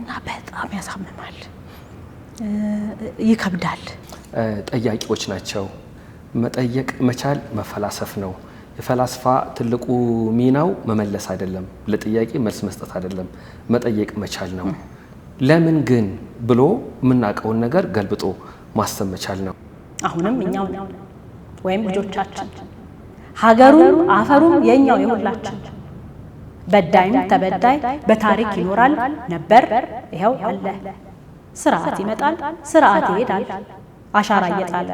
እና በጣም ያሳምማል ይከብዳል ጠያቂዎች ናቸው መጠየቅ መቻል መፈላሰፍ ነው የፈላስፋ ትልቁ ሚናው መመለስ አይደለም ለጥያቄ መልስ መስጠት አይደለም መጠየቅ መቻል ነው ለምን ግን ብሎ ምናቀውን ነገር ገልብጦ ማስተም መቻል ነው አሁንም እኛው ወይም ልጆቻችን ሀገሩም አፈሩም የኛው የሁላችን በዳይም ተበዳይ በታሪክ ይኖራል ነበር ይሄው አለ ስርዓት ይመጣል ስርዓት ይሄዳል አሻራ እየጣለ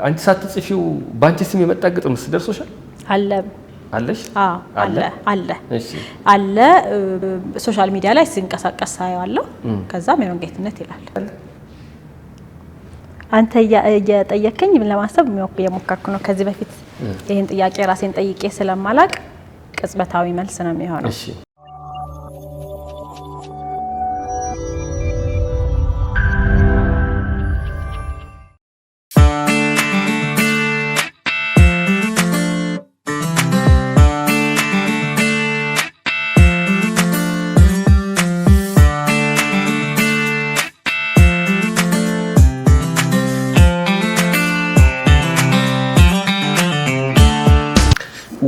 አንቺ ሳትጽፊው ባንቺ ስም የመጣ ግጥምስ ደርሶሻል አለ አለሽ አለ ሶሻል ሚዲያ ላይ ሲንቀሳቀስ ሳይዋለው ከዛ ሜሮን ጌትነት ይላል አንተ እየጠየከኝ ምን ለማሰብ የሞከርኩ ነው ከዚህ በፊት ይሄን ጥያቄ ራሴን ጠይቄ ስለማላቅ ቅጽበታዊ መልስ ነው የሚሆነው እሺ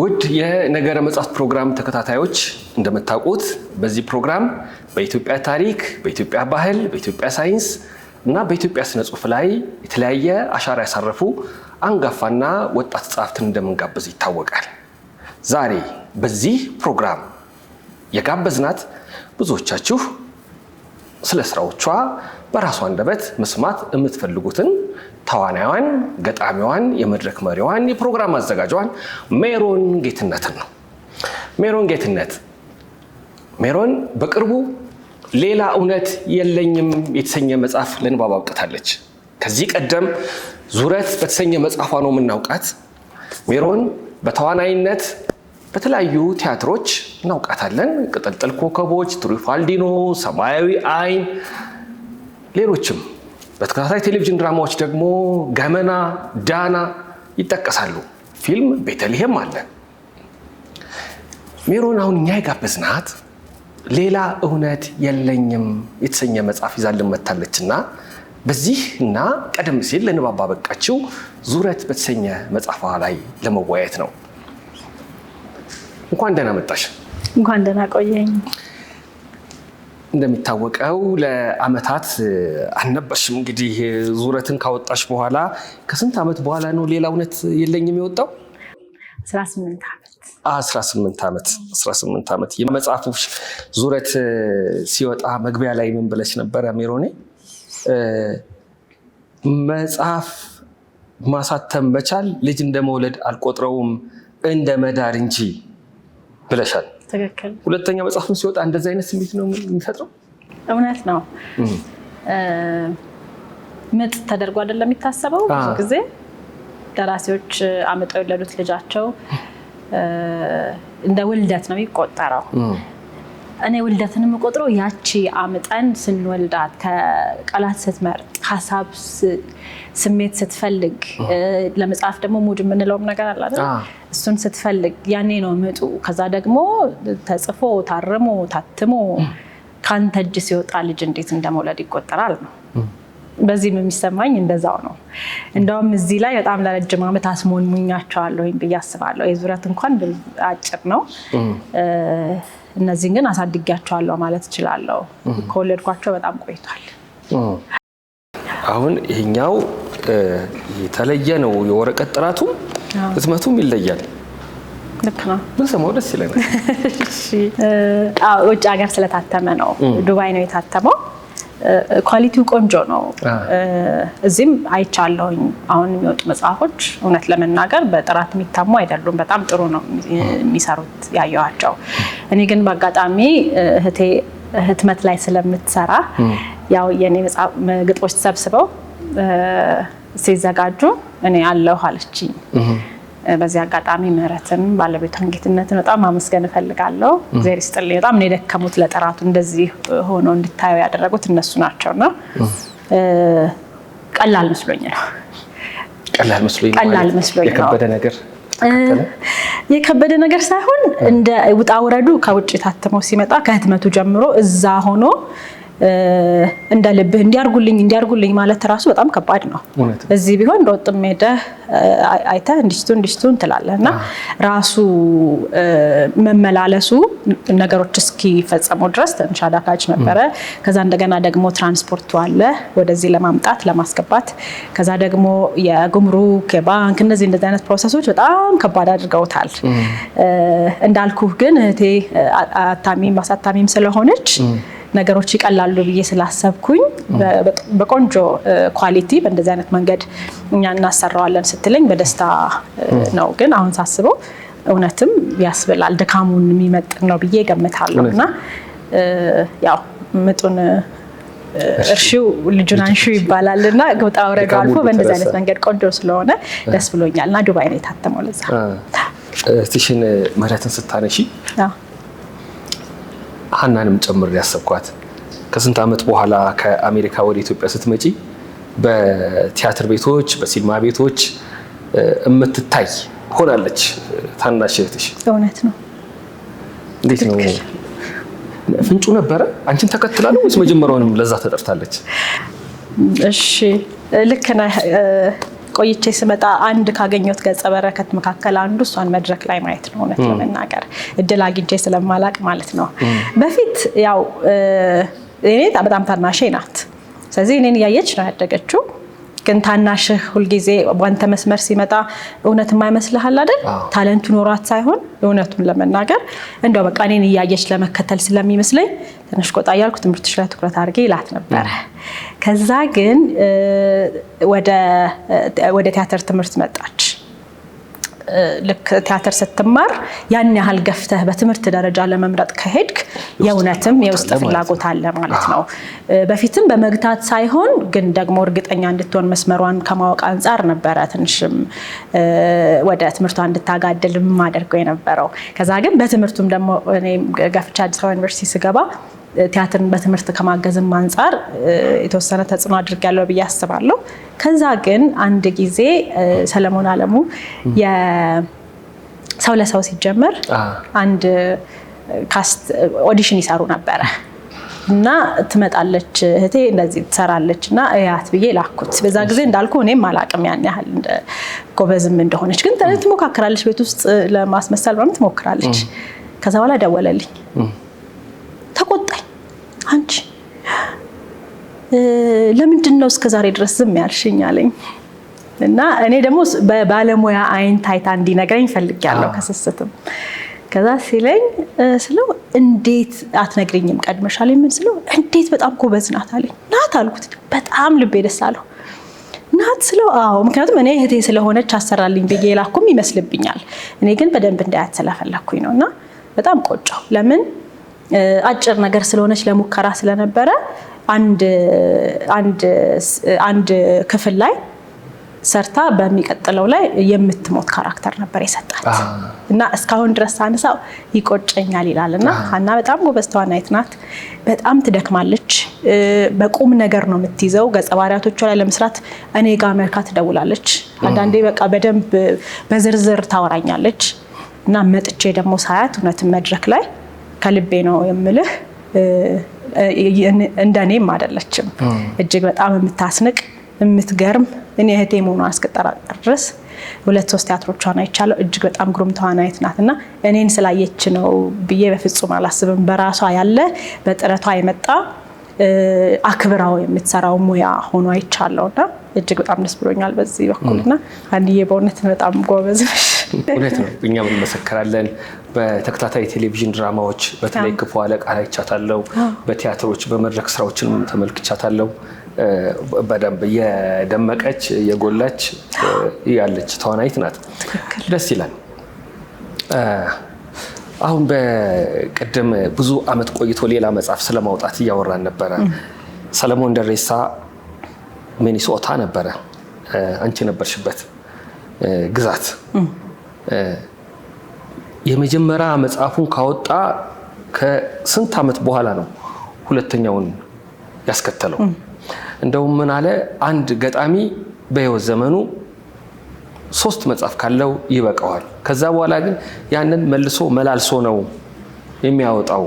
ውድ የነገረ መጽሐፍ ፕሮግራም ተከታታዮች እንደምታውቁት በዚህ ፕሮግራም በኢትዮጵያ ታሪክ በኢትዮጵያ ባህል በኢትዮጵያ ሳይንስ እና በኢትዮጵያ ስነ ጽሁፍ ላይ የተለያየ አሻራ ያሳረፉ አንጋፋና ወጣት ጸሐፍትን እንደምንጋብዝ ይታወቃል ዛሬ በዚህ ፕሮግራም የጋበዝናት ብዙዎቻችሁ ስለ ስራዎቿ በራሷ አንደበት መስማት የምትፈልጉትን ተዋናይዋን ገጣሚዋን የመድረክ መሪዋን የፕሮግራም አዘጋጇን ሜሮን ጌትነትን ነው ሜሮን በቅርቡ ሌላ እውነት የለኝም የተሰኘ መጽሐፍ ለንባብ አብቅታለች ከዚህ ቀደም ዙረት በተሰኘ መጽሐፏ ነው የምናውቃት ሜሮን በተዋናይነት በተለያዩ ቲያትሮች እናውቃታለን ቅጥልጥል ኮከቦች ትሩፋልዲኖ ሰማያዊ አይን ሌሎችም በተከታታይ ቴሌቪዥን ድራማዎች ደግሞ ገመና ዳና ይጠቀሳሉ ፊልም ቤተልሔም አለ ሜሮን አሁን እኛ የጋበዝናት ሌላ እውነት የለኝም የተሰኘ መጽሐፍ ይዛልን መጥታለችና በዚህና ቀደም ሲል ለንባብ አበቃችው ዙረት በተሰኘ መጽሐፏ ላይ ለመወያየት ነው እንኳን ደህና መጣሽ እንኳን ደህና ቆየኝ እንደሚታወቀው ለአመታት አልነበርሽም እንግዲህ ዙረትን ካወጣሽ በኋላ ከስንት አመት በኋላ ነው ሌላ እውነት የለኝም የወጣው 18 አመት የመጽሐፉ ዙረት ሲወጣ መግቢያ ላይ ምን ብለሽ ነበር ሜሮኔ መጽሐፍ ማሳተም መቻል ልጅ እንደመውለድ አልቆጥረውም እንደ መዳር እንጂ ብለሻል ትክክል ሁለተኛ መጽሐፉን ሲወጣ እንደዛ አይነት ስሜት ነው የሚፈጥረው እውነት ነው ምጥ ተደርጎ አይደለም የሚታሰበው ብዙ ጊዜ ደራሲዎች አመጣው የወለዱት ልጃቸው እንደ ውልደት ነው የሚቆጠረው እኔ ውልደትን የምቆጥረው ያቺ አመጣን ስንወልዳት ከቃላት ስትመርጥ ሐሳብ ስሜት ስትፈልግ ለመጽሐፍ ደግሞ ሙድ የምንለውም ነገር አለ አይደል እሱን ስትፈልግ ያኔ ነው ምጡ ከዛ ደግሞ ተጽፎ ታርሞ ታትሞ ካንተ እጅ ሲወጣ ልጅ እንዴት እንደመውለድ ይቆጠራል ነው በዚህም የሚሰማኝ እንደዛው ነው እንደውም እዚህ ላይ በጣም ለረጅም አመት አስሞንሙኛቸዋለሁ ብዬ አስባለሁ የዙረት እንኳን አጭር ነው እነዚህን ግን አሳድጊያቸዋለሁ ማለት እችላለሁ ከወለድኳቸው በጣም ቆይቷል አሁን ይሄኛው የተለየ ነው የወረቀት ጥራቱ ህትመቱም ይለያል ልክ ነው በሰማው ደስ ይላል እሺ ውጭ ሀገር ስለታተመ ነው ዱባይ ነው የታተመው ኳሊቲው ቆንጆ ነው እዚህም አይቻለሁኝ አሁን የሚወጡ መጽሐፎች እውነት ለመናገር በጥራት የሚታሙ አይደሉም በጣም ጥሩ ነው የሚሰሩት ያየዋቸው እኔ ግን በአጋጣሚ እህቴ ህትመት ላይ ስለምትሰራ ያው የኔ መጽሐፍ ግጥሞች ተሰብስበው ሲዘጋጁ እኔ አለሁ አለችኝ በዚህ አጋጣሚ ምህረትን ባለቤቷን ጌትነትን በጣም ማመስገን እፈልጋለሁ እግዚአብሔር ይስጥልኝ በጣም ነው የደከሙት ለጥራቱ እንደዚህ ሆኖ እንድታዩ ያደረጉት እነሱ ናቸውና ቀላል መስሎኝ ነው የከበደ ነገር የከበደ ነገር ሳይሆን እንደ ውጣ ውረዱ ከውጭ ታትመው ሲመጣ ከህትመቱ ጀምሮ እዛ ሆኖ እንደ ልብህ እንዲያርጉልኝ ማለት ራሱ በጣም ከባድ ነው። እዚህ ቢሆን ሮጥም ሄደህ አይተህ እንዲስቱን ትላለህና ራሱ መመላለሱ ነገሮች እስኪፈጸሙ ድረስ ትንሽ አዳጋች ነበረ። ከዛ እንደገና ደግሞ ትራንስፖርቱ አለ ወደዚህ ለማምጣት ለማስገባት፣ ከዛ ደግሞ የጉምሩክ የባንክ እንደዚህ አይነት ፕሮሰሶች በጣም ከባድ አድርገውታል። እንዳልኩህ ግን እህቴ አሳታሚም ስለሆነች ነገሮች ይቀላሉ ብዬ ስላሰብኩኝ በቆንጆ ኳሊቲ በእንደዚህ አይነት መንገድ እኛ እናሰራዋለን ስትለኝ በደስታ ነው። ግን አሁን ሳስበው እውነትም ያስብላል፣ ድካሙን የሚመጥን ነው ብዬ ገምታለሁና ያው ምጡን እርሺው ልጁን አንሺው ይባላልና ውጣ ውረዱ አልፎ በእንደዚህ አይነት መንገድ ቆንጆ ስለሆነ ደስ ብሎኛልና ዱባይ ነው የታተመው። ለዛ እህትሽን ምህረትን ስታነሺ ሀናንም ጨምር ያሰብኳት ከስንት ዓመት በኋላ ከአሜሪካ ወደ ኢትዮጵያ ስትመጪ በቲያትር ቤቶች በሲኒማ ቤቶች እምትታይ ሆናለች ታናሽ እህትሽ። እውነት ነው። እንዴት ነው ፍንጩ ነበረ? አንቺን ተከትላ ነው ወይስ መጀመሪያውንም ለዛ ተጠርታለች? እሺ ልክ ነህ። ቆይቼ ስመጣ አንድ ካገኘሁት ገጸ በረከት መካከል አንዱ እሷን መድረክ ላይ ማየት ነው። እውነት ለመናገር እድል አግኝቼ ስለማላቅ ማለት ነው። በፊት ያው እኔ በጣም ታናሼ ናት። ስለዚህ እኔን እያየች ነው ያደገችው። ግን ታናሽህ ሁልጊዜ ባንተ መስመር ሲመጣ እውነት የማይመስልሃል አይደል? ታለንቱ ኖሯት ሳይሆን እውነቱን ለመናገር እንደው በቃ እኔን እያየች ለመከተል ስለሚመስለኝ ትንሽ ቆጣ እያልኩ ትምህርትሽ ላይ ትኩረት አድርጌ ይላት ነበረ። ከዛ ግን ወደ ቲያትር ትምህርት መጣች። ልክ ቲያትር ስትማር ያን ያህል ገፍተህ በትምህርት ደረጃ ለመምረጥ ከሄድክ የእውነትም የውስጥ ፍላጎት አለ ማለት ነው። በፊትም በመግታት ሳይሆን ግን ደግሞ እርግጠኛ እንድትሆን መስመሯን ከማወቅ አንጻር ነበረ ትንሽም ወደ ትምህርቷ እንድታጋድልም አድርገው የነበረው። ከዛ ግን በትምህርቱም ደግሞ እኔ ገፍቻ አዲስ አበባ ዩኒቨርሲቲ ስገባ ቲያትርን በትምህርት ከማገዝም አንጻር የተወሰነ ተጽዕኖ አድርጌያለሁ ብዬ አስባለሁ። ከዛ ግን አንድ ጊዜ ሰለሞን አለሙ የሰው ለሰው ሲጀመር አንድ ካስት ኦዲሽን ይሰሩ ነበረ እና ትመጣለች እህቴ እንደዚህ ትሰራለች እና እያት ብዬ ላኩት። በዛ ጊዜ እንዳልኩ እኔም አላቅም ያን ያህል ጎበዝም እንደሆነች፣ ግን ትሞካከራለች፣ ቤት ውስጥ ለማስመሰል ምናምን ትሞክራለች። ከዛ በኋላ ደወለልኝ፣ ተቆጣኝ። አንቺ ለምንድን ነው እስከዛሬ ድረስ ዝም ያልሽኝ አለኝ። እና እኔ ደግሞ በባለሙያ አይን ታይታ እንዲነግረኝ ፈልጊያለሁ ከስስትም። ከዛ ሲለኝ ስለው እንዴት አትነግሪኝም ቀድመሽ አለኝ። ምን ስለው እንዴት በጣም ጎበዝ ናት አለኝ። ናት አልኩት። በጣም ልቤ ደስ አለው። ናት ስለው አዎ፣ ምክንያቱም እኔ እህቴ ስለሆነች አሰራልኝ ብዬ ላኩም ይመስልብኛል። እኔ ግን በደንብ እንዳያት ስለፈለኩኝ ነው። እና በጣም ቆጫው። ለምን አጭር ነገር ስለሆነች ለሙከራ ስለነበረ አንድ ክፍል ላይ ሰርታ በሚቀጥለው ላይ የምትሞት ካራክተር ነበር የሰጣት እና እስካሁን ድረስ ሳነሳው ይቆጨኛል ይላል። እና ሀና በጣም ጎበዝ ተዋናይት ናት። በጣም ትደክማለች። በቁም ነገር ነው የምትይዘው። ገጸ ባህሪያቶቿ ላይ ለመስራት እኔ ጋር አሜሪካ ትደውላለች። አንዳንዴ በቃ በደንብ በዝርዝር ታወራኛለች። እና መጥቼ ደግሞ ሳያት እውነትም መድረክ ላይ ከልቤ ነው የምልህ እንደኔም አይደለችም። እጅግ በጣም የምታስንቅ የምትገርም እኔ እህቴ መሆኗን እስክጠራጠር ድረስ 2-3 ቲያትሮቿን አይቻለሁ። እጅግ በጣም ግሩም ተዋናይት ናትና እኔን ስላየች ነው ብዬ በፍጹም አላስብም። በራሷ ያለ በጥረቷ የመጣ አክብራው የምትሰራው ሙያ ሆኖ አይቻለሁና እጅግ በጣም ደስ ብሎኛል በዚህ በኩልና አንዲዬ በእውነት በጣም ጎበዝ ነሽ። እውነት ነው። እኛም እንመሰክራለን። በተከታታይ ቴሌቪዥን ድራማዎች በተለይ ክፉ አለቃ ላይ ቻታለው፣ በቲያትሮች በመድረክ ስራዎችንም ተመልክቻታለሁ። በደንብ የደመቀች የጎላች ያለች ተዋናይት ናት። ደስ ይላል። አሁን በቅድም ብዙ አመት ቆይቶ ሌላ መጽሐፍ ስለማውጣት እያወራን ነበረ። ሰለሞን ደሬሳ ሚኒሶታ ነበረ፣ አንቺ ነበርሽበት ግዛት። የመጀመሪያ መጽሐፉን ካወጣ ከስንት አመት በኋላ ነው ሁለተኛውን ያስከተለው። እንደውም ምን አለ አንድ ገጣሚ በህይወት ዘመኑ 3 መጽሐፍ ካለው ይበቃዋል። ከዛ በኋላ ግን ያንን መልሶ መላልሶ ነው የሚያወጣው።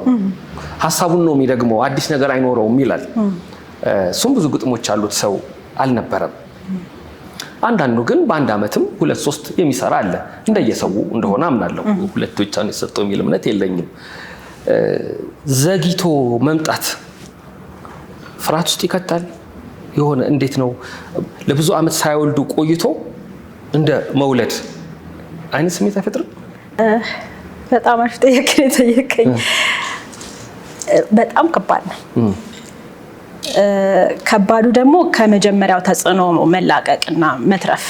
ሐሳቡን ነው የሚደግመው፣ አዲስ ነገር አይኖረውም ይላል። እሱም ብዙ ግጥሞች ያሉት ሰው አልነበረም። አንዳንዱ ግን በአንድ ዓመትም 2-3 የሚሰራ አለ። እንደየሰው እንደሆነ አምናለሁ። 2 ብቻ ነው የሰጠው የሚል እምነት የለኝም። ዘግይቶ መምጣት ፍርሃት ውስጥ ይከታል። የሆነ እንዴት ነው ለብዙ ዓመት ሳይወልዱ ቆይቶ እንደ መውለድ አይነት ስሜት አይፈጥርም? በጣም አሪፍ ጥያቄ ነው የጠየቀኝ። በጣም ከባድ ነው። ከባዱ ደግሞ ከመጀመሪያው ተጽዕኖ መላቀቅና መትረፍ።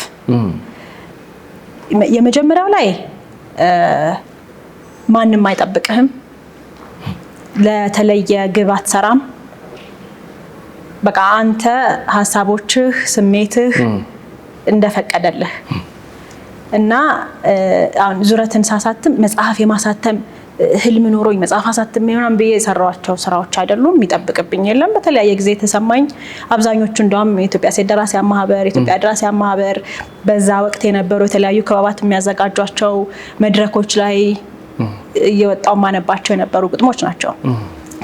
የመጀመሪያው ላይ ማንም አይጠብቅህም፣ ለተለየ ግብ አትሰራም። በቃ አንተ ሀሳቦችህ፣ ስሜትህ እንደፈቀደልህ እና አሁን ዙረትን ሳሳትም መጽሐፍ የማሳተም ህልም ኖሮኝ መጽሐፍ አሳትም ምናምን ብዬ የሰራኋቸው ስራዎች አይደሉም። የሚጠብቅብኝ የለም። በተለያየ ጊዜ የተሰማኝ አብዛኞቹ እንደውም የኢትዮጵያ ሴት ደራሲያን ማህበር፣ የኢትዮጵያ ደራሲያን ማህበር በዛ ወቅት የነበሩ የተለያዩ ክበባት የሚያዘጋጇቸው መድረኮች ላይ እየወጣው ማነባቸው የነበሩ ግጥሞች ናቸው።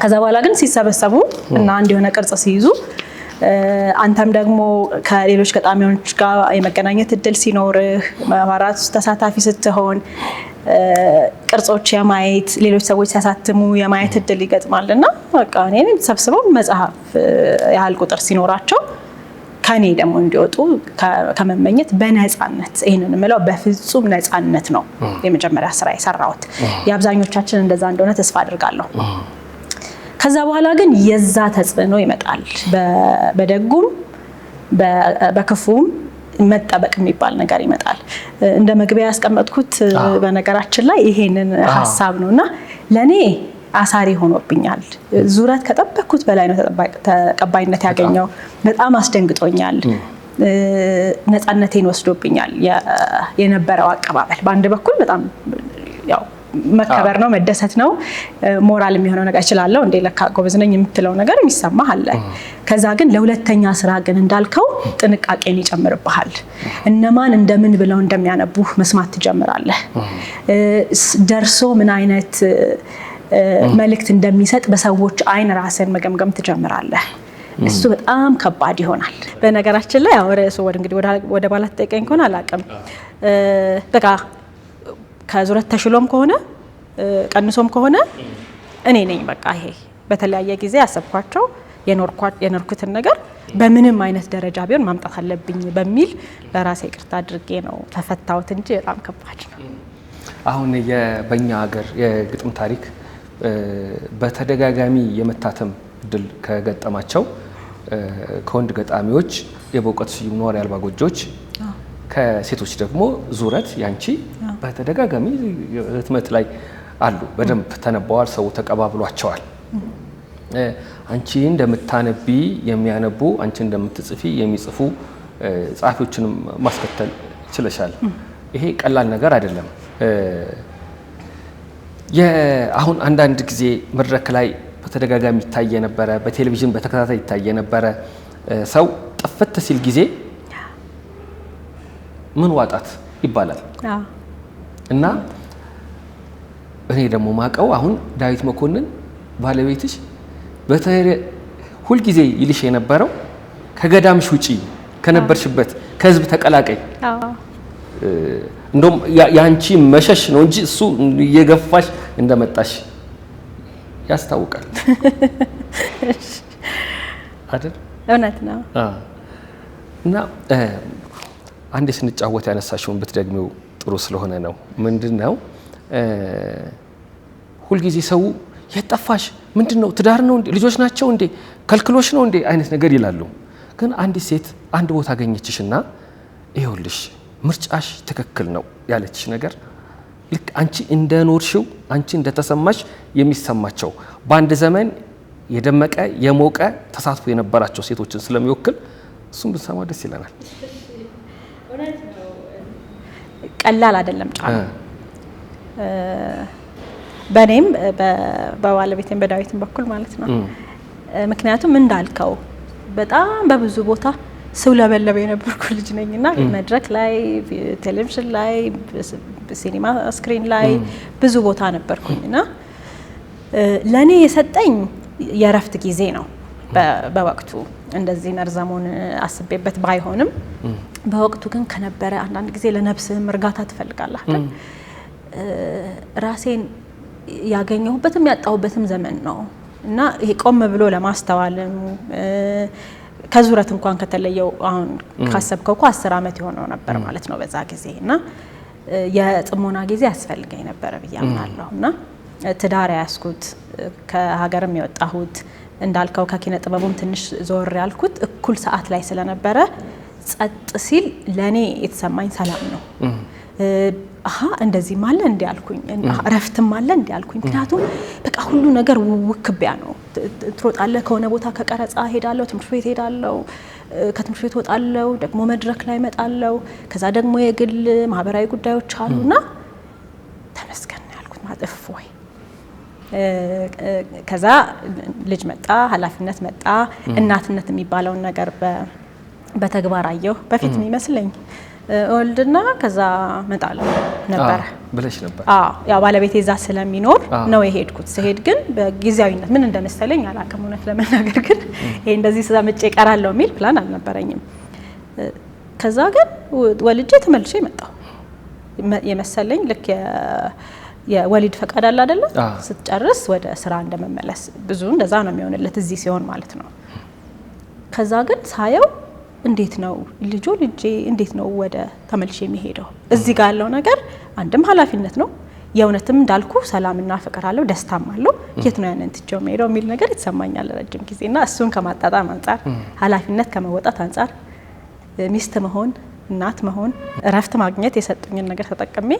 ከዛ በኋላ ግን ሲሰበሰቡ እና አንድ የሆነ ቅርጽ ሲይዙ አንተም ደግሞ ከሌሎች ገጣሚዎች ጋር የመገናኘት እድል ሲኖርህ ማህበራት ውስጥ ተሳታፊ ስትሆን ቅርጾች የማየት ሌሎች ሰዎች ሲያሳትሙ የማየት እድል ይገጥማልና በቃ እኔ ተሰብስበው መጽሐፍ ያህል ቁጥር ሲኖራቸው ከኔ ደግሞ እንዲወጡ ከመመኘት በነፃነት ይሄንን ምለው በፍጹም ነፃነት ነው የመጀመሪያ ስራ የሰራሁት። የአብዛኞቻችን እንደዛ እንደሆነ ተስፋ አድርጋለሁ። ከዛ በኋላ ግን የዛ ተጽዕኖ ይመጣል። በደጉም በክፉም መጠበቅ የሚባል ነገር ይመጣል። እንደ መግቢያ ያስቀመጥኩት በነገራችን ላይ ይሄንን ሐሳብ ነውና ለኔ አሳሪ ሆኖብኛል። ዙረት ከጠበቅኩት በላይ ነው ተቀባይነት ያገኘው። በጣም አስደንግጦኛል። ነፃነቴን ወስዶብኛል የነበረው አቀባበል። በአንድ በኩል በጣም ያው መከበር ነው፣ መደሰት ነው፣ ሞራል የሚሆነው ነገር እችላለሁ እንደ ለካ ጎበዝ ነኝ የምትለው ነገር የሚሰማህ አለ። ከዛ ግን ለሁለተኛ ስራ ግን እንዳልከው ጥንቃቄን ይጨምርብሃል። እነማን እንደምን ብለው እንደሚያነቡህ መስማት ትጀምራለህ። ደርሶ ምን አይነት መልእክት እንደሚሰጥ በሰዎች አይን ራስን መገምገም ትጀምራለህ። እሱ በጣም ከባድ ይሆናል። በነገራችን ላይ አወረ ሰው እንግዲህ ወደ ባላት ጠይቀኝ ከሆነ አላውቅም። በቃ ከዙረት ተሽሎም ከሆነ ቀንሶም ከሆነ እኔ ነኝ በቃ ይሄ በተለያየ ጊዜ ያሰብኳቸው የኖርኩትን ነገር በምንም አይነት ደረጃ ቢሆን ማምጣት አለብኝ በሚል ለራሴ ይቅርታ አድርጌ ነው ተፈታሁት እንጂ በጣም ከባድ ነው። አሁን በእኛ ሀገር የግጥም ታሪክ በተደጋጋሚ የመታተም እድል ከገጠማቸው ከወንድ ገጣሚዎች የበእውቀቱ ስዩም ነዋሪ አልባ ጎጆች፣ ከሴቶች ደግሞ ዙረት ያንቺ በተደጋጋሚ ህትመት ላይ አሉ። በደንብ ተነበዋል፣ ሰው ተቀባብሏቸዋል። አንቺ እንደምታነቢ የሚያነቡ፣ አንቺ እንደምትጽፊ የሚጽፉ ጸሐፊዎችንም ማስከተል ችለሻል። ይሄ ቀላል ነገር አይደለም። አሁን አንዳንድ ጊዜ መድረክ ላይ በተደጋጋሚ ይታይ የነበረ፣ በቴሌቪዥን በተከታታይ ይታይ የነበረ ሰው ጥፍት ሲል ጊዜ ምን ዋጣት ይባላል እና እኔ ደግሞ ማቀው አሁን ዳዊት መኮንን ባለቤትሽ ሁልጊዜ ይልሽ የነበረው ከገዳምሽ ውጪ ከነበርሽበት ከህዝብ ተቀላቀይ፣ እንደውም ያንቺ መሸሽ ነው እንጂ እሱ እየገፋሽ እንደመጣሽ ያስታውቃል አይደል? እውነት ነው። እና አንዴ ስንጫወት ያነሳሽውን ብትደግሚው ጥሩ ስለሆነ ነው። ምንድነው ሁልጊዜ ሰው የጠፋሽ ምንድነው? ትዳር ነው እንዴ? ልጆች ናቸው እንዴ? ከልክሎሽ ነው እንዴ? አይነት ነገር ይላሉ። ግን አንዲት ሴት አንድ ቦታ አገኘችሽና ይኸውልሽ ምርጫሽ ትክክል ነው ያለችሽ ነገር ልክ አንቺ እንደኖርሽው አንቺ እንደተሰማሽ የሚሰማቸው በአንድ ዘመን የደመቀ የሞቀ ተሳትፎ የነበራቸው ሴቶችን ስለሚወክል እሱም ብንሰማ ደስ ይለናል። ቀላል አይደለም ጫና። በእኔም በባለቤቴም በዳዊትም በኩል ማለት ነው። ምክንያቱም እንዳልከው በጣም በብዙ ቦታ ሰው ለበለበ የነበርኩ ልጅ ነኝና መድረክ ላይ ቴሌቪዥን ላይ ሲኒማ ስክሪን ላይ ብዙ ቦታ ነበርኩኝና ለኔ የሰጠኝ የረፍት ጊዜ ነው በወቅቱ እንደዚህ መርዘሙን አስቤበት ባይሆንም በወቅቱ ግን ከነበረ አንዳንድ ጊዜ ለነፍስህም እርጋታ ትፈልጋለህ አይደል ራሴን ያገኘሁበትም ያጣሁበትም ዘመን ነው እና ይሄ ቆም ብሎ ለማስተዋልም ከዙረት እንኳን ከተለየው አሁን ካሰብከው 10 አመት የሆነው ነበር ማለት ነው በዛ ጊዜ እና የጥሞና ጊዜ ያስፈልገኝ ነበር ብያምናለሁ እና ትዳር ያስኩት ከሀገርም የወጣሁት እንዳልከው ከኪነ ጥበቡም ትንሽ ዞር ያልኩት እኩል ሰዓት ላይ ስለነበረ ጸጥ ሲል ለኔ የተሰማኝ ሰላም ነው እንደዚህ ማለ እንዴ ያልኩኝ ረፍትም ማለ እንዴ ያልኩኝ ምክንያቱም በቃ ሁሉ ነገር ውክቢያ ነው ትሮጣለህ ከሆነ ቦታ ከቀረጻ ሄዳለሁ ትምህርት ቤት ሄዳለሁ ከትምህርት ቤት ወጣለሁ ደግሞ መድረክ ላይ መጣለሁ ከዛ ደግሞ የግል ማህበራዊ ጉዳዮች አሉና ተመስገን ያልኩት ማጥፍ ወይ ከዛ ልጅ መጣ ኃላፊነት መጣ እናትነት የሚባለውን ነገር በተግባር አየሁ በፊት የሚመስለኝ ወልድና ከዛ መጣለሁ ነበር ብለሽ ነበር ያው ባለቤቴ እዛ ስለሚኖር ነው የሄድኩት ስሄድ ግን በጊዜያዊነት ምን እንደመሰለኝ አላውቅም እውነት ለመናገር ግን ይሄ እንደዚህ ስለመጨ ይቀራለው የሚል ፕላን አልነበረኝም ከዛ ግን ወልጄ ተመልሼ መጣሁ የመሰለኝ ልክ የወሊድ ፈቃድ አለ አይደለ ስትጨርስ ወደ ስራ እንደመመለስ ብዙ እንደዛ ነው የሚሆንለት እዚህ ሲሆን ማለት ነው ከዛ ግን ሳየው እንዴት ነው ልጆ ልጄ እንዴት ነው ወደ ተመልሼ የሚሄደው እዚህ ጋር ያለው ነገር አንድም ኃላፊነት ነው የእውነትም እንዳልኩ ሰላምና ፍቅር አለው ደስታም አለው የት ነው ያንን ትቼው መሄደው የሚል ነገር ይሰማኛል ረጅም ጊዜና እሱን ከማጣጣም አንፃር ኃላፊነት ከመወጣት አንፃር ሚስት መሆን እናት መሆን እረፍት ማግኘት የሰጡኝን ነገር ተጠቅሜ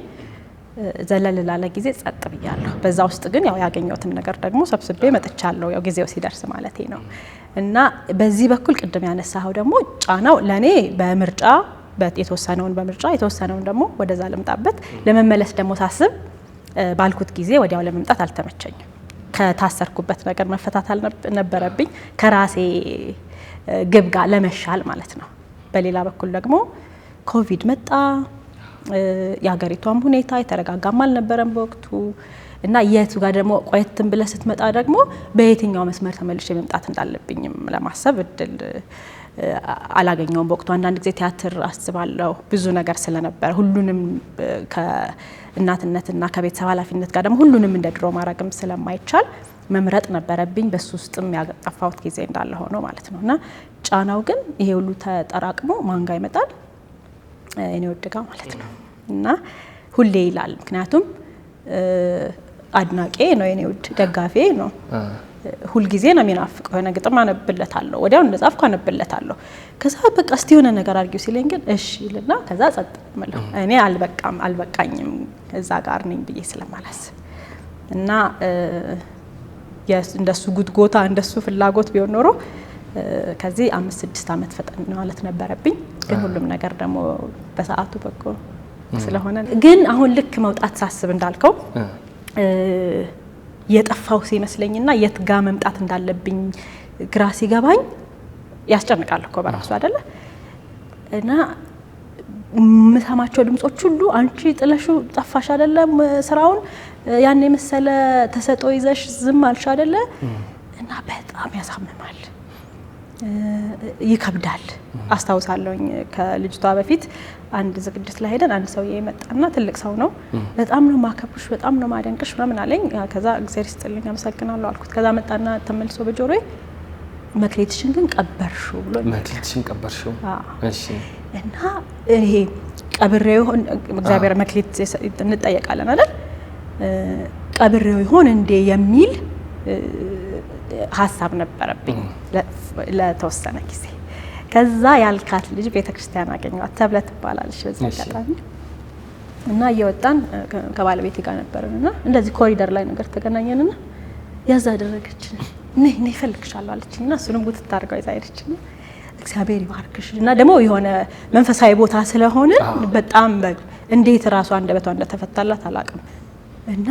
ዘለል ላለ ጊዜ ጸጥ ብያለሁ በዛ ውስጥ ግን ያው ያገኘሁትን ነገር ደግሞ ሰብስቤ መጥቻለሁ ያው ጊዜው ሲደርስ ማለቴ ነው እና በዚህ በኩል ቅድም ያነሳው ደግሞ ጫናው ለኔ በምርጫ የተወሰነውን በምርጫ የተወሰነውን ደግሞ ወደዛ ለምጣበት ለመመለስ ደግሞ ሳስብ ባልኩት ጊዜ ወዲያው ለመምጣት አልተመቸኝም ከታሰርኩበት ነገር መፈታት ነበረብኝ ከራሴ ግብ ጋር ለመሻል ማለት ነው በሌላ በኩል ደግሞ ኮቪድ መጣ ያገሪቷም ሁኔታ የተረጋጋም አልነበረም በወቅቱ እና የቱ ጋር ደግሞ ቆየትን ብለ ስትመጣ ደግሞ በየትኛው መስመር ተመልሼ መምጣት እንዳለብኝም ለማሰብ እድል አላገኘውም በወቅቱ አንዳንድ ጊዜ ቲያትር አስባለሁ ብዙ ነገር ስለነበር ሁሉንም ከእናትነትና ከቤተሰብ ኃላፊነት ጋር ደግሞ ሁሉንም እንደ ድሮ ማድረግም ስለማይቻል መምረጥ ነበረብኝ በሱ ውስጥም ያጠፋሁት ጊዜ እንዳለ ሆኖ ማለት ነውና ጫናው ግን ይሄ ሁሉ ተጠራቅሞ ማንጋ ይመጣል እኔ ወድጋ ማለት ነው እና ሁሌ ይላል ምክንያቱም አድናቄ ነው የኔ ውድ ደጋፊ ነው ሁሉ ጊዜ ነው የሚናፍቀው የሆነ ግጥም አነብለታለሁ ወዲያው እንደጻፍኩ አነብለታለሁ ከዛ በቃ እስቲ የሆነ ነገር አድርጊው ሲለኝ ግን እሺ ይልና ከዛ ጸጥ ማለት እኔ አልበቃኝም እዛ ጋር ነኝ ብዬ ስለማላስብ እና እንደሱ ጉትጎታ እንደሱ ፍላጎት ቢሆን ኖሮ ከዚህ 5-6 አመት ፈጠን ማለት ነበረብኝ ግን ሁሉም ነገር ደግሞ በሰዓቱ በቆ ስለሆነ ግን አሁን ልክ መውጣት ሳስብ እንዳልከው የጠፋው ሲመስለኝና የት ጋር መምጣት እንዳለብኝ ግራ ሲገባኝ ያስጨንቃል እኮ በራሱ አይደለ እና ምሰማቸው ድምጾች ሁሉ አንቺ ጥለሹ ጠፋሽ አይደለም ስራውን ያን የመሰለ ተሰጦ ይዘሽ ዝም አልሽ አይደለ እና በጣም ያሳምማል ይከብዳል አስታውሳለሁኝ ከልጅቷ በፊት አንድ ዝግጅት ላይ ሄደን አንድ ሰው የመጣና ትልቅ ሰው ነው በጣም ነው ማከብሽ በጣም ነው ማደንቅሽ ምናምን አለኝ ከዛ እግዚአብሔር ይስጥልኝ አመሰግናለሁ አልኩት ከዛ መጣና ተመልሶ በጆሮዬ መክሊትሽን ግን ቀበርሽው ብሎ መክሊትሽን ቀበርሽው እሺ እና ይሄ ቀብሬው እግዚአብሔር መክሊት እንጠየቃለን አይደል ቀብሬው ይሆን እንዴ የሚል ሐሳብ ነበረብኝ ለተወሰነ ጊዜ ከዛ ያልካት ልጅ ቤተክርስቲያን አገኘኋት ተብለት ትባላለች በዛ አጋጣሚ እና እየወጣን ከባለቤቴ ጋር ነበርንና እንደዚህ ኮሪደር ላይ ነገር ተገናኘንና ያዛ አደረገችን ነይ እፈልግሻለሁ አለችኝና እሱንም ጉት ታርጋው ይዛ ሄደችኝ እግዚአብሔር ይባርክሽ እና ደግሞ የሆነ መንፈሳዊ ቦታ ስለሆነ በጣም እንዴት ራሷ አንደበቷ እንደተፈታላት አላውቅም እና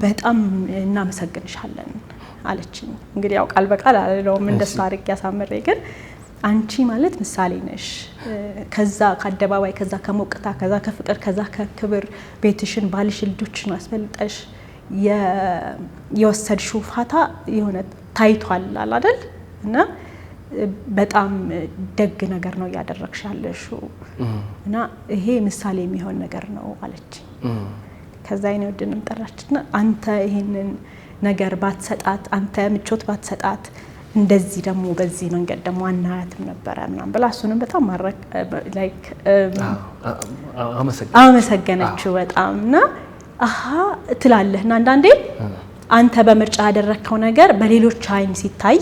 በጣም እናመሰግንሻለን አለችኝ እንግዲህ ያው ቃል በቃል አለውም እንደሱ አርግ ያሳምሬ ግን አንቺ ማለት ምሳሌ ነሽ። ከዛ ከአደባባይ ከዛ ከሞቅታ ከዛ ከፍቅር ከዛ ከክብር ቤትሽን ባልሽን ልጆችን አስፈልጠሽ የወሰድሽው ፋታ የሆነ ታይቷል አይደል? እና በጣም ደግ ነገር ነው ያደረግሽ ያለሽው እና ይሄ ምሳሌ የሚሆን ነገር ነው አለች። ከዛ አይኔ ወድንም ጠራችና አንተ ይሄንን ነገር ባትሰጣት አንተ ምቾት ባትሰጣት እንደዚህ ደግሞ በዚህ መንገድ ደግሞ አናያትም ነበረ ምናምን ብላ እሱንም በጣም ማረክ ላይክ አመሰገነችው በጣም እና አሃ ትላለህና አንዳንዴ አንተ በምርጫ ያደረከው ነገር በሌሎች አይን ሲታይ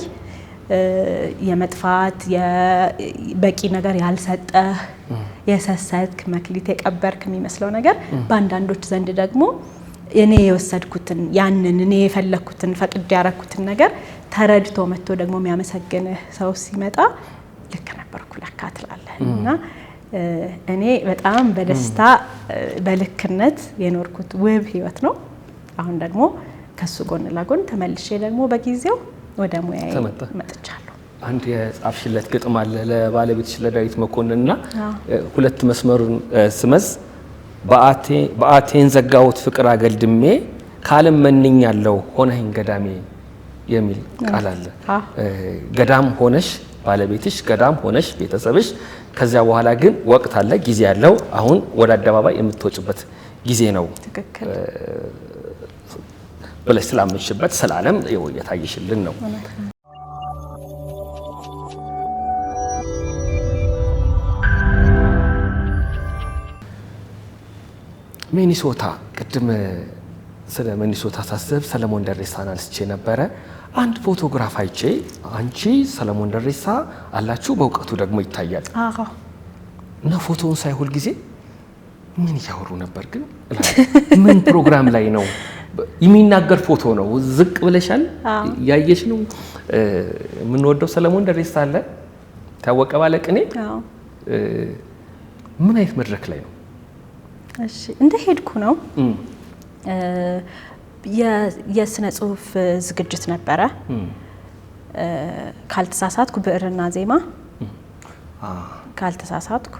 የመጥፋት የበቂ ነገር ያልሰጠህ የሰሰትክ መክሊት የቀበርክ የሚመስለው ነገር በአንዳንዶች ዘንድ ደግሞ እኔ የወሰድኩትን ያንን እኔ የፈለኩትን ፈቅድ ያረኩትን ነገር ተረድቶ መጥቶ ደግሞ የሚያመሰግንህ ሰው ሲመጣ ልክ ነበርኩ ለካ ትላለህ እና እኔ በጣም በደስታ በልክነት የኖርኩት ውብ ህይወት ነው። አሁን ደግሞ ከሱ ጎን ለጎን ተመልሼ ደግሞ በጊዜው ወደ ሙያዬ መጥቻለሁ። አንድ የጻፍሽለት ግጥም አለ ለባለቤትሽ ለዳዊት መኮንንና ሁለት መስመሩን ስመዝ በአቴን ዘጋሁት ፍቅር አገልድሜ ካለም መንኛለሁ ሆነኝ ገዳሜ የሚል ቃል አለ። ገዳም ሆነሽ ባለቤትሽ ገዳም ሆነሽ ቤተሰብሽ ከዚያ በኋላ ግን ወቅት አለ ጊዜ ያለው አሁን ወደ አደባባይ የምትወጭበት ጊዜ ነው። ትክክል ብለሽ ስላመንሽበት ስላለም የታየሽልን ነው። ሚኒሶታ ቅድም ስለ ሚኒሶታ ሳስብ ሰለሞን ደሬሳን አንስቼ ነበረ። አንድ ፎቶግራፍ አይቼ አንቺ ሰለሞን ደሬሳ አላችሁ በእውቀቱ ደግሞ ይታያል እና ፎቶውን ሳይ ሁል ጊዜ ምን እያወሩ ነበር ግን ምን ፕሮግራም ላይ ነው የሚናገር ፎቶ ነው። ዝቅ ብለሻል ያየሽ ነው። የምንወደው ሰለሞን ደሬሳ አለ ታወቀ ባለቅኔ ምን አይነት መድረክ ላይ ነው? እሺ እንደ ሄድኩ ነው የስነ ጽሁፍ ዝግጅት ነበረ ካልተሳሳትኩ ብዕርና ዜማ ካልተሳሳትኩ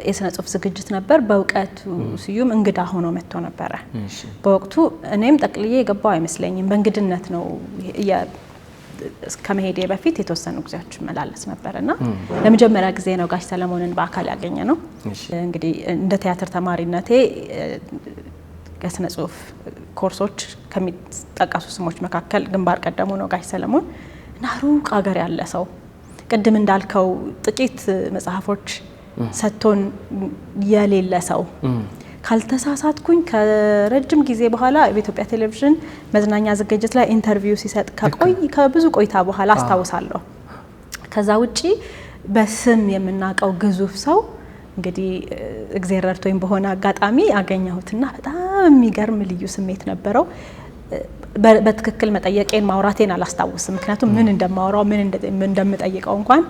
የስነ ጽሁፍ ዝግጅት ነበር። በእውቀቱ ስዩም እንግዳ ሆኖ መጥቶ ነበረ በወቅቱ። እኔም ጠቅልዬ የገባው አይመስለኝም በእንግድነት ነው። ከመሄዴ በፊት የተወሰኑ ጊዜዎች መላለስ ነበርና ለመጀመሪያ ጊዜ ነው ጋሽ ሰለሞንን በአካል ያገኘ ነው። እንግዲህ እንደ ቲያትር ተማሪነቴ ከስነ ጽሁፍ ኮርሶች ከሚጠቀሱ ስሞች መካከል ግንባር ቀደሙ ነው ጋሽ ሰለሞን እና ሩቅ ሀገር ያለ ሰው ቅድም እንዳልከው ጥቂት መጽሐፎች ሰጥቶን የሌለ ሰው ካልተሳሳትኩኝ ከረጅም ጊዜ በኋላ በኢትዮጵያ ቴሌቪዥን መዝናኛ ዝግጅት ላይ ኢንተርቪው ሲሰጥ ከብዙ ቆይታ በኋላ አስታውሳለሁ። ከዛ ውጪ በስም የምናውቀው ግዙፍ ሰው እንግዲህ እግዚአብሔር ረድቶኝ በሆነ አጋጣሚ አገኘሁትና በጣም የሚገርም ልዩ ስሜት ነበረው። በትክክል መጠየቄን ማውራቴን አላስታውስም። ምክንያቱም ምን እንደማወራው ምን እንደምጠይቀው እንኳን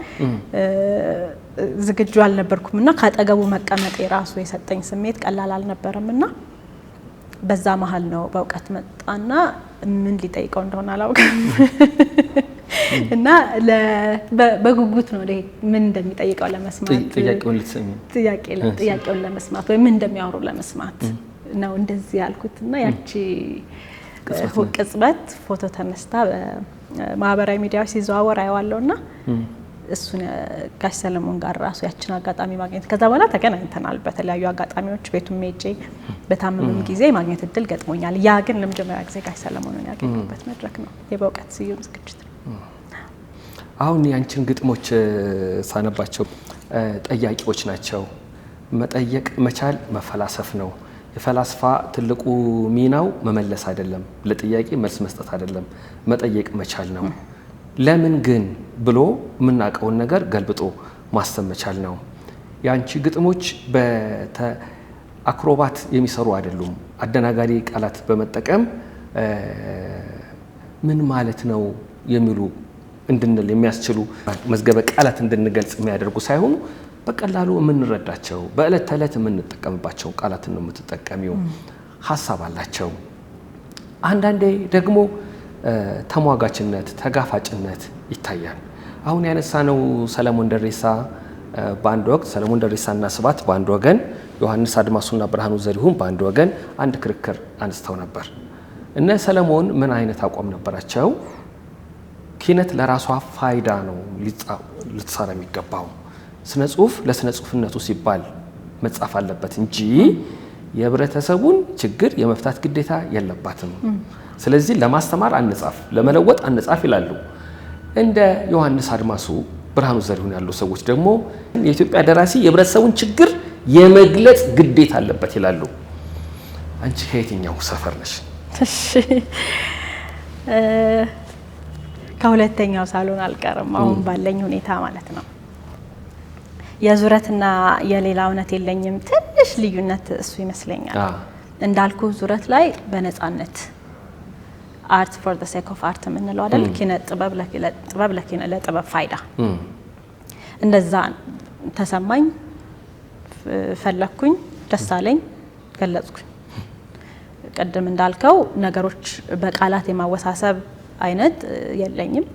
ዝግጁ አልነበርኩምና ካጠገቡ መቀመጤ ራሱ የሰጠኝ ስሜት ቀላል አልነበረምና በዛ መሃል ነው በእውቀት መጣና ምን ሊጠይቀው እንደሆነ አላውቅም እና በጉጉት ነው ምን እንደሚጠይቀው ለመስማት ጥያቄውን ለመስማት ወይ ምን እንደሚያወሩ ለመስማት ነው እንደዚህ ያልኩትና ያቺ ቅጽበት ፎቶ ተነስታ በማህበራዊ ሚዲያዎች ሲዘዋወር አየዋለሁና እሱን ጋሽ ሰለሞን ጋር ራሱ ያችን አጋጣሚ ማግኘት ከዛ በኋላ ተገናኝተናል። በተለያዩ አጋጣሚዎች ቤቱም ሄጄ በታመመም ጊዜ ማግኘት እድል ገጥሞኛል። ያ ግን ለመጀመሪያ ጊዜ ጋሽ ሰለሞንን ያገኘሁበት መድረክ ነው፣ የበእውቀት ስዩም ዝግጅት ነው። አሁን ያንቺን ግጥሞች ሳነባቸው ጠያቂዎች ናቸው። መጠየቅ መቻል መፈላሰፍ ነው። የፈላስፋ ትልቁ ሚናው መመለስ አይደለም፣ ለጥያቄ መልስ መስጠት አይደለም፣ መጠየቅ መቻል ነው። ለምን ግን ብሎ የምናውቀውን ነገር ገልብጦ ማሰብ መቻል ነው። ያንቺ ግጥሞች በአክሮባት የሚሰሩ አይደሉም። አደናጋሪ ቃላት በመጠቀም ምን ማለት ነው የሚሉ እንድንል የሚያስችሉ መዝገበ ቃላት እንድንገልጽ የሚያደርጉ ሳይሆኑ በቀላሉ የምንረዳቸው በእለት ተዕለት የምንጠቀምባቸው ቃላትን ነው የምትጠቀሚው። ሀሳብ አላቸው። አንዳንዴ ደግሞ ተሟጋችነት፣ ተጋፋጭነት ይታያል። አሁን ያነሳነው ሰለሞን ደሬሳ በአንድ ወቅት ሰለሞን ደሬሳና ስብሐት በአንድ ወገን፣ ዮሐንስ አድማሱና ብርሃኑ ዘሪሁን በአንድ ወገን አንድ ክርክር አንስተው ነበር። እነ ሰለሞን ምን አይነት አቋም ነበራቸው? ኪነት ለራሷ ፋይዳ ነው ልትሰራ የሚገባው። ስነ ጽሁፍ ለስነ ጽሁፍነቱ ሲባል መጻፍ አለበት እንጂ የህብረተሰቡን ችግር የመፍታት ግዴታ የለባትም። ስለዚህ ለማስተማር አንጻፍ፣ ለመለወጥ አንጻፍ ይላሉ። እንደ ዮሐንስ አድማሱ ብርሃኑ ዘሪሁን ያሉ ሰዎች ደግሞ የኢትዮጵያ ደራሲ የህብረተሰቡን ችግር የመግለጽ ግዴታ አለበት ይላሉ። አንቺ ከየትኛው ሰፈር ነሽ? ከሁለተኛው ሳሎን አልቀርም አሁን ባለኝ ሁኔታ ማለት ነው። የዙረትና የሌላ እውነት የለኝም ትንሽ ልዩነት እሱ ይመስለኛል። እንዳልኩ ዙረት ላይ በነፃነት አርት ፎር ዘ ሴክ ኦፍ አርት የምንለው አይደል? ኪነ ጥበብ ለጥበብ ፋይዳ እንደዛ ተሰማኝ፣ ፈለኩኝ፣ ደስ አለኝ፣ ገለጽኩኝ። ቅድም እንዳልከው ነገሮች በቃላት የማወሳሰብ አይነት የለኝም።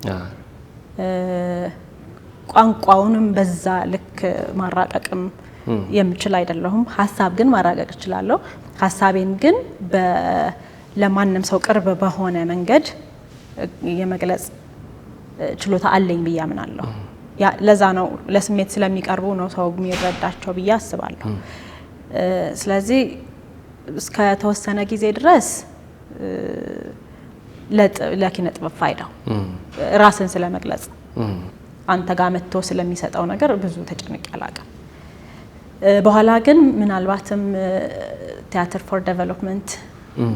ቋንቋውንም በዛ ልክ ማራቀቅም የምችል አይደለሁም። ሀሳብ ግን ማራቀቅ እችላለሁ። ሀሳቤን ግን ለማንም ሰው ቅርብ በሆነ መንገድ የመግለጽ ችሎታ አለኝ ብዬ አምናለሁ። ለዛ ነው ለስሜት ስለሚቀርቡ ነው ሰው የሚረዳቸው ብዬ አስባለሁ። ስለዚህ እስከ ተወሰነ ጊዜ ድረስ ለኪነ ጥበብ ፋይዳው ራስን ስለመግለጽ አንተ ጋር መጥቶ ስለሚሰጠው ነገር ብዙ ተጨንቄ አላውቅም። በኋላ ግን ምናልባትም ቲያትር ፎር ዴቨሎፕመንት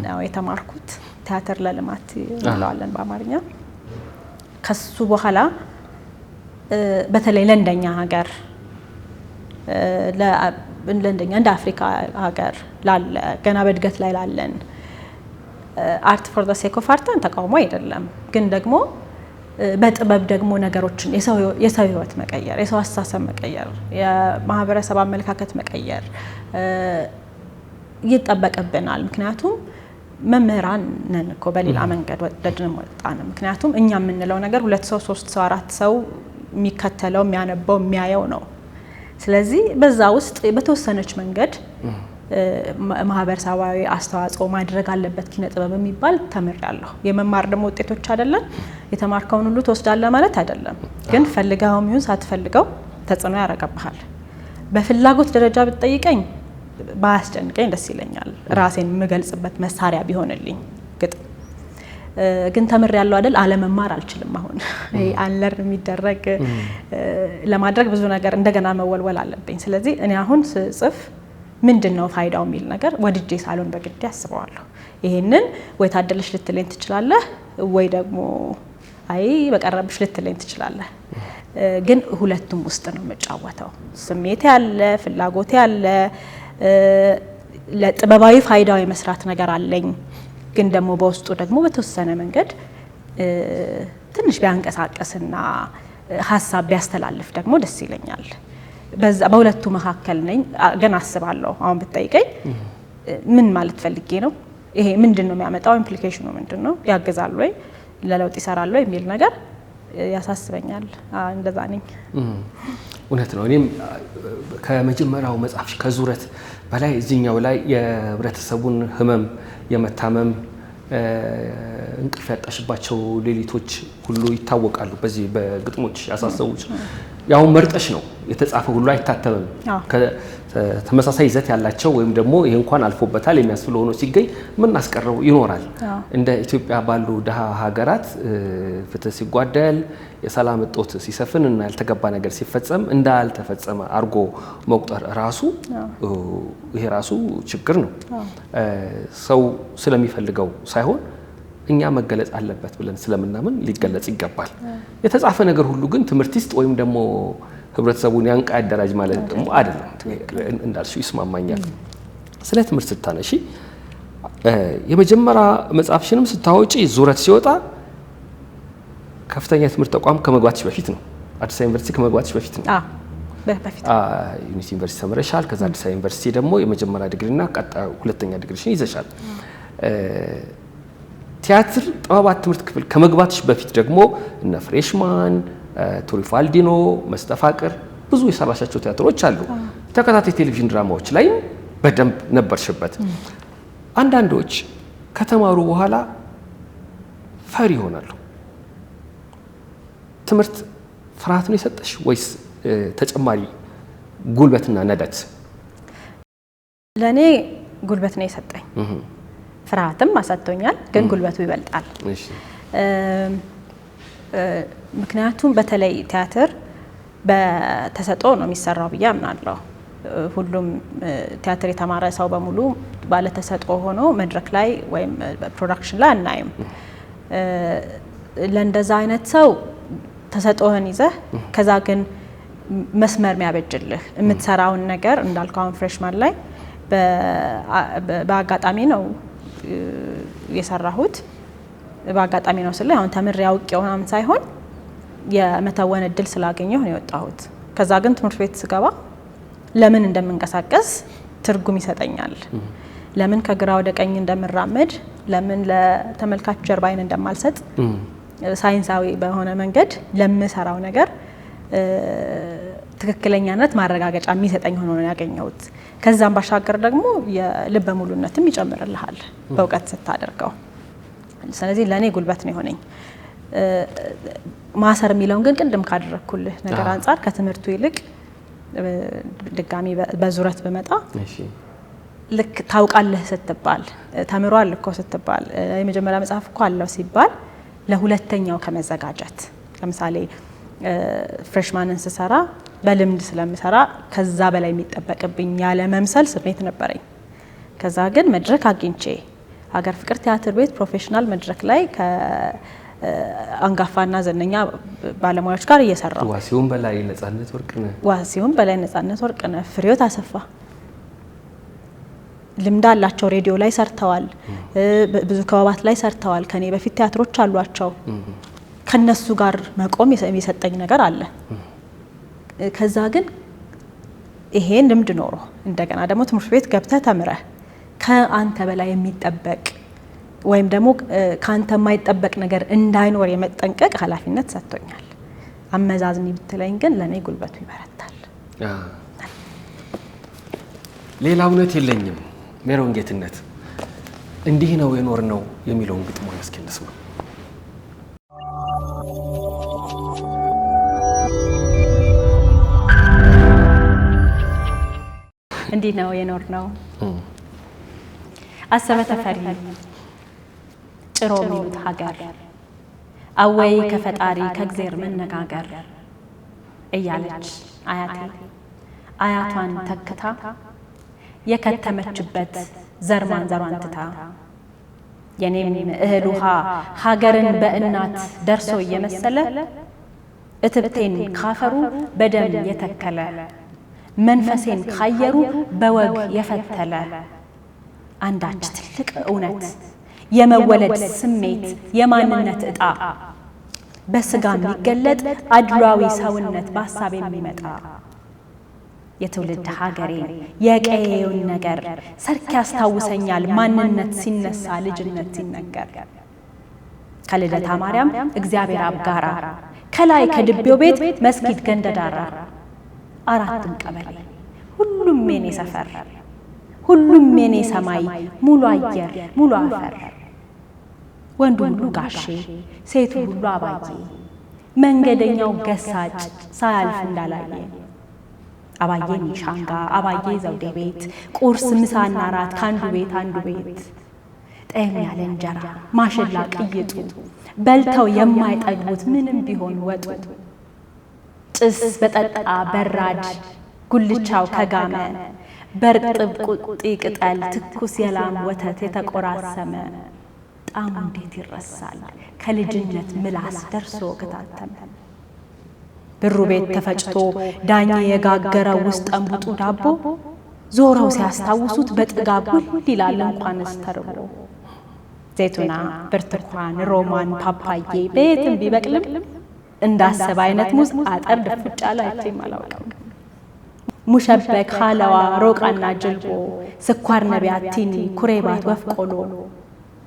ነው የተማርኩት። ቲያትር ለልማት እንለዋለን በአማርኛ። ከሱ በኋላ በተለይ ለእንደኛ ሀገር ለእንደኛ እንደ አፍሪካ ሀገር ላለ ገና በእድገት ላይ ላለን አርት ፎር ዘ ሴክ ኦፍ አርትን ተቃውሞ አይደለም፣ ግን ደግሞ በጥበብ ደግሞ ነገሮችን የሰው ህይወት መቀየር፣ የሰው አስተሳሰብ መቀየር፣ የማህበረሰብ አመለካከት መቀየር ይጠበቅብናል። ምክንያቱም መምህራን ነን እኮ በሌላ መንገድ ወደድንም ወጣንም። ምክንያቱም እኛ የምንለው ነገር 2 ሰው 3 ሰው 4 ሰው የሚከተለው የሚያነበው የሚያየው ነው። ስለዚህ በዛ ውስጥ በተወሰነች መንገድ ማህበረሰባዊ አስተዋጽኦ ማድረግ አለበት ኪነ ጥበብ የሚባል ተምሬያለሁ። የመማር ደግሞ ውጤቶች አይደለም የተማርከውን ሁሉ ትወስዳለህ ማለት አይደለም፣ ግን ፈልገውም ይሁን ሳትፈልገው ተጽዕኖ ያደርግብሃል። በፍላጎት ደረጃ ብትጠይቀኝ ባያስጨንቀኝ ደስ ይለኛል፣ ራሴን የምገልጽበት መሳሪያ ቢሆንልኝ። ግን ተምሬያለሁ አይደል? አለመማር አልችልም። አሁን አንለር የሚደረግ ለማድረግ ብዙ ነገር እንደገና መወልወል አለብኝ። ስለዚህ እኔ አሁን ስጽፍ ምንድነው ፋይዳው የሚል ነገር ወድጄ ሳሎን በግዴ አስበዋለሁ። ይሄንን ወይ ታደለሽ ልትለኝ ትችላለህ፣ ወይ ደግሞ አይ በቀረብሽ ልትለኝ ትችላለህ። ግን ሁለቱም ውስጥ ነው የምጫወተው። ስሜት ያለ ፍላጎት ያለ ለጥበባዊ ፋይዳው የመስራት ነገር አለኝ። ግን ደግሞ በውስጡ ደግሞ በተወሰነ መንገድ ትንሽ ቢያንቀሳቀስና ሀሳብ ቢያስተላልፍ ደግሞ ደስ ይለኛል። በሁለቱ መካከል ነኝ። ገና አስባለሁ። አሁን ብትጠይቀኝ ምን ማለት ፈልጌ ነው፣ ይሄ ምንድነው የሚያመጣው፣ ኢምፕሊኬሽኑ ምንድነው፣ ያግዛል ወይ ለለውጥ ይሰራል ወይ የሚል ነገር ያሳስበኛል። እንደዛ ነኝ። እውነት ነው። እኔም ከመጀመሪያው መጽሐፍ ከዙረት በላይ እዚህኛው ላይ የህብረተሰቡን ህመም የመታመም እንቅልፍ ያጣሽባቸው ሌሊቶች ሁሉ ይታወቃሉ። በዚህ በግጥሞች ያሳሰቡች ያው መርጠሽ ነው የተጻፈ ሁሉ አይታተምም። ተመሳሳይ ይዘት ያላቸው ወይም ደግሞ ይሄ እንኳን አልፎበታል የሚያስብል ሆኖ ሲገኝ ምን አስቀረው ይኖራል። እንደ ኢትዮጵያ ባሉ ደሃ ሀገራት ፍትህ ሲጓደል፣ የሰላም እጦት ሲሰፍን እና ያልተገባ ነገር ሲፈጸም እንዳልተፈጸመ አርጎ መቁጠር ራሱ ይሄ ራሱ ችግር ነው። ሰው ስለሚፈልገው ሳይሆን እኛ መገለጽ አለበት ብለን ስለምናምን ሊገለጽ ይገባል። የተጻፈ ነገር ሁሉ ግን ትምህርቲስት ወይም ደግሞ ህብረተሰቡን ያንቃ ያደራጅ ማለት ደግሞ አይደለም። እንዳልሽው ይስማማኛል። ስለ ትምህርት ስታነሺ የመጀመሪያ መጽሐፍሽንም ስታወጪ ዙረት ሲወጣ ከፍተኛ ትምህርት ተቋም ከመግባትሽ በፊት ነው። አዲስ አበባ ዩኒቨርሲቲ ከመግባትሽ በፊት ነው። ዩኒቲ ዩኒቨርሲቲ ተመረሻል። ከዛ አዲስ አበባ ዩኒቨርሲቲ ደግሞ የመጀመሪያ ዲግሪና ቀጣዩ ሁለተኛ ዲግሪሽን ይዘሻል። ቲያትር ጥበባት ትምህርት ክፍል ከመግባትሽ በፊት ደግሞ እነ ፍሬሽማን ቱሪፋልዲኖ፣ መስተፋቅር ብዙ የሰራሻቸው ቲያትሮች አሉ። ተከታታይ ቴሌቪዥን ድራማዎች ላይ በደንብ ነበርሽበት። አንዳንዶች ከተማሩ በኋላ ፈሪ ይሆናሉ። ትምህርት ፍርሃት ነው የሰጠሽ ወይስ ተጨማሪ ጉልበትና ነዳጅ? ለኔ ጉልበት ነው የሰጠኝ። ፍርሃትም አሰጥቶኛል፣ ግን ጉልበቱ ይበልጣል። ምክንያቱም በተለይ ቲያትር በተሰጥኦ ነው የሚሰራው ብዬ አምናለሁ። ሁሉም ቲያትር የተማረ ሰው በሙሉ ባለ ተሰጥኦ ሆኖ መድረክ ላይ ወይም ፕሮዳክሽን ላይ አናይም። ለእንደዛ አይነት ሰው ተሰጥኦህን ይዘህ ከዛ ግን መስመር የሚያበጅልህ የምትሰራውን ነገር እንዳልከው አሁን ፍሬሽማን ላይ በአጋጣሚ ነው የሰራሁት። በአጋጣሚ ነው ስለ አሁን ተምሬ አውቄው ምናምን ሳይሆን የመተወን እድል ስላገኘሁ ነው የወጣሁት። ከዛ ግን ትምህርት ቤት ስገባ ለምን እንደምንቀሳቀስ ትርጉም ይሰጠኛል። ለምን ከግራ ወደ ቀኝ እንደምራመድ፣ ለምን ለተመልካች ጀርባዬን እንደማልሰጥ ሳይንሳዊ በሆነ መንገድ ለምሰራው ነገር ትክክለኛነት ማረጋገጫ የሚሰጠኝ ሆኖ ነው ያገኘሁት። ከዛም ባሻገር ደግሞ የልበ ሙሉነትም ይጨምርልሃል በእውቀት ስታደርገው። ስለዚህ ለኔ ጉልበት ነው የሆነኝ። ማሰር የሚለውን ግን ቅድም ካደረኩልህ ነገር አንፃር ከትምህርቱ ይልቅ ድጋሚ በዙረት በመጣ ልክ ታውቃለህ ስትባል ተምሯል እኮ ስትባል የመጀመሪያ መጽሐፍ እኮ አለው ሲባል ለሁለተኛው ከመዘጋጀት ለምሳሌ ፍሬሽማንን ስሰራ በልምድ ስለምሰራ ከዛ በላይ የሚጠበቅብኝ ያለ መምሰል ስሜት ነበረኝ። ከዛ ግን መድረክ አግኝቼ ሀገር ፍቅር ቲያትር ቤት ፕሮፌሽናል መድረክ ላይ ከአንጋፋና ዘነኛ ባለሙያዎች ጋር እየሰራሁ ዋሲሁን በላይ ነጻነት ወርቅነህ፣ ፍሬህይወት አሰፋ ልምድ አላቸው። ሬዲዮ ላይ ሰርተዋል፣ ብዙ ክበባት ላይ ሰርተዋል። ከኔ በፊት ቲያትሮች አሏቸው። ከነሱ ጋር መቆም የሚሰጠኝ ነገር አለ። ከዛ ግን ይሄን ልምድ ኖሮ እንደገና ደግሞ ትምህርት ቤት ገብተህ ተምረህ ከአንተ በላይ የሚጠበቅ ወይም ደግሞ ከአንተ የማይጠበቅ ነገር እንዳይኖር የመጠንቀቅ ኃላፊነት ሰጥቶኛል። አመዛዝኒ ብትለኝ ግን ለኔ ጉልበቱ ይበረታል። ሌላ እውነት የለኝም። ሜሮን ጌትነት እንዲህ ነው የኖር ነው የሚለውን ግጥሟን እስኪ እንስማ። እንዲህ ነው የኖር ነው አሰበ ተፈሪ ጭሮ ሚሉት ሀገር አወይ ከፈጣሪ ከእግዜር መነጋገር እያለች አያቷን ተክታ የከተመችበት ዘር ማንዘሯን ትታ የኔም እህል ውሃ ሀገርን በእናት ደርሶ እየመሰለ እትብቴን ካፈሩ በደም የተከለ መንፈሴን ካየሩ በወግ የፈተለ አንዳች ትልቅ እውነት የመወለድ ስሜት የማንነት ዕጣ በስጋ የሚገለጥ አድሏዊ ሰውነት በሀሳብ የሚመጣ የትውልድ ሀገሬ የቀየውን ነገር ሰርክ ያስታውሰኛል ማንነት ሲነሳ ልጅነት ሲነገር ከልደታ ማርያም እግዚአብሔር አብ ጋራ ከላይ ከድቤው ቤት መስጊድ ገንደዳራ አራትም ቀበሌ ሁሉም የኔ ሰፈር ሁሉም የኔ ሰማይ ሙሉ አየር ሙሉ አፈር ወንዱ ሁሉ ጋሼ ሴቱ ሁሉ አባዬ መንገደኛው ገሳጭ ሳያልፍ እንዳላየ አባዬ ሚሻንጋ አባዬ ዘውዴ ቤት ቁርስ ምሳና ራት ካንዱ ቤት አንዱ ቤት ጤም ያለ እንጀራ ማሽላ ቅይጡ በልተው የማይጠግቡት ምንም ቢሆን ወጡ ጭስ በጠጣ በራድ ጉልቻው ከጋመ በርጥብ ቁጢ ቅጠል ትኩስ የላም ወተት የተቆራሰመ ጣሙ እንዴት ይረሳል ከልጅነት ምላስ ደርሶ ከታተመ ብሩ ቤት ተፈጭቶ ዳኛ የጋገረው ውስጥ እንቡጡ ዳቦ ዞረው ሲያስታውሱት በጥጋብ ሁሉ ይላል እንኳንስ ተርቦ ዘይቱና ብርቱካን ሮማን ፓፓዬ ቤትም ቢበቅልም እንዳሰበ አይነት ሙዝ አጠር ድፍጫ ላይ አይቼም ሙሸበክ ሀለዋ ሮቃና ጅልቦ ስኳር ነቢያት ቲኒ ኩሬባት ወፍ ቆሎ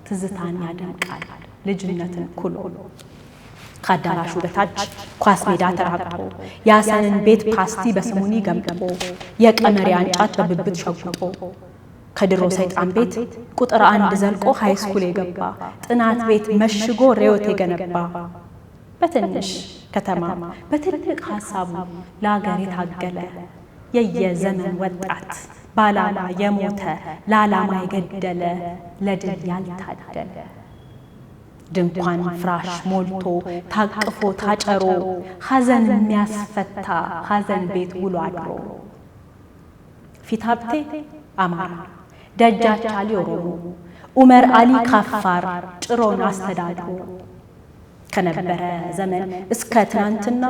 ትዝታን ያደምቃል ልጅነትን ኩሎ ከአዳራሹ በታች ኳስ ሜዳ ተራግጦ ያሰንን ቤት ፓስቲ በስሙኒ ገምጥቦ የቀመሪያን ጫት በብብት ሸጉጦ ከድሮ ሰይጣን ቤት ቁጥር 1 ዘልቆ ሃይስኩል የገባ ጥናት ቤት መሽጎ ሬዮት የገነባ በትንሽ ከተማ በትልቅ ሐሳቡ ለአገር የታገለ የየዘመን ወጣት ባላማ የሞተ ለዓላማ የገደለ ለድል ያልታደለ ድንኳን ፍራሽ ሞልቶ ታቅፎ ታጨሮ ሐዘን የሚያስፈታ ሐዘን ቤት ውሎ አድሮ ፊት ሀብቴ አማራ ደጃች አሊ ኦሮሞ ዑመር አሊ ካፋር ጭሮን አስተዳድሮ ከነበረ ዘመን እስከ ትናንትና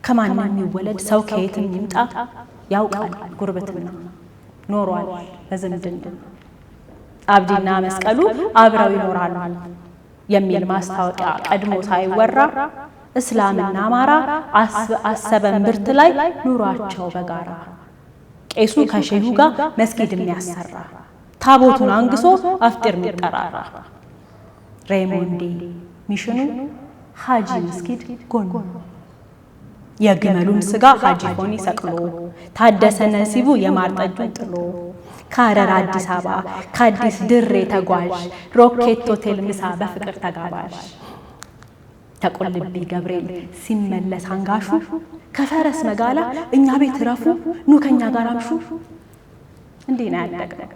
ከማንም የሚወለድ ሰው ከየትም ይምጣ ያውቃል ጉርብትና ኖሯል በዝምድና አብዲና መስቀሉ አብረው ይኖራሉ የሚል ማስታወቂያ ቀድሞ ሳይወራ እስላምና አማራ አሰበን ብርት ላይ ኑሯቸው በጋራ ቄሱ ከሼሁ ጋር መስጊድ የሚያሰራ ታቦቱን አንግሶ አፍጢር የሚጠራራ ሬሞንዲ ሚሽኑ ሐጂ መስጊድ ጎን የግመሉን ስጋ ሐጂ ሆኒ ሰቅሎ ታደሰ ነሲቡ የማርጠጁን ጥሎ ከሐረር አዲስ አበባ ከአዲስ ድሬ ተጓዥ ሮኬት ሆቴል ምሳ በፍቅር ተጋባዥ ተቆልቢ ገብርኤል ሲመለስ አንጋሹ ከፈረስ መጋላ እኛ ቤት ረፉ ኑ ከኛ ጋር አምሹ እንዲህ ነው ያደግነው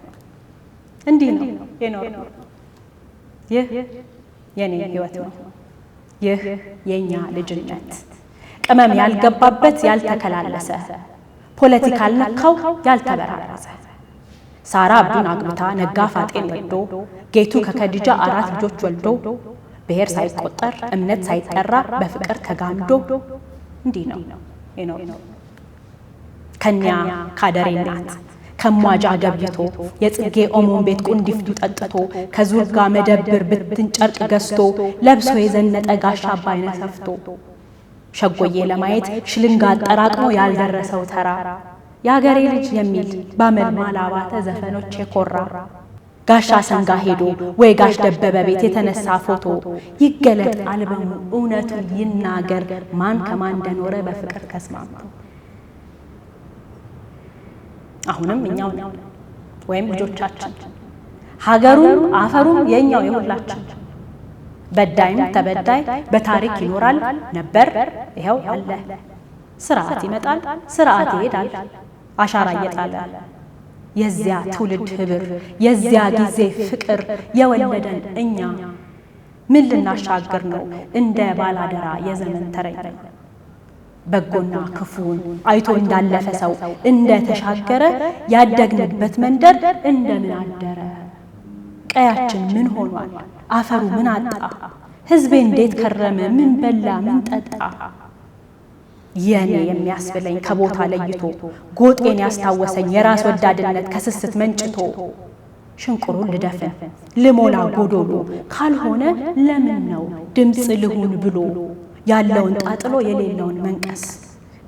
እንዲህ ነው የኖርነው ይህ የኔ ህይወት ነው ይህ የኛ ልጅነት ቅመም ያልገባበት ያልተከላለሰ ፖለቲካል ነካው ያልተበራረዘ ሳራ አብዱን አግብታ ነጋ ፋጤን ወልዶ ጌቱ ከከዲጃ 4 ልጆች ወልዶ ብሔር ሳይቆጠር እምነት ሳይጠራ በፍቅር ተጋምዶ እንዲህ ነው የኖርነው ከኛ ካደሬናት ከሟጃ ገብይቶ የጽጌ ኦሞን ቤት ቁንዲፍቱ ጠጥቶ ከዙርጋ መደብር ብትን ጨርቅ ገዝቶ ለብሶ የዘነጠ ጋሻ አባይነ ሰፍቶ ሸጎዬ ለማየት ሽልንጋ አጠራቅሞ ያልደረሰው ተራ የአገሬ ልጅ የሚል ባመልማል አባተ ዘፈኖች የኮራ ጋሻ ሰንጋ ሄዶ ወይ ጋሽ ደበበ ቤት የተነሳ ፎቶ ይገለጥ አልበሙ እውነቱን ይናገር ማን ከማን እንደኖረ በፍቅር ተስማምቶ አሁንም እኛው ወይም ልጆቻችን ሀገሩን አፈሩን የኛው የሁላችን በዳይም ተበዳይ በታሪክ ይኖራል ነበር ይሄው አለ ስርዓት ይመጣል ስርዓት ይሄዳል አሻራ እየጣለ የዚያ ትውልድ ህብር የዚያ ጊዜ ፍቅር የወለደን እኛ ምን ልናሻገር ነው እንደ ባላደራ የዘመን ተረኛ በጎና ክፉን አይቶ እንዳለፈ ሰው እንደ ተሻገረ ያደግንበት መንደር እንደምን አደረ ቀያችን ምን ሆኗል አፈሩ ምን አጣ ህዝቤ እንዴት ከረመ ምን በላ ምን ጠጣ የኔ የሚያስብለኝ ከቦታ ለይቶ ጎጤን ያስታወሰኝ የራስ ወዳድነት ከስስት መንጭቶ ሽንቁሩን ልደፍን ልሞላ ጎዶሎ ካልሆነ ለምን ነው ድምጽ ልሁን ብሎ ያለውን ጣጥሎ የሌለውን መንቀስ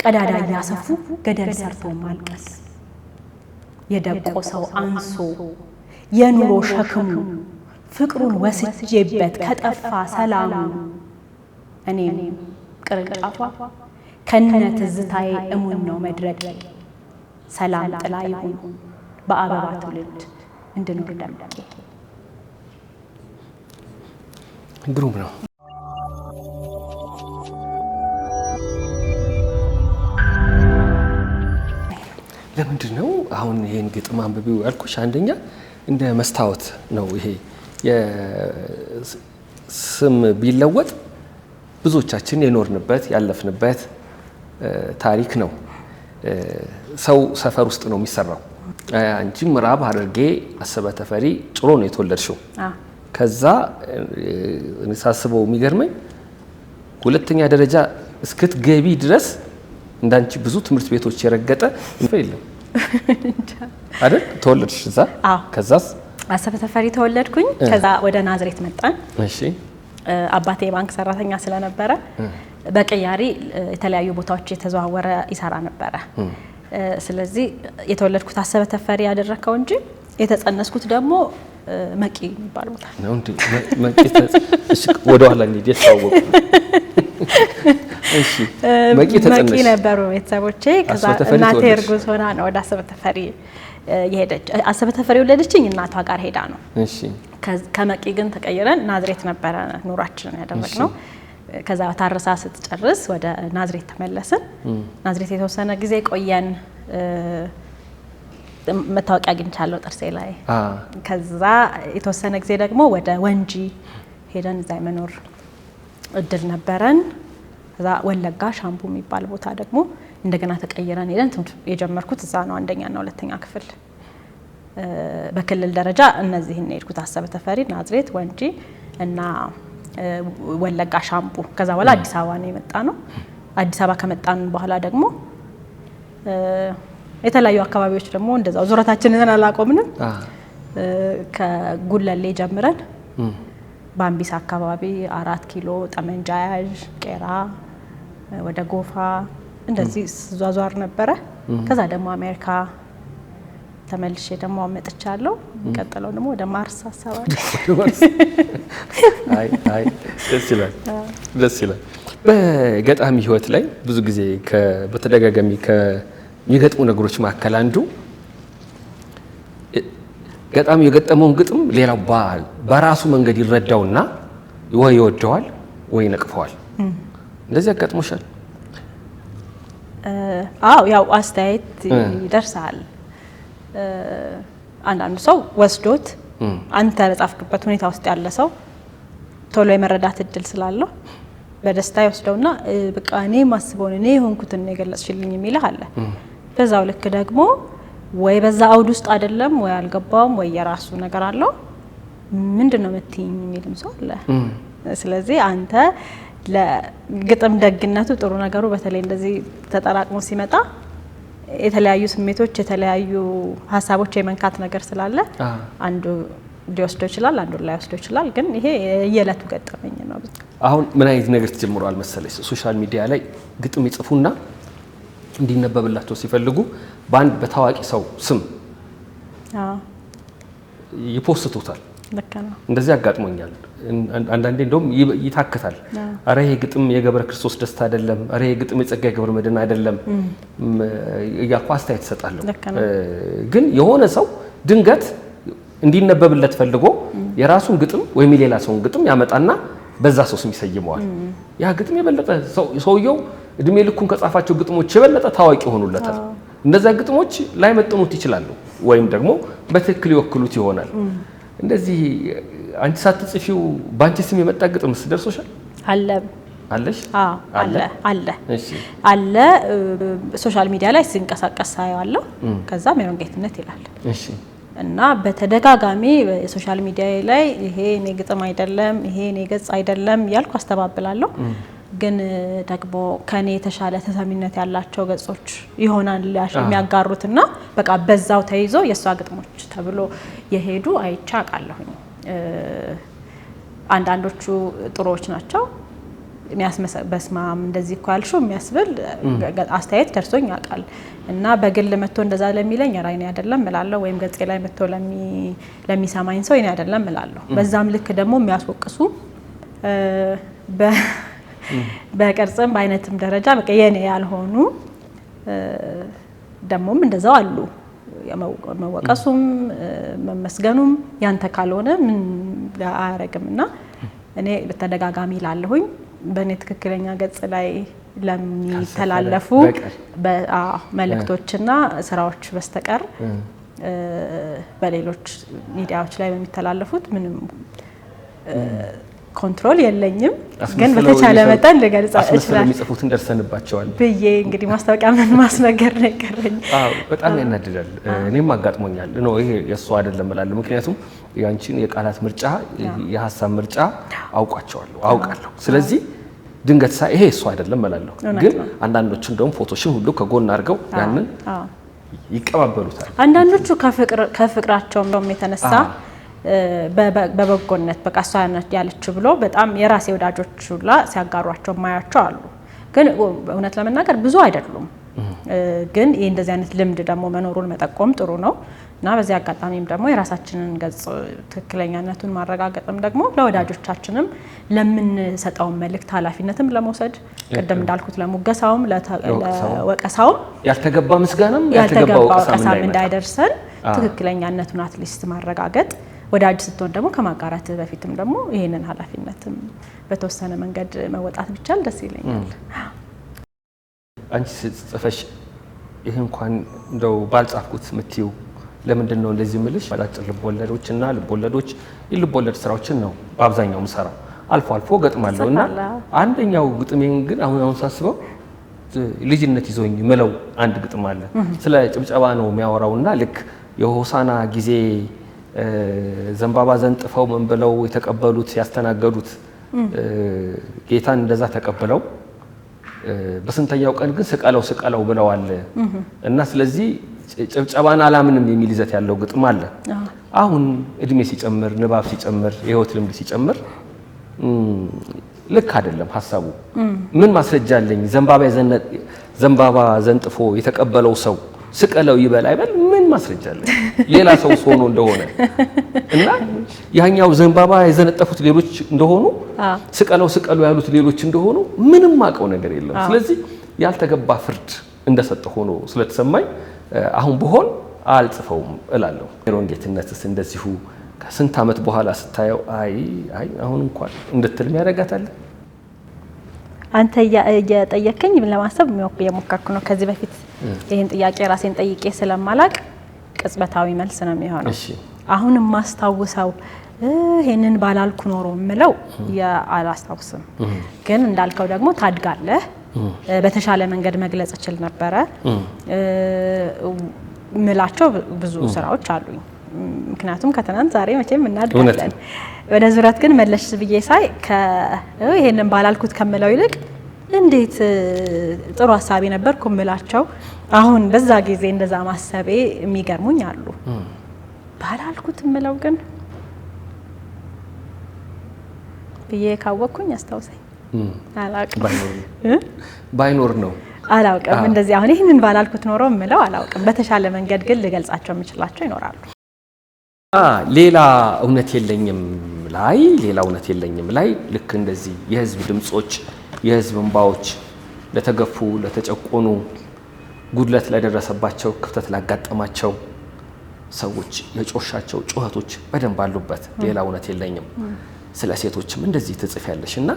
ቀዳዳ ያሰፉ ገደል ሰርቶ ማልቀስ የደቆ ሰው አንሶ የኑሮ ሸክሙ ፍቅሩን ወስጄበት ከጠፋ ሰላሙ እኔም ቅርንጫፏ ከነ ትዝታዬ እሙን ነው መድረቅ ሰላም ጥላ ይሁን በአበባ ትውልድ እንድኖር ደምቄ ግሩም ነው። ለምንድን ነው አሁን ይሄን ግጥም አንብቤው ያልኩሽ? አንደኛ እንደ መስታወት ነው። ይሄ የስም ቢለወጥ ብዙዎቻችን የኖርንበት ያለፍንበት ታሪክ ነው። ሰው ሰፈር ውስጥ ነው የሚሰራው። አንቺ ምዕራብ ሐረርጌ አሰበ ተፈሪ ጭሮ ነው የተወለድሽው። ከዛ ሳስበው የሚገርመኝ ሁለተኛ ደረጃ እስክትገቢ ድረስ እንዳንቺ ብዙ ትምህርት ቤቶች የረገጠ የለም አይደል? ተወለድሽ እዛ? ከዛስ አሰበ ተፈሪ ተወለድኩኝ። ከዛ ወደ ናዝሬት መጣን። እሺ። አባቴ ባንክ ሰራተኛ ስለነበረ በቀያሪ የተለያዩ ቦታዎች የተዘዋወረ ይሰራ ነበረ። ስለዚህ የተወለድኩት አሰበ ተፈሪ ያደረከው እንጂ የተጸነስኩት ደግሞ መቂ የሚባል ቦታ ነው። እንዴ መቂ ወደ ኋላ እንዴት ታወቁ? እሺ መቂ ተጸነሽ? መቂ ነበሩ ቤተሰቦቼ። ከዛ እናቴ እርጉዝ ሆና ነው ወደ አሰበ ተፈሪ የሄደች። አሰበ ተፈሪ ወለደችኝ እናቷ ጋር ሄዳ ነው። እሺ ከመቂ ግን ተቀይረን ናዝሬት ነበረ ኑራችንን ያደረግነው። ከዛ ታርሳ ስትጨርስ ወደ ናዝሬት ተመለስን። ናዝሬት የተወሰነ ጊዜ ቆየን። መታወቂያ አግኝቻለሁ ጥርሴ ላይ። ከዛ የተወሰነ ጊዜ ደግሞ ወደ ወንጂ ሄደን እዛ መኖር እድል ነበረን። ከዛ ወለጋ ሻምቡ የሚባል ቦታ ደግሞ እንደገና ተቀይረን ሄደን ትምህርት የጀመርኩት እዛ ነው። አንደኛ እና ሁለተኛ ክፍል በክልል ደረጃ እነዚህን ሄድኩት፣ አሰበ ተፈሪ፣ ናዝሬት፣ ወንጂ እና ወለጋ ሻምቡ። ከዛ በኋላ አዲስ አበባ ነው የመጣ ነው። አዲስ አበባ ከመጣን በኋላ ደግሞ የተለያዩ አካባቢዎች ደግሞ እንደዛው ዙረታችንን አላቆምንም። ከጉለሌ ጀምረን ባምቢስ አካባቢ፣ 4 ኪሎ፣ ጠመንጃ ያዥ፣ ቄራ፣ ወደ ጎፋ እንደዚህ ዟዟር ነበረ። ከዛ ደግሞ አሜሪካ ተመልሼ ደግሞ መጥቻለሁ። ቀጥለው ደግሞ ወደ ማርስ አሳባቢ። አይ ደስ ይላል። በገጣሚ ህይወት ላይ ብዙ ጊዜ በተደጋጋሚ ከሚገጥሙ ነገሮች መካከል አንዱ ገጣሚ የገጠመውን ግጥም ሌላው በራሱ መንገድ ይረዳውና ወይ ይወደዋል ወይ ይነቅፈዋል። እንደዚህ አጋጥሞሻል? አዎ፣ ያው አስተያየት ይደርሳል። አንዳንዱ ሰው ወስዶት አንተ ለጻፍክበት ሁኔታ ውስጥ ያለ ሰው ቶሎ የመረዳት እድል ስላለው በደስታ ይወስደውና በቃ እኔ ማስበውን እኔ የሆንኩትን የገለጽሽልኝ የሚልህ አለ። በዛው ልክ ደግሞ ወይ በዛ አውድ ውስጥ አይደለም ወይ አልገባውም ወይ የራሱ ነገር አለው ምንድነው የምትይኝ የሚልም ሰው አለ። ስለዚህ አንተ ለግጥም ደግነቱ ጥሩ ነገሩ በተለይ እንደዚህ ተጠራቅሞ ሲመጣ የተለያዩ ስሜቶች የተለያዩ ሀሳቦች የመንካት ነገር ስላለ አንዱ ሊወስደው ይችላል፣ አንዱ ላይ ወስደው ይችላል። ግን ይሄ የየለቱ ገጠመኝ ነው። አሁን ምን አይነት ነገር ተጀምሯል መሰለሽ? ሶሻል ሚዲያ ላይ ግጥም ይጽፉና እንዲነበብላቸው ሲፈልጉ በአንድ በታዋቂ ሰው ስም ይፖስቱታል። ልክ ነው። እንደዚህ አጋጥሞኛል። አንዳንዴ እንደውም ይታከታል። አረ ይሄ ግጥም የገብረ ክርስቶስ ደስታ አይደለም፣ አረ ይሄ ግጥም የጸጋዬ ገብረ መድኅን አይደለም እያልኩ አስተያየት እሰጣለሁ። ግን የሆነ ሰው ድንገት እንዲነበብለት ፈልጎ የራሱን ግጥም ወይም የሌላ ሰውን ግጥም ያመጣና በዛ ሰው ስም ይሰይመዋል። ያ ግጥም የበለጠ ሰውየው እድሜ ልኩን ከጻፋቸው ግጥሞች የበለጠ ታዋቂ ሆኑለታል። እነዛ ግጥሞች ላይመጥኑት ይችላሉ ወይም ደግሞ በትክክል ይወክሉት ይሆናል። እንደዚህ አንቺ ሳትጽፊው ባንቺ ስም የመጣ ግጥም ደርሶሻል? አለሽ? አለ። አለ ሶሻል ሚዲያ ላይ ሲንቀሳቀስ ሳየዋለሁ። ከዛ ሜሮን ጌትነት ይላል። እሺ። እና በተደጋጋሚ በሶሻል ሚዲያ ላይ ይሄ እኔ ግጥም አይደለም፣ ይሄ እኔ ገጽ አይደለም ያልኩ አስተባብላለሁ። ግን ደግሞ ከኔ የተሻለ ተሰሚነት ያላቸው ገጾች ይሆናል የሚያጋሩትና በቃ በዛው ተይዞ የሷ ግጥሞች ተብሎ የሄዱ አይቻ አውቃለሁኝ። አንዳንዶቹ ጥሩዎች ናቸው። በስማም እንደዚህ እኮ ያልሽው የሚያስብል አስተያየት ደርሶኝ ያውቃል። እና በግል መጥቶ እንደዛ ለሚለኝ ራይኔ አይደለም እላለሁ፣ ወይም ገጼ ላይ መጥቶ ለሚሰማኝ ሰው እኔ አይደለም እላለሁ። በዛም ልክ ደግሞ የሚያስወቅሱ በቅርጽም በአይነትም ደረጃ በቃ የኔ ያልሆኑ ደሞም እንደዛው አሉ። መወቀሱም መመስገኑም ያንተ ካልሆነ ምን አያረግምና እኔ በተደጋጋሚ ላለሁኝ በእኔ ትክክለኛ ገጽ ላይ ለሚተላለፉ መልእክቶችና ስራዎች በስተቀር በሌሎች ሚዲያዎች ላይ በሚተላለፉት ምንም ኮንትሮል የለኝም። ግን በተቻለ መጠን ልገልጽ እችላለሁ። የሚጽፉትን ደርሰንባቸዋል ብዬ እንግዲህ ማስታወቂያ ምን ማስነገር ነው የቀረኝ። በጣም ያናድዳል። እኔም አጋጥሞኛል ነው ይሄ የእሱ አይደለም እላለሁ። ምክንያቱም ያንቺን የቃላት ምርጫ የሀሳብ ምርጫ አውቃለሁ። ስለዚህ ድንገት ይሄ እሱ አይደለም እላለሁ። ግን አንዳንዶቹ እንደውም ፎቶሽን ሁሉ ከጎን አድርገው ያንን ይቀባበሉታል። አንዳንዶቹ ከፍቅራቸውም ደግሞ የተነሳ በበጎነት በቃ እሷ ያለች ብሎ በጣም የራሴ ወዳጆች ሁላ ሲያጋሯቸው ማያቸው አሉ። ግን እውነት ለመናገር ብዙ አይደሉም። ግን ይሄ እንደዚህ አይነት ልምድ ደግሞ መኖሩን መጠቆም ጥሩ ነው። እና በዚህ አጋጣሚም ደግሞ የራሳችንን ገጽ ትክክለኛነቱን ማረጋገጥም ደግሞ ለወዳጆቻችንም ለምንሰጠው መልእክት ኃላፊነትም ለመውሰድ ቅድም እንዳልኩት ለሙገሳውም ለወቀሳውም ያልተገባ ምስጋናም ያልተገባ ወቀሳም እንዳይደርሰን ትክክለኛነቱን አትሊስት ማረጋገጥ ወዳጅ ስትሆን ደግሞ ከማጋራት በፊትም ደግሞ ይሄንን ኃላፊነትም በተወሰነ መንገድ መወጣት ብቻል ደስ ይለኛል። አንቺ ጽፈሽ ይሄ እንኳን እንደው ባልጻፍኩት ምትዩ ለምንድን ነው እንደዚህ ምልሽ? አጫጭር ልቦለዶችና ልቦለዶች የልቦለድ ስራዎችን ነው በአብዛኛው ምሰራ። አልፎ አልፎ ገጥማለሁና አንደኛው ግጥሜን ግን አሁን ሳስበው ልጅነት ይዞኝ ምለው አንድ ግጥም አለ። ስለ ጭብጨባ ነው የሚያወራውና ልክ የሆሳና ጊዜ ዘንባባ ዘንጥፈው ምን ብለው የተቀበሉት ያስተናገዱት ጌታን እንደዛ ተቀበለው በስንተኛው ቀን ግን ስቀለው ብለዋል እና ስለዚህ ጭብጨባን አላምንም የሚል ይዘት ያለው ግጥም አለ። አሁን እድሜ ሲጨምር ንባብ ሲጨምር የህይወት ልምድ ሲጨምር ልክ አይደለም ሐሳቡ። ምን ማስረጃ አለኝ? ዘንባባ ዘንጥፎ የተቀበለው ሰው ስቀለው ይበል አይበል ምን ማስረጃ አለኝ? ሌላ ሰው ሆኖ እንደሆነ እና ያኛው ዘንባባ የዘነጠፉት ሌሎች እንደሆኑ ስቀለው ያሉት ሌሎች እንደሆኑ ምንም ማቀው ነገር የለም። ስለዚህ ያልተገባ ፍርድ እንደሰጠ ሆኖ ስለተሰማኝ አሁን በሆን አልጽፈውም እላለሁ። ሜሮን ጌትነትስ እንደዚሁ ከስንት ዓመት በኋላ ስታየው አይ አሁን እንኳን እንድትል ያደርጋታል? አንተ እየጠየከኝ ለማሰብ የሞከርኩ ነው። ከዚህ በፊት ይሄን ጥያቄ ራሴን ጠይቄ ስለማላቅ ቅጽበታዊ መልስ ነው የሚሆነው። አሁን ማስታውሰው ይሄንን ባላልኩ ኖሮ ምለው አላስታውስም። ግን እንዳልከው ደግሞ ታድጋለህ። በተሻለ መንገድ መግለጽ እችል ነበረ ምላቸው ብዙ ስራዎች አሉኝ። ምክንያቱም ከትናንት ዛሬ መቼም እናድጋለን። ወደ ዙረት ግን መለሽ ብዬ ሳይ ይሄንን ባላልኩት ከመለው ይልቅ እንዴት ጥሩ ሐሳቢ ነበርኩ ምላቸው አሁን በዛ ጊዜ እንደዛ ማሰቤ የሚገርሙኝ አሉ። ባላልኩት ምለው ግን ብዬ ካወቅኩኝ አስታውሰኝ አላውቅም። ባይኖር ነው አላውቅም። እንደዚህ አሁን ይሄንን ባላልኩት ኖሮ ምለው አላውቅም። በተሻለ መንገድ ግን ልገልጻቸው የምችላቸው ይኖራሉ። ሌላ እውነት የለኝም ላይ ልክ እንደዚህ የህዝብ ድምጾች የህዝብ እንባዎች ለተገፉ ለተጨቆኑ ጉድለት ለደረሰባቸው ክፍተት ላጋጠማቸው ሰዎች የጮሻቸው ጩኸቶች በደንብ አሉበት። ሌላ እውነት የለኝም። ስለ ሴቶችም እንደዚህ ትጽፊያለሽና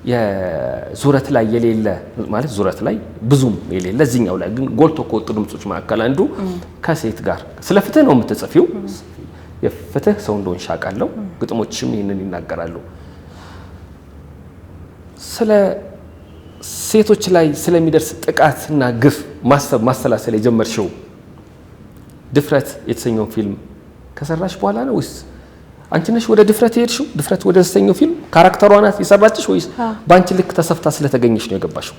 የዙረት ላይ የሌለ ማለት ዙረት ላይ ብዙም የሌለ እዚህኛው ላይ ግን ጎልቶ ከወጡ ድምጾች መካከል አንዱ ከሴት ጋር ስለ ፍትህ ነው የምትጽፊው። የፍትህ ሰው እንደሆንሽ አውቃለሁ። ግጥሞችም ይህንን ይናገራሉ። ስለ ሴቶች ላይ ስለሚደርስ ጥቃትና ግፍ ማሰላሰል የጀመርሽው ድፍረት የተሰኘው ፊልም ከሰራሽ በኋላ ነው ወይስ አንቺ ነሽ ወደ ድፍረት የሄድሽው? ድፍረት ወደ ተሰኘው ፊልም ካራክተሯ ናት የሰራችሽ ወይስ በአንቺ ልክ ተሰፍታ ስለተገኘሽ ነው የገባሽው?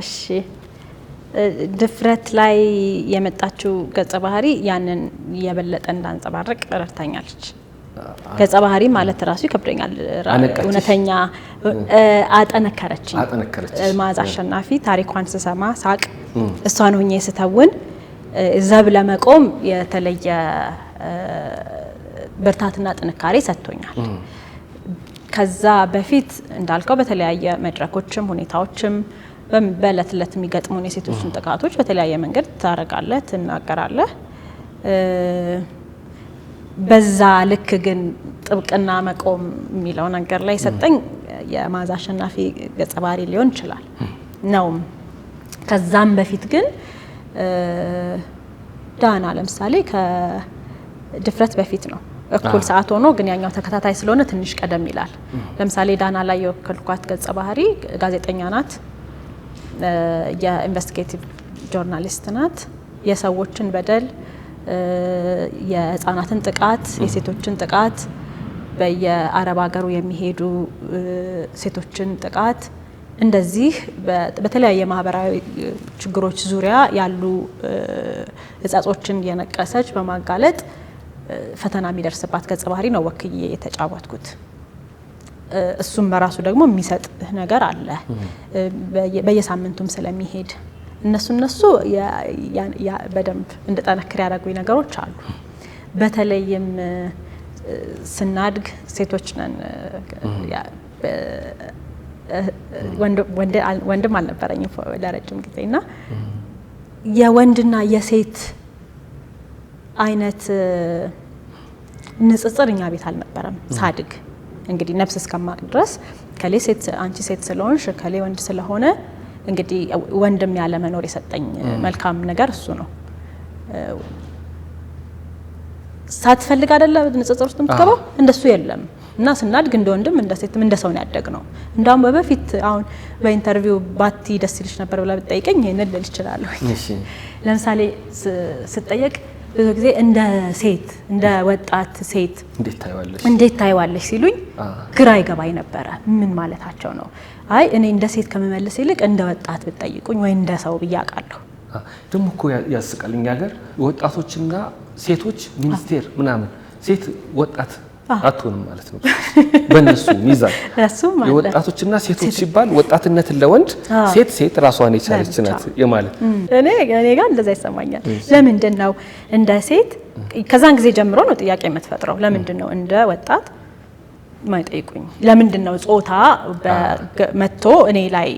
እሺ ድፍረት ላይ የመጣችው ገጸ ባህሪ ያንን የበለጠ እንዳንጸባርቅ ረድታኛለች። ገጸ ባህሪ ማለት ራሱ ይከብደኛል። እውነተኛ አጠነከረችኝ። መዓዛ አሸናፊ ታሪኳን ስሰማ ሳቅ፣ እሷን ሆኜ ስተውን ዘብ ለመቆም የተለየ ብርታትና ጥንካሬ ሰጥቶኛል። ከዛ በፊት እንዳልከው በተለያየ መድረኮችም ሁኔታዎችም በእለት ዕለት የሚገጥሙን የሴቶችን ጥቃቶች በተለያየ መንገድ ታረጋለህ፣ ትናገራለህ። በዛ ልክ ግን ጥብቅና መቆም የሚለው ነገር ላይ ሰጠኝ የመዓዛ አሸናፊ ገጸ ባህሪ ሊሆን ይችላል ነውም። ከዛም በፊት ግን ዳና ለምሳሌ ከድፍረት በፊት ነው እኩል ሰዓት ሆኖ ግን ያኛው ተከታታይ ስለሆነ ትንሽ ቀደም ይላል። ለምሳሌ ዳና ላይ የወከልኳት ገጸ ባህሪ ጋዜጠኛ ናት፣ የኢንቨስቲጌቲቭ ጆርናሊስት ናት። የሰዎችን በደል፣ የህፃናትን ጥቃት፣ የሴቶችን ጥቃት፣ በየአረብ ሀገሩ የሚሄዱ ሴቶችን ጥቃት እንደዚህ በተለያየ ማህበራዊ ችግሮች ዙሪያ ያሉ ህጻጾችን የነቀሰች በማጋለጥ ፈተና የሚደርስባት ገጸ ባህሪ ነው ወክዬ የተጫወትኩት። እሱም በራሱ ደግሞ የሚሰጥ ነገር አለ። በየሳምንቱም ስለሚሄድ እነሱ በደንብ እንድጠነክር ያደረጉኝ ነገሮች አሉ። በተለይም ስናድግ ሴቶች ነን። ወንድም አልነበረኝም ለረጅም ጊዜ እና የወንድና የሴት አይነት ንጽጽር እኛ ቤት አልነበረም ሳድግ። እንግዲህ ነፍስ እስከማቅ ድረስ ከሌ ሴት አንቺ ሴት ስለሆንሽ ከሌ ወንድ ስለሆነ እንግዲህ ወንድም ያለ መኖር የሰጠኝ መልካም ነገር እሱ ነው። ሳትፈልግ አይደለ ንጽጽር ውስጥ የምትገባው እንደሱ የለም እና ስናድግ እንደ ወንድም እንደ ሴትም እንደ ሰው ነው ያደግነው። እንዳውም በፊት አሁን በኢንተርቪው ባቲ ደስ ይልሽ ነበር ብላ ብትጠይቀኝ ይሄን ልል እችላለሁ። ለምሳሌ ስጠየቅ ብዙ ጊዜ እንደ ሴት እንደ ወጣት ሴት እንዴት ታይዋለሽ ሲሉኝ ግራ ይገባኝ ነበረ። ምን ማለታቸው ነው? አይ እኔ እንደ ሴት ከመመለስ ይልቅ እንደ ወጣት ብትጠይቁኝ ወይ እንደ ሰው ብያቃለሁ። ደግሞ እኮ ያስቃል። እኛ ሀገር ወጣቶችና ሴቶች ሚኒስቴር ምናምን ሴት ወጣት አትሆንም ማለት ነው። በእነሱ ሚዛን የወጣቶችና ሴቶች ሲባል ወጣትነትን ለወንድ ሴት ራሷን የቻለች ናት የማለት እኔ ጋር እንደዛ ይሰማኛል። ለምንድን ነው እንደ ሴት ከዛን ጊዜ ጀምሮ ነው ጥያቄ የምትፈጥረው። ለምንድን ነው እንደ ወጣት ማይጠይቁኝ? ለምንድን ነው ጾታ መጥቶ እኔ ላይ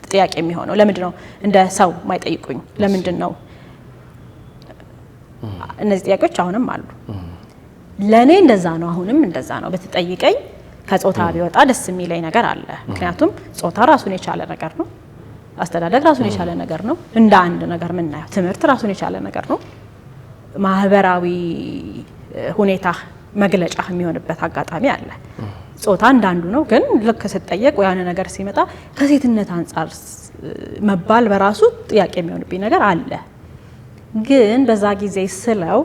ጥያቄ የሚሆነው? ለምንድን ነው እንደ ሰው ማይጠይቁኝ? ለምንድን ነው? እነዚህ ጥያቄዎች አሁንም አሉ። ለኔ እንደዛ ነው፣ አሁንም እንደዛ ነው። በተጠይቀኝ ከጾታ ቢወጣ ደስ የሚለኝ ነገር አለ። ምክንያቱም ጾታ ራሱን የቻለ ነገር ነው። አስተዳደግ ራሱን የቻለ ነገር ነው። እንደ አንድ ነገር ምናየው ትምህርት ራሱን የቻለ ነገር ነው። ማህበራዊ ሁኔታ መግለጫ የሚሆንበት አጋጣሚ አለ። ጾታ እንዳንዱ ነው። ግን ልክ ስትጠየቅ ያነ ነገር ሲመጣ ከሴትነት አንፃር መባል በራሱ ጥያቄ የሚሆንብኝ ነገር አለ። ግን በዛ ጊዜ ስለው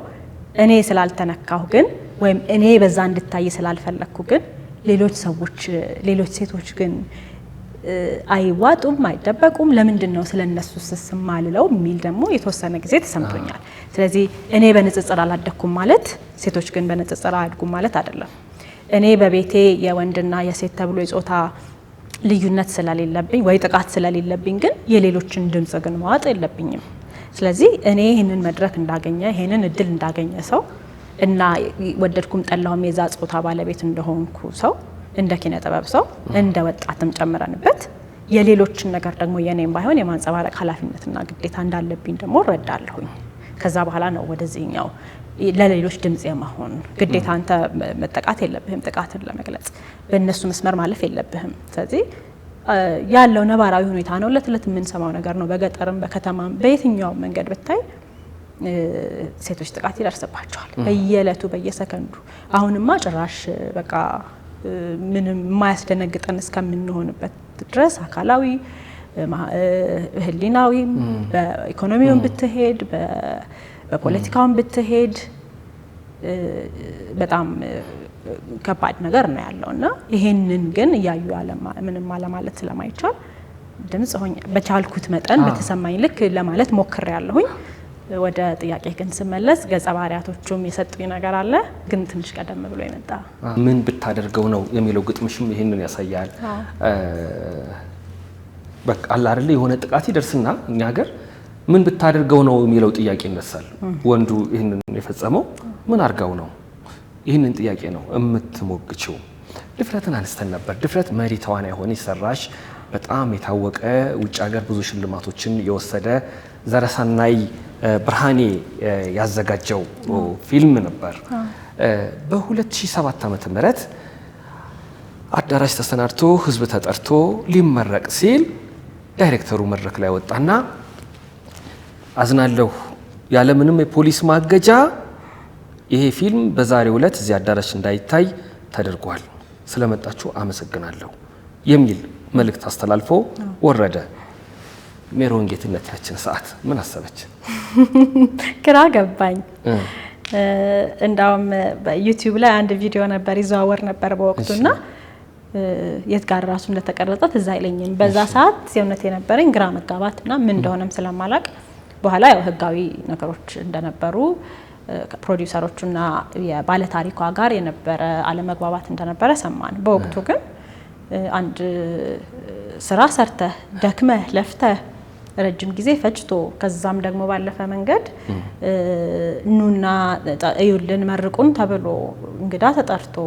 እኔ ስላልተነካሁ ግን ወይም እኔ በዛ እንድታይ ስላልፈለኩ ግን ሌሎች ሴቶች ግን አይዋጡም፣ አይደበቁም። ለምንድን ነው ስለነሱ ስስማልለው የሚል ደግሞ የተወሰነ ጊዜ ተሰምቶኛል። ስለዚህ እኔ በንጽጽር አላደኩም ማለት ሴቶች ግን በንጽጽር አያድጉም ማለት አይደለም። እኔ በቤቴ የወንድና የሴት ተብሎ የጾታ ልዩነት ስለሌለብኝ ወይ ጥቃት ስለሌለብኝ ግን የሌሎችን ድምጽ ግን ማዋጥ የለብኝም። ስለዚህ እኔ ይሄንን መድረክ እንዳገኘ ይሄንን እድል እንዳገኘ ሰው እና ወደድኩም ጠላሁም የዛ ጾታ ባለቤት እንደሆንኩ ሰው እንደ ኪነ ጥበብ ሰው እንደ ወጣትም ጨምረንበት የሌሎችን ነገር ደግሞ የኔም ባይሆን የማንጸባረቅ ኃላፊነትና ግዴታ እንዳለብኝ ደግሞ እረዳለሁኝ። ከዛ በኋላ ነው ወደዚህኛው ለሌሎች ድምጽ የመሆን ግዴታ አንተ መጠቃት የለብህም። ጥቃትን ለመግለጽ በእነሱ መስመር ማለፍ የለብህም። ስለዚህ ያለው ነባራዊ ሁኔታ ነው። ለትለት የምንሰማው ነገር ነው። በገጠርም በከተማም በየትኛው መንገድ ብታይ ሴቶች ጥቃት ይደርስባቸዋል በየዕለቱ በየሰከንዱ። አሁንማ ጭራሽ በቃ ምንም የማያስደነግጠን እስከምንሆንበት ድረስ አካላዊ፣ ህሊናዊም፣ በኢኮኖሚውም ብትሄድ በፖለቲካውም ብትሄድ በጣም ከባድ ነገር ነው ያለው እና ይሄንን ግን እያዩ ምንም አለማለት ስለማይቻል ድምጽ ሆኜ በቻልኩት መጠን በተሰማኝ ልክ ለማለት ሞክሬያለሁኝ። ወደ ጥያቄ ግን ስመለስ ገጸ ባህሪያቶቹም የሰጡኝ ነገር አለ፣ ግን ትንሽ ቀደም ብሎ የመጣ ምን ብታደርገው ነው የሚለው ግጥምሽም ይሄንን ያሳያል። በቃ አለ አይደል የሆነ ጥቃት ይደርስና እኛ ሀገር ምን ብታደርገው ነው የሚለው ጥያቄ ይነሳል። ወንዱ ይሄንን የፈጸመው ምን አርጋው ነው? ይህንን ጥያቄ ነው የምትሞግችው። ድፍረትን አንስተን ነበር። ድፍረት መሪ ተዋናይ ሆነ ሰራሽ በጣም የታወቀ ውጭ ሀገር ብዙ ሽልማቶችን የወሰደ ዘረሰናይ ብርሃኔ ያዘጋጀው ፊልም ነበር። በ2007 ዓመተ ምህረት አዳራሽ ተሰናድቶ ህዝብ ተጠርቶ ሊመረቅ ሲል ዳይሬክተሩ መድረክ ላይ ወጣና አዝናለሁ ያለምንም የፖሊስ ማገጃ ይሄ ፊልም በዛሬው ዕለት እዚህ አዳራሽ እንዳይታይ ተደርጓል፣ ስለመጣችሁ አመሰግናለሁ የሚል መልእክት አስተላልፎ ወረደ። ሜሮን ጌትነት ያችን ሰዓት ምን አሰበች? ግራ ገባኝ። እንዳውም በዩቲዩብ ላይ አንድ ቪዲዮ ነበር ይዘዋወር ነበር በወቅቱና የት ጋር ራሱ እንደተቀረጸ ትዝ አይለኝም። በዛ ሰዓት የእውነት የነበረኝ ግራ መጋባትና ምን እንደሆነም ስለማላቅ በኋላ ያው ህጋዊ ነገሮች እንደነበሩ ፕሮዲውሰሮቹና የባለታሪኳ ጋር የነበረ አለመግባባት እንደነበረ ሰማን። በወቅቱ ግን አንድ ስራ ሰርተህ ደክመህ ለፍተህ ረጅም ጊዜ ፈጅቶ ከዛም ደግሞ ባለፈ መንገድ ኑና እዩልን መርቁን ተብሎ እንግዳ ተጠርቶ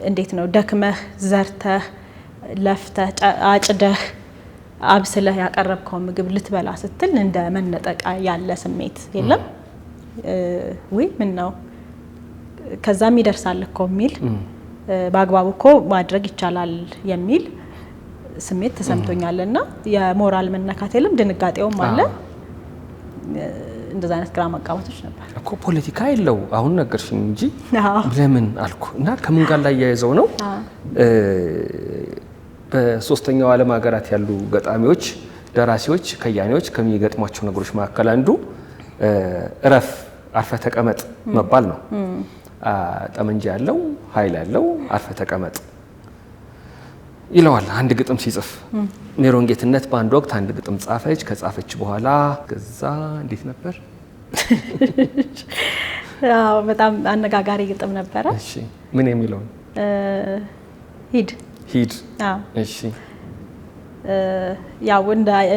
እንዴት ነው ደክመህ ዘርተህ ለፍተህ አጭደህ አብስለህ ያቀረብከው ምግብ ልትበላ ስትል እንደ መነጠቃ ያለ ስሜት የለም ወይ ምን ነው ከዛም ይደርሳል እኮ የሚል በአግባቡ እኮ ማድረግ ይቻላል የሚል ስሜት ተሰምቶኛልና የሞራል መነካት የለም ድንጋጤውም አለ እንደዛ አይነት ግራ መጋባቶች ነበር እኮ ፖለቲካ የለው አሁን ነገርሽኝ እንጂ ለምን አልኩ እና ከምን ጋር ላይ ያይዘው ነው በሶስተኛው ዓለም ሀገራት ያሉ ገጣሚዎች ደራሲዎች ከያኔዎች ከሚገጥሟቸው ነገሮች መካከል አንዱ እረፍ አርፈ ተቀመጥ መባል ነው ጠመንጃ ያለው ኃይል ያለው አርፈ ተቀመጥ ይለዋል አንድ ግጥም ሲጽፍ ሜሮን ጌትነት በአንድ ወቅት አንድ ግጥም ጻፈች ከጻፈች በኋላ ከዛ እንዴት ነበር ያው በጣም አነጋጋሪ ግጥም ነበረ እሺ ምን የሚለው ሂድ እሺ ያው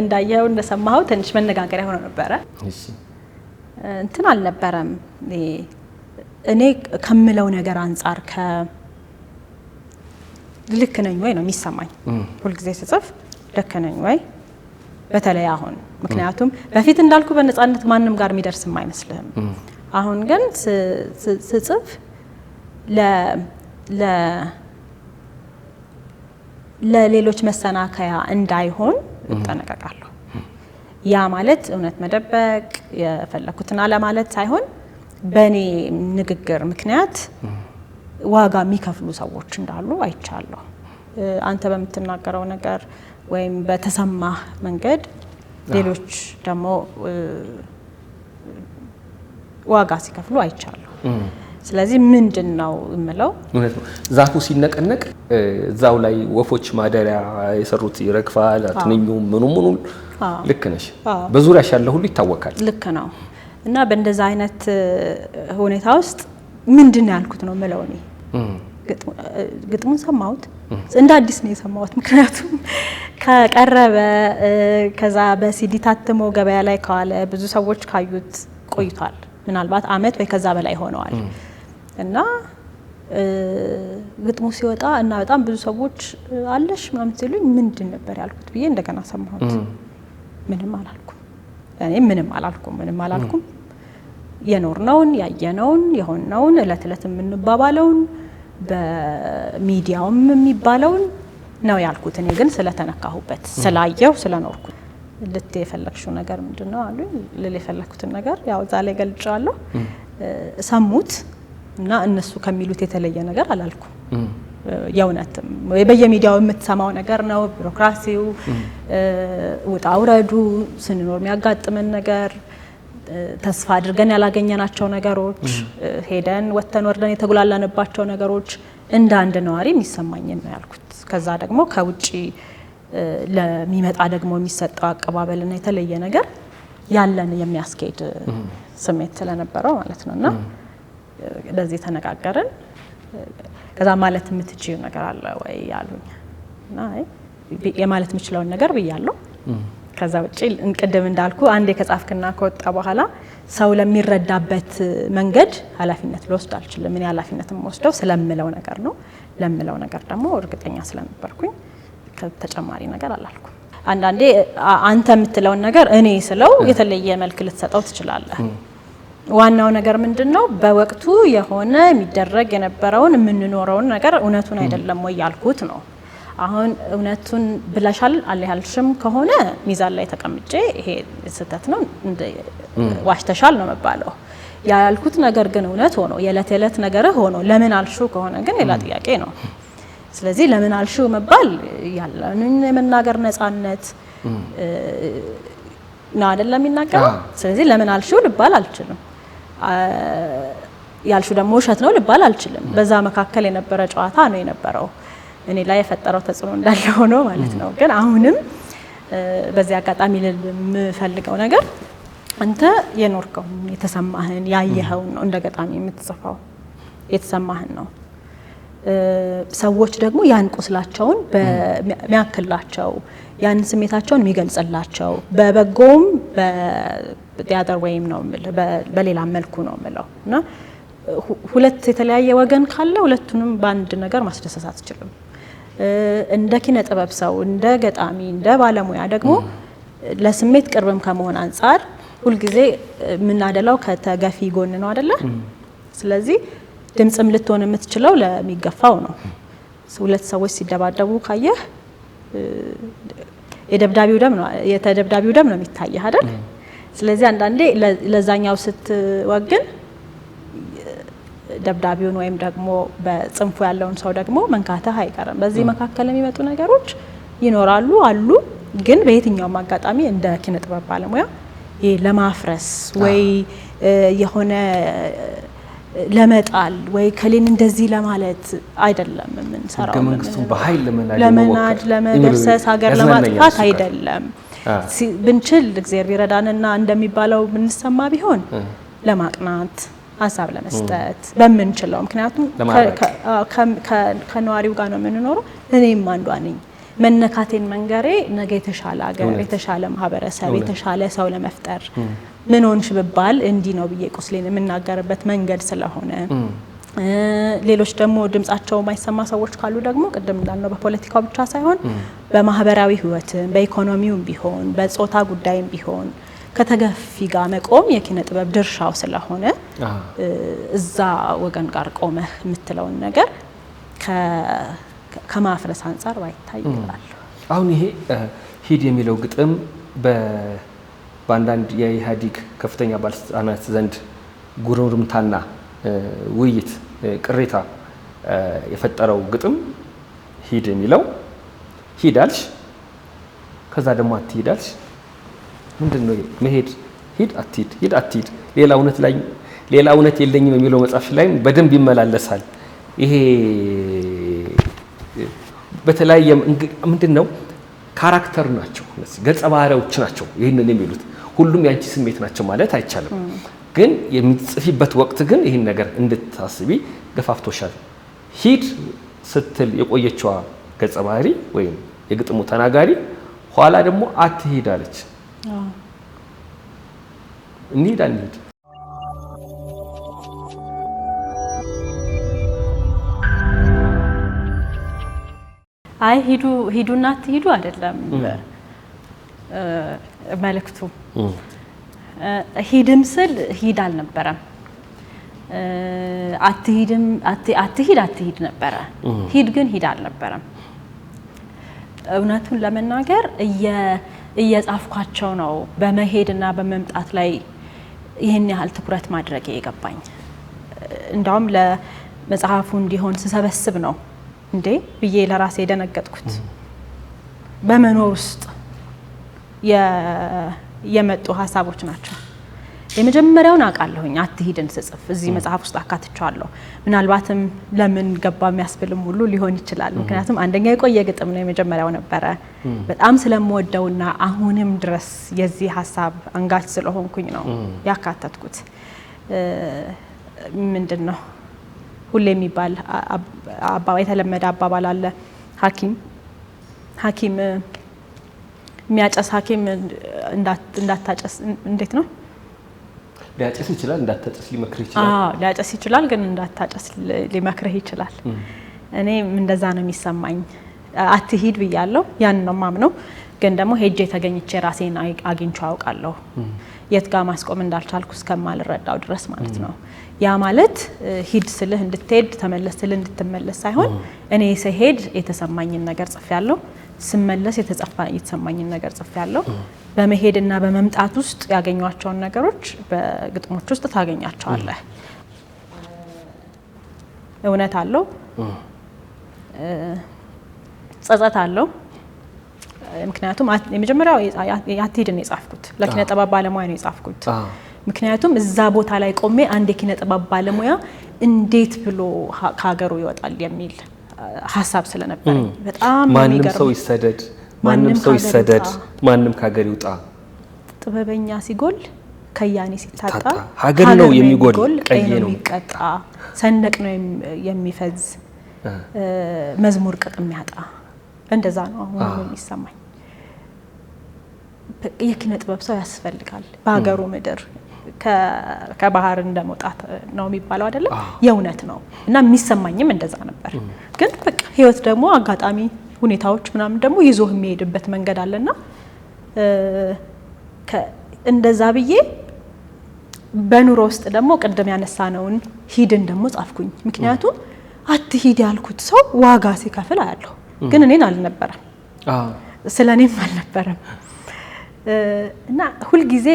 እንዳየው እንደሰማው ትንሽ መነጋገሪያ ሆኖ ነበር እሺ እንትን አልነበረም እኔ ከምለው ነገር አንፃር ልክ ነኝ ወይ ነው የሚሰማኝ ሁሉ ጊዜ ስጽፍ ልክ ነኝ ወይ በተለይ አሁን ምክንያቱም በፊት እንዳልኩ በነፃነት ማንንም ጋር የሚደርስም አይመስልህም አሁን ግን ስጽፍ ለሌሎች መሰናከያ እንዳይሆን እጠነቀቃለሁ ያ ማለት እውነት መደበቅ የፈለኩትን አለ ማለት ሳይሆን በኔ ንግግር ምክንያት ዋጋ የሚከፍሉ ሰዎች እንዳሉ አይቻለሁ አንተ በምትናገረው ነገር ወይም በተሰማህ መንገድ ሌሎች ደግሞ ዋጋ ሲከፍሉ አይቻለሁ ስለዚህ ምንድነው እምለው እውነት ነው ዛፉ ሲነቀነቅ ዛው ላይ ወፎች ማደሪያ የሰሩት ይረግፋል አትንኙ ምኑ ልክ ነሽ በዙሪያሽ ያለ ሁሉ ይታወቃል ልክ ነው እና በእንደዛ አይነት ሁኔታ ውስጥ ምንድነው ያልኩት ነው እምለው እኔ ግጥሙን ሰማሁት እንደ አዲስ ነው የሰማሁት ምክንያቱም ከቀረበ ከዛ በሲዲ ታትሞ ገበያ ላይ ካለ ብዙ ሰዎች ካዩት ቆይቷል ምናልባት አመት ወይ ከዛ በላይ ሆነዋል እና ግጥሙ ሲወጣ እና በጣም ብዙ ሰዎች አለሽ ምናምን ሲሉኝ ምንድን ነበር ያልኩት ብዬ እንደገና ሰማሁት ምንም አላልኩም የኖርነውን ያየነውን የሆነውን እለት የምንባባለውን በሚዲያውም የሚባለውን ነው ያልኩት እኔ ግን ስለተነካሁበት ስላየው ስለኖርኩ ልት የፈለክሽው ነገር ምንድነው አሉኝ ለለፈለኩትን ነገር ያው ዛሬ ገልጫለሁ ሰሙት እና እነሱ ከሚሉት የተለየ ነገር አላልኩም ያውነትም በየሚዲያው የምትሰማው ነገር ነው ቢሮክራሲው ወጣውረዱ ስንኖር የሚያጋጥመን ነገር ተስፋ አድርገን ያላገኘናቸው ነገሮች ሄደን ወተን ወርደን የተጉላላንባቸው ነገሮች እንደ አንድ ነዋሪ የሚሰማኝ ነው ያልኩት ከዛ ደግሞ ከውጪ ለሚመጣ ደግሞ የሚሰጠው አቀባበልና የተለየ ነገር ያለን የሚያስኬድ ስሜት ስለነበረው ማለት ነውና ለዚህ ተነጋገርን ከዛ ማለት የምትችይው ነገር አለ ወይ ያሉኝ እና የማለት የምችለው ነገር ብያለሁ ከዛ ውጪ እንቀደም እንዳልኩ አንዴ ከጻፍክና ከወጣ በኋላ ሰው ለሚረዳበት መንገድ ኃላፊነት ልወስድ አልችልም እኔ ኃላፊነትም ወስደው ስለምለው ነገር ነው ለምለው ነገር ደግሞ እርግጠኛ ስለነበርኩኝ ከተጨማሪ ነገር አላልኩም አንዳንዴ አንተ የምትለው ነገር እኔ ስለው የተለየ መልክ ልትሰጠው ትችላለህ ዋናው ነገር ምንድነው በወቅቱ የሆነ የሚደረግ የነበረውን የምንኖረውን ነገር እውነቱን አይደለም ወይ ያልኩት ነው አሁን እውነቱን ብለሻል አልያልሽም ከሆነ ሚዛን ላይ ተቀምጬ ይሄ ስህተት ነው ዋሽተሻል ነው መባለው ያልኩት ነገር ግን እውነት ሆኖ የለት ነገር ሆኖ ለምን አልሹ ከሆነ ግን ሌላ ጥያቄ ነው ስለዚህ ለምን አልሹ መባል ያለንን የመናገር ነፃነት ነው አይደለም ይናገር ስለዚህ ለምን አልሹ ልባል አልችልም ያልሹ ደግሞ ውሸት ነው ልባል አልችልም በዛ መካከል የነበረ ጨዋታ ነው የነበረው እኔ ላይ የፈጠረው ተጽዕኖ እንዳለ ሆኖ ማለት ነው ግን አሁንም በዚህ አጋጣሚ ለምፈልገው ነገር አንተ የኖርከው የተሰማህን ያየኸው ነው እንደ ገጣሚ የምትጽፈው የተሰማህን ነው ሰዎች ደግሞ ያን ቁስላቸውን በሚያክላቸው ያን ስሜታቸውን የሚገልጽላቸው በበጎም በዲያደር ወይም ነው በሌላ መልኩ ነው የምለው እና ሁለት የተለያየ ወገን ካለ ሁለቱንም በአንድ ነገር ማስደሰት አትችልም። እንደ ኪነ ጥበብ ሰው እንደ ገጣሚ እንደ ባለሙያ ደግሞ ለስሜት ቅርብም ከመሆን አንፃር ሁልጊዜ የምናደላው ከተገፊ ጎን ነው አይደለ? ስለዚህ ድምጽም ልትሆን የምትችለው ለሚገፋው ነው። ሁለት ሰዎች ሲደባደቡ ካየህ የተደብዳቢው ደም ነው የሚታየህ አይደል? ስለዚህ አንዳንዴ ለዛኛው ስትወግን ደብዳቢውን ወይም ደግሞ በጽንፉ ያለውን ሰው ደግሞ መንካተህ አይቀርም። በዚህ መካከል የሚመጡ ነገሮች ይኖራሉ አሉ። ግን በየትኛውም አጋጣሚ እንደ ኪነ ጥበብ ባለሙያ ለማፍረስ ወይ የሆነ ለመጣል ወይ ከሌን እንደዚህ ለማለት አይደለም የምንሰራው። መንግስቱን በኃይል ለመናድ ለመደርሰስ ሀገር ለማጥፋት አይደለም። ብንችል እግዚአብሔር ቢረዳንና እንደሚባለው ምንሰማ ቢሆን ለማቅናት ሀሳብ ለመስጠት በምንችለው ምክንያቱም ከነዋሪው ጋር ነው የምንኖረው። እኔም አንዷ ነኝ። መነካቴን መንገሬ ነገ የተሻለ ሀገር የተሻለ ማህበረሰብ የተሻለ ሰው ለመፍጠር ምን ሆንሽ ብባል እንዲህ ነው ብዬ ቁስሌን የምናገርበት መንገድ ስለሆነ ሌሎች ደግሞ ድምጻቸው የማይሰማ ሰዎች ካሉ ደግሞ ቅድም እንዳልነው በፖለቲካው ብቻ ሳይሆን በማህበራዊ ህይወትም በኢኮኖሚውም ቢሆን በጾታ ጉዳይም ቢሆን ከተገፊ ጋር መቆም የኪነ ጥበብ ድርሻው ስለሆነ እዛ ወገን ጋር ቆመህ የምትለውን ነገር ከማፍረስ አንፃር ባይታይ ይላል። አሁን ይሄ ሂድ የሚለው ግጥም በአንዳንድ የኢህአዴግ ከፍተኛ ባለስልጣናት ዘንድ ጉርምርምታና ውይይት ቅሬታ የፈጠረው ግጥም ሂድ የሚለው ሂድ አልሽ፣ ከዛ ደግሞ አትሂድ አልሽ። ምንድነው መሄድ? ሂድ አትሂድ፣ ሂድ አትሂድ፣ ሌላ እውነት የለኝም የሚለው መጽሐፍ ላይ በደንብ ይመላለሳል። ይሄ በተለያየ ምንድነው ካራክተር ናቸው፣ ገጸ ባህሪያዎች ናቸው ይህንን የሚሉት። ሁሉም ያንቺ ስሜት ናቸው ማለት አይቻልም። ግን የሚጽፊበት ወቅት ግን ይህን ነገር እንድታስቢ ገፋፍቶሻል። ሂድ ስትል የቆየችዋ ገጸ ባህሪ ወይም የግጥሙ ተናጋሪ ኋላ ደግሞ አትሂድ አለች። እንሂድ አንሂድ አይ ሂዱና አትሂዱ አይደለም መልእክቱ። ሂድም ስል ሂድ አልነበረም፣ አትሂድ ነበረ። ሂድ ግን ሂድ አልነበረም። እውነቱን ለመናገር እየጻፍኳቸው ነው በመሄድና በመምጣት ላይ ይህን ያህል ትኩረት ማድረግ የገባኝ። እንዳውም ለመጽሐፉ እንዲሆን ስሰበስብ ነው እንዴ ብዬ ለራሴ የደነገጥኩት። በመኖር ውስጥ የመጡ ሀሳቦች ናቸው። የመጀመሪያውን አውቃለሁኝ አትሂድን ስጽፍ እዚህ መጽሐፍ ውስጥ አካትቻለሁ። ምናልባትም ለምን ገባ የሚያስብልም ሁሉ ሊሆን ይችላል። ምክንያቱም አንደኛ የቆየ ግጥም ነው፣ የመጀመሪያው ነበረ። በጣም ስለምወደውና አሁንም ድረስ የዚህ ሀሳብ አንጋች ስለሆንኩኝ ነው ያካተትኩት። ምንድነው ሁሌ የሚባል የተለመደ አባባል አለ። ሐኪም የሚያጨስ ሐኪም እንዳታጨስ እንዴት ነው? ሊያጨስ ይችላል፣ እንዳታጨስ ሊመክርህ ይችላል። ሊያጨስ ይችላል፣ ግን እንዳታጨስ ሊመክርህ ይችላል። እኔም እንደዛ ነው የሚሰማኝ። አትሂድ ብያለሁ፣ ያን ነው ማምነው። ግን ደግሞ ሄጄ ተገኝቼ ራሴን አግኝቼው አውቃለሁ። የት ጋር ማስቆም እንዳልቻልኩ እስከማልረዳው ድረስ ማለት ነው። ያ ማለት ሂድ ስልህ እንድትሄድ ተመለስ ስልህ እንድትመለስ ሳይሆን እኔ ስሄድ የተሰማኝን ነገር ጽፌያለሁ፣ ስመለስ የተሰማኝን ነገር ጽፌያለሁ። በመሄድና በመምጣት ውስጥ ያገኟቸውን ነገሮች በግጥሞች ውስጥ ታገኛቸዋለህ። እውነት አለው፣ ጸጸት አለው። ምክንያቱም የመጀመሪያው አትሂድን የጻፍኩት ለኪነ ጥበብ ባለሙያ ነው የጻፍኩት። ምክንያቱም እዛ ቦታ ላይ ቆሜ አንድ የኪነ ጥበብ ባለሙያ እንዴት ብሎ ከሀገሩ ይወጣል የሚል ሀሳብ ስለነበረኝ በጣም ማንም ሰው ይሰደድ፣ ማንም ከሀገር ይውጣ፣ ጥበበኛ ሲጎል ከያኔ ሲታጣ ሀገር ነው የሚጎል፣ ቀይ ነው የሚቀጣ፣ ሰንደቅ ነው የሚፈዝ መዝሙር ቅጥም ያጣ እንደዛ ነው አሁን የሚሰማኝ። የኪነ ጥበብ ሰው ያስፈልጋል በሀገሩ ምድር ከባህር እንደመውጣት ነው የሚባለው አይደለ? የእውነት ነው እና የሚሰማኝም እንደዛ ነበር። ግን በቃ ህይወት ደግሞ አጋጣሚ ሁኔታዎች ምናምን ደግሞ ይዞ የሚሄድበት መንገድ አለና እንደዛ ብዬ በኑሮ ውስጥ ደግሞ ቅድም ያነሳነውን ሂድን ደግሞ ጻፍኩኝ። ምክንያቱም አትሂድ ያልኩት ሰው ዋጋ ሲከፍል አያለሁ፣ ግን እኔን አልነበረም ስለኔም አልነበረም። እና ሁሉ ጊዜ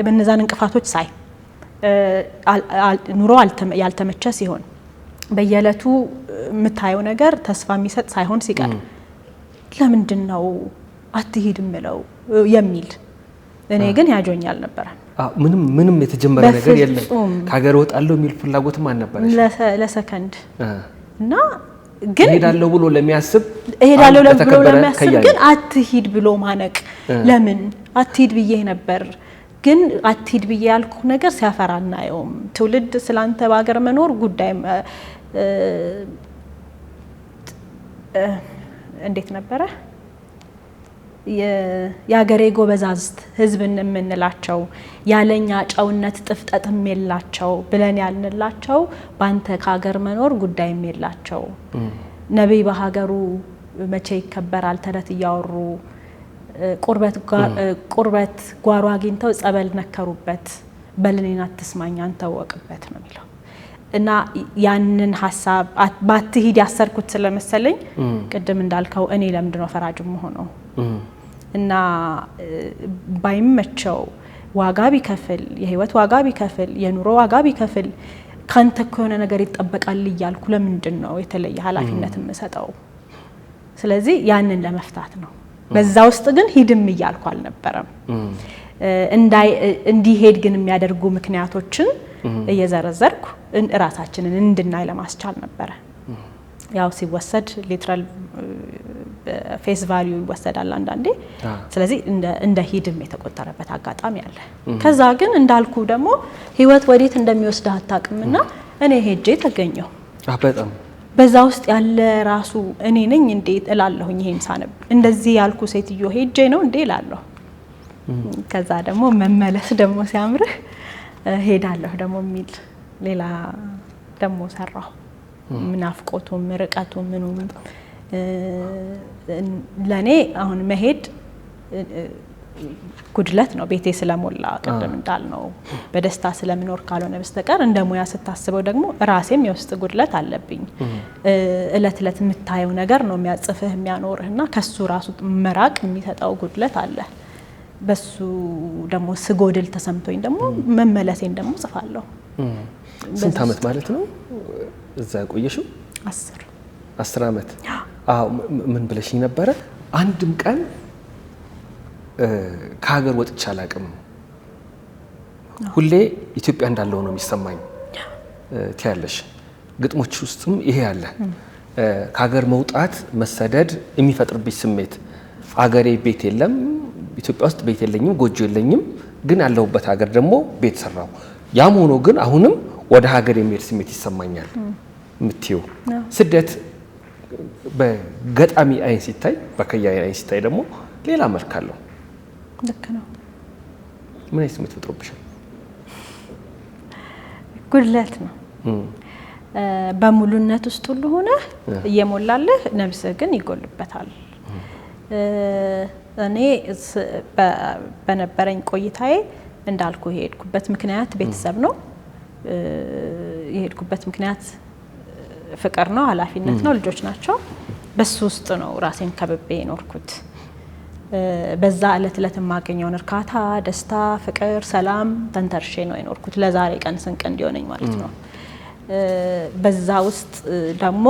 በእነዛን እንቅፋቶች ሳይ ኑሮ ያልተመቸ ሲሆን በየዕለቱ የምታየው ነገር ተስፋ የሚሰጥ ሳይሆን ሲቀር ለምንድነው አትሂድ ምለው የሚል እኔ ግን ያጆኛል ነበር። ምንም የተጀመረ ነገር የለም ከሀገር ወጣለሁ የሚል ፍላጎትም አልነበረሽ ለሰከንድ እና ግን እሄዳለሁ ብሎ ለሚያስብ ግን አትሂድ ብሎ ማነቅ ለምን አትሂድ ብዬ ነበር። ግን አትሂድ ብዬ ያልኩ ነገር ሲያፈራ እናየውም። ትውልድ ስላንተ በአገር መኖር ጉዳይ እንዴት ነበረ የአገሬ ጎበዛዝት ህዝብን የምንላቸው ያለኛ ጨውነት ጥፍጠትም የላቸው ብለን ያልንላቸው ባንተ ከሀገር መኖር ጉዳይም የላቸው። ነብይ በሀገሩ መቼ ይከበራል ተረት እያወሩ ቁርበት ጓሮ አግኝተው ጸበል ነከሩበት በልኔና አትስማኝ አንተ ወቅበት ነው የሚለው። እና ያንን ሐሳብ ባትሂድ ያሰርኩት ስለመሰለኝ ቅድም እንዳልከው እኔ ለምንድነው ፈራጅም ሆነው እና ባይመቸው ዋጋ ቢከፍል የህይወት ዋጋ ቢከፍል የኑሮ ዋጋ ቢከፍል ካንተ ከሆነ ነገር ይጠበቃል ይያልኩ ለምንድነው የተለየ ኃላፊነት የምሰጠው? ስለዚህ ያንን ለመፍታት ነው። በዛ ውስጥ ግን ሂድም ይያልኩ አልነበረም። እንዲሄድ ግን የሚያደርጉ ምክንያቶችን እየዘረዘርኩ ራሳችንን እንድናይ ለማስቻል ነበር። ያው ሲወሰድ ሊትራል ፌስ ቫልዩ ይወሰዳል አንዳንዴ። ስለዚህ እንደ ሂድም የተቆጠረበት አጋጣሚ አለ። ከዛ ግን እንዳልኩ ደግሞ ህይወት ወዴት እንደሚወስድ አታውቅምና እኔ ሄጄ ተገኘው። በጣም በዛ ውስጥ ያለ ራሱ እኔ ነኝ እንዴ እላለሁኝ። ይሄን ሳነብ እንደዚህ ያልኩ ሴትዮ ሄጄ ነው እንዴ እላለሁ። ከዛ ደግሞ መመለስ ደግሞ ሲያምርህ ሄዳለሁ ደግሞ የሚል ሌላ ደግሞ ሰራው። ምናፍቆቱም ርቀቱም ምኑም ለኔ አሁን መሄድ ጉድለት ነው። ቤቴ ስለሞላ ቀደም እንዳልነው በደስታ ስለምኖር ካልሆነ በስተቀር እንደ ሙያ ስታስበው ደግሞ ራሴም የውስጥ ጉድለት አለብኝ። እለት እለት የምታየው ነገር ነው የሚያጽፍህ የሚያኖርህና ከሱ ራሱ መራቅ የሚሰጠው ጉድለት አለ። በሱ ደግሞ ስጎድል ተሰምቶኝ ደግሞ መመለሴን ደግሞ ጽፋለሁ። ስንት አመት ማለት ነው እዛ ቆየሽው? 10 አመት። አዎ ምን ብለሽኝ ነበረ? አንድም ቀን ከሀገር ወጥቼ አላውቅም፣ ሁሌ ኢትዮጵያ እንዳለው ነው የሚሰማኝ ትያለሽ። ግጥሞች ውስጥም ይሄ አለ። ከሀገር መውጣት መሰደድ የሚፈጥርብኝ ስሜት አገሬ ቤት የለም፣ ኢትዮጵያ ውስጥ ቤት የለኝም፣ ጎጆ የለኝም፣ ግን ያለሁበት ሀገር ደግሞ ቤት ሰራው። ያም ሆኖ ግን አሁንም ወደ ሀገር የሚሄድ ስሜት ይሰማኛል ምትዩ። ስደት በገጣሚ አይን ሲታይ በከያይ አይን ሲታይ ደግሞ ሌላ መልክ አለው። ልክ ነው። ምን አይነት ስሜት ፈጥሮብሻል? ጉድለት ነው። በሙሉነት ውስጥ ሁሉ ሆነ እየሞላለህ ነፍስህ ግን ይጎልበታል። እኔ በነበረኝ ቆይታዬ እንዳልኩ የሄድኩበት ምክንያት ቤተሰብ ነው። የሄድኩበት ምክንያት ፍቅር ነው፣ ኃላፊነት ነው፣ ልጆች ናቸው። በሱ ውስጥ ነው ራሴን ከብቤ የኖርኩት። በዛ እለት እለት የማገኘውን እርካታ፣ ደስታ፣ ፍቅር፣ ሰላም ተንተርሼ ነው የኖርኩት። ለዛሬ ቀን ስንቅ እንዲሆነኝ ማለት ነው። በዛ ውስጥ ደግሞ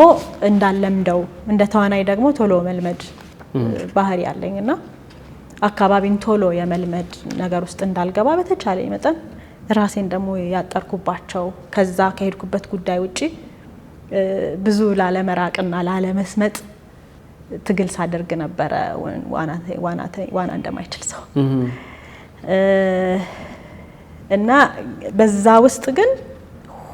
እንዳለምደው እንደ ተዋናይ ደግሞ ቶሎ መልመድ ባህሪ ያለኝና አካባቢን ቶሎ የመልመድ ነገር ውስጥ እንዳልገባ በተቻለ መጠን ራሴን ደግሞ ያጠርኩባቸው ከዛ ከሄድኩበት ጉዳይ ውጪ ብዙ ላለመራቅና ላለመስመጥ ትግል ሳደርግ ነበረ። ዋና እንደማይችል ሰው እና በዛ ውስጥ ግን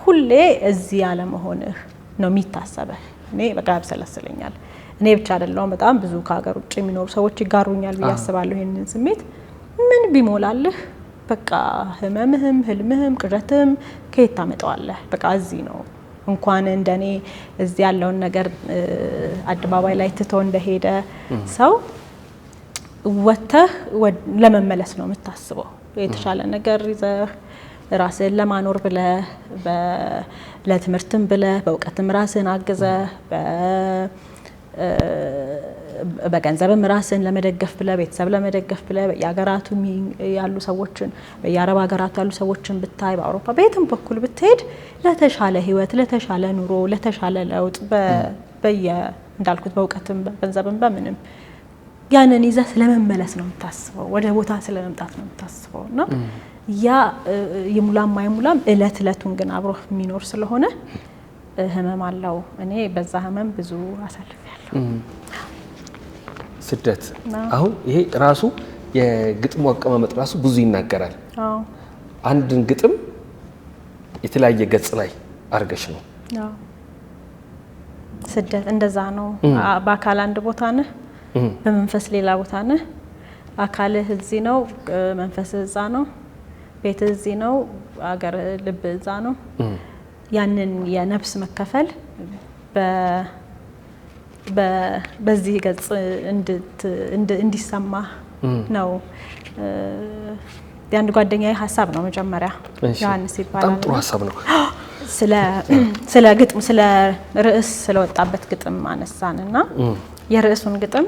ሁሌ እዚህ ያለ መሆንህ ነው የሚታሰበው። እኔ በቃ ያብሰለስለኛል። እኔ ብቻ አይደለሁም በጣም ብዙ ከሀገር ውጭ የሚኖሩ ሰዎች ይጋሩኛል ብዬ አስባለሁ ይሄንን ስሜት። ምን ቢሞላልህ በቃ ህመምህም ህልምህም ቅዠትህም ከየት ታመጣዋለህ? በቃ እዚህ ነው። እንኳን እንደኔ እዚህ ያለውን ነገር አደባባይ ላይ ትቶ እንደሄደ ሰው ወጥተህ ለመመለስ ነው የምታስበው። የተሻለ ነገር ይዘህ ራስህን ለማኖር ብለህ ለትምህርትም ብለህ በእውቀትም ራስህን አግዘህ በገንዘብም ራስን ለመደገፍ ብለህ ቤተሰብ ለመደገፍ ብለህ በየሀገራቱ ያሉ ሰዎችን በየአረብ ሀገራቱ ያሉ ሰዎችን ብታይ በአውሮፓ በየትም በኩል ብትሄድ ለተሻለ ህይወት ለተሻለ ኑሮ ለተሻለ ለውጥ እንዳልኩት በእውቀትም በገንዘብም በምንም ያንን ይዘህ ስለመመለስ ነው የምታስበው። ወደ ቦታ ስለመምጣት ነው የምታስበው እና ያ ይሙላም አይሙላም እለት እለቱን ግን አብሮ የሚኖር ስለሆነ ህመም አለው። እኔ በዛ ህመም ብዙ አሳልፌያለሁ። ስደት አሁን ይሄ ራሱ የግጥሙ አቀማመጥ ራሱ ብዙ ይናገራል። አንድን ግጥም የተለያየ ገጽ ላይ አርገሽ ነው። ስደት እንደዛ ነው። በአካል አንድ ቦታ ነህ፣ በመንፈስ ሌላ ቦታ ነህ። አካልህ እዚህ ነው፣ መንፈስህ እዛ ነው። ቤትህ እዚህ ነው፣ አገር ልብ እዛ ነው። ያንን የነፍስ መከፈል በዚህ ገጽ እንዲሰማ ነው። የአንድ ጓደኛዬ ሀሳብ ነው። መጀመሪያ ዮሐንስ ይባላል። በጣም ጥሩ ሀሳብ ነው። ስለ ግጥም ስለ ርዕስ ስለወጣበት ግጥም አነሳንና የርዕሱን ግጥም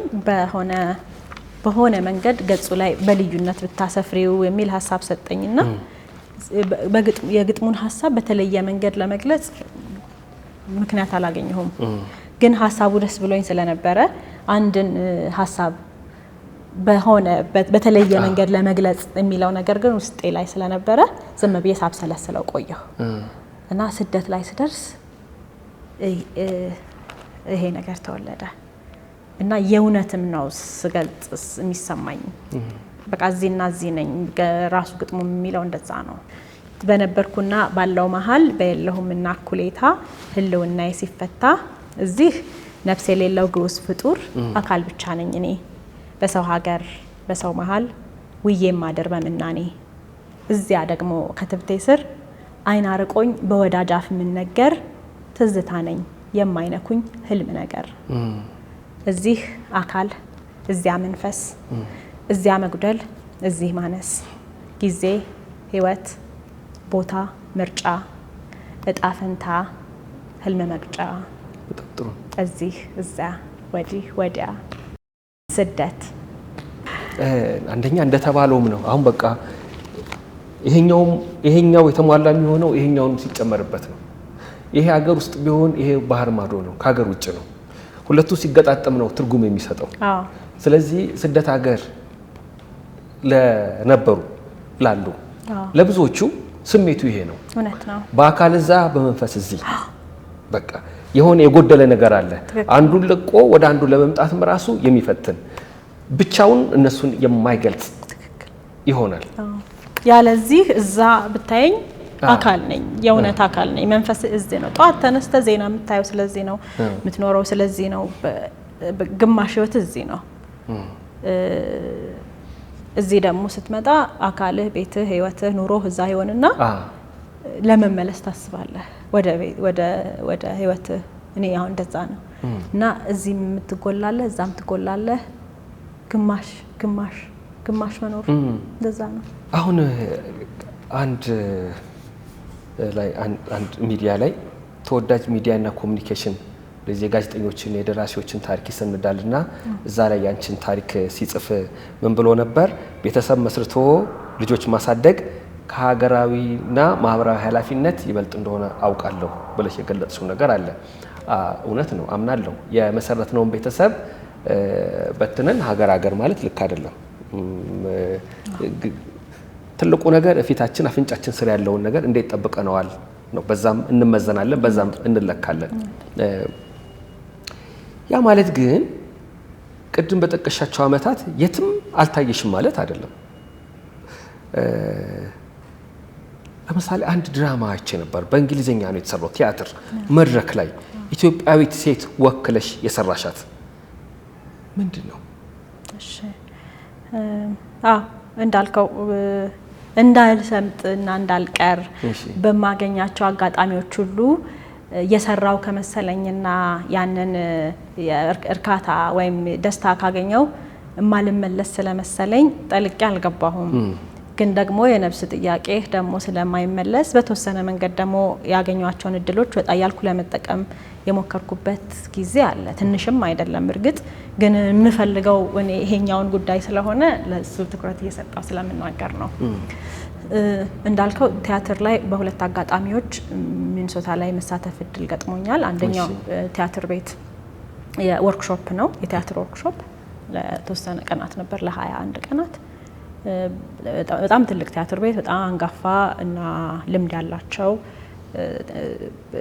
በሆነ መንገድ ገጹ ላይ በልዩነት ብታሰፍሪው የሚል ሀሳብ ሰጠኝና የግጥሙን ሀሳብ በተለየ መንገድ ለመግለጽ ምክንያት አላገኘሁም። ግን ሀሳቡ ደስ ብሎኝ ስለነበረ አንድን ሀሳብ በተለየ መንገድ ለመግለጽ የሚለው ነገር ግን ውስጤ ላይ ስለነበረ ዝም ብዬ ሳብሰለስለው ቆየሁ እና ስደት ላይ ስደርስ ይሄ ነገር ተወለደ እና የእውነትም ነው ስገልጽ የሚሰማኝ። በቃ እዚህና እዚህ ነኝ። ራሱ ግጥሙ የሚለው እንደዛ ነው። በነበርኩና ባለው መሀል በየለሁምና እኩሌታ ህልውናዬ ሲፈታ እዚህ ነፍስ የሌለው ግዑዝ ፍጡር አካል ብቻ ነኝ እኔ በሰው ሀገር በሰው መሀል ውዬም ማደር በምናኔ እዚያ ደግሞ ከትብቴ ስር አይን አርቆኝ በወዳጅ አፍ የምነገር ትዝታ ነኝ የማይነኩኝ ህልም ነገር። እዚህ አካል እዚያ መንፈስ እዚያ መጉደል እዚህ ማነስ ጊዜ ህይወት ቦታ ምርጫ እጣ ፈንታ ህልም መግጫ እዚህ እዚያ ወዲህ ወዲያ ስደት። አንደኛ እንደተባለውም ነው። አሁን በቃ ይሄኛው የተሟላ የሚሆነው ይሄኛውን ሲጨመርበት ነው። ይሄ ሀገር ውስጥ ቢሆን ይሄ ባህር ማዶ ነው፣ ከሀገር ውጭ ነው። ሁለቱ ሲገጣጠም ነው ትርጉም የሚሰጠው። ስለዚህ ስደት ሀገር ለነበሩ ላሉ ለብዙዎቹ ስሜቱ ይሄ ነው። እውነት ነው። በአካል እዛ በመንፈስ እዚህ በቃ የሆነ የጎደለ ነገር አለ። አንዱን ለቆ ወደ አንዱ ለመምጣትም ራሱ የሚፈትን ብቻውን እነሱን የማይገልጽ ይሆናል። ያለዚህ እዛ ብታየኝ አካል ነኝ፣ የእውነት አካል ነኝ። መንፈስ እዚህ ነው። ጠዋት ተነስተ ዜና የምታየው ስለዚህ ነው፣ የምትኖረው ስለዚህ ነው። ግማሽ ህይወት እዚህ ነው። እዚህ ደግሞ ስትመጣ አካልህ፣ ቤትህ፣ ህይወትህ፣ ኑሮህ እዛ ይሆንና ለመመለስ ታስባለህ ወደ ህይወትህ። እኔ አሁን እንደዛ ነው እና እዚህ የምትጎላለህ እዛም ትጎላለህ። ግማሽ መኖር እንደዛ ነው። አሁን አንድ ሚዲያ ላይ ተወዳጅ ሚዲያና ኮሚኒኬሽን ለዚህ ጋዜጠኞችን የደራሲዎችን ታሪክ ይሰንዳልና እዛ ላይ ያንቺን ታሪክ ሲጽፍ ምን ብሎ ነበር? ቤተሰብ መስርቶ ልጆች ማሳደግ ከሀገራዊና ማህበራዊ ኃላፊነት ይበልጥ እንደሆነ አውቃለሁ ብለሽ የገለጽሽው ነገር አለ። እውነት ነው፣ አምናለሁ። የመሰረትነውን ቤተሰብ በትነን ሀገር ማለት ልክ አይደለም። ትልቁ ነገር ፊታችን አፍንጫችን ስር ያለውን ነገር እንዴት ጠብቀነዋል ነው። በዛም እንመዘናለን፣ በዛም እንለካለን። ያ ማለት ግን ቅድም በጠቀሻቸው ዓመታት የትም አልታየሽም ማለት አይደለም። ለምሳሌ አንድ ድራማ አይቼ ነበር። በእንግሊዝኛ ነው የተሰራው፣ ቲያትር መድረክ ላይ ኢትዮጵያዊት ሴት ወክለሽ የሰራሻት ምንድነው? እሺ እንዳልከው እንዳልሰምጥና እንዳልቀር በማገኛቸው አጋጣሚዎች ሁሉ የሰራው ከመሰለኝና ያንን እርካታ ወይም ደስታ ካገኘው ማልመለስ ስለመሰለኝ ጠልቄ አልገባሁም። ግን ደግሞ የነፍስ ጥያቄ ደግሞ ስለማይመለስ በተወሰነ መንገድ ደግሞ ያገኟቸውን እድሎች ወጣ ያልኩ ለመጠቀም የሞከርኩበት ጊዜ አለ። ትንሽም አይደለም እርግጥ፣ ግን የምፈልገው እኔ ይሄኛውን ጉዳይ ስለሆነ ለሱ ትኩረት እየሰጠው ስለምናገር ነው። እንዳልከው ቲያትር ላይ በሁለት አጋጣሚዎች ሚኒሶታ ላይ መሳተፍ እድል ገጥሞኛል። አንደኛው ቲያትር ቤት የወርክሾፕ ነው፣ የቲያትር ወርክሾፕ ለተወሰነ ቀናት ነበር፣ ለ21 ቀናት። በጣም ትልቅ ቲያትር ቤት፣ በጣም አንጋፋ እና ልምድ ያላቸው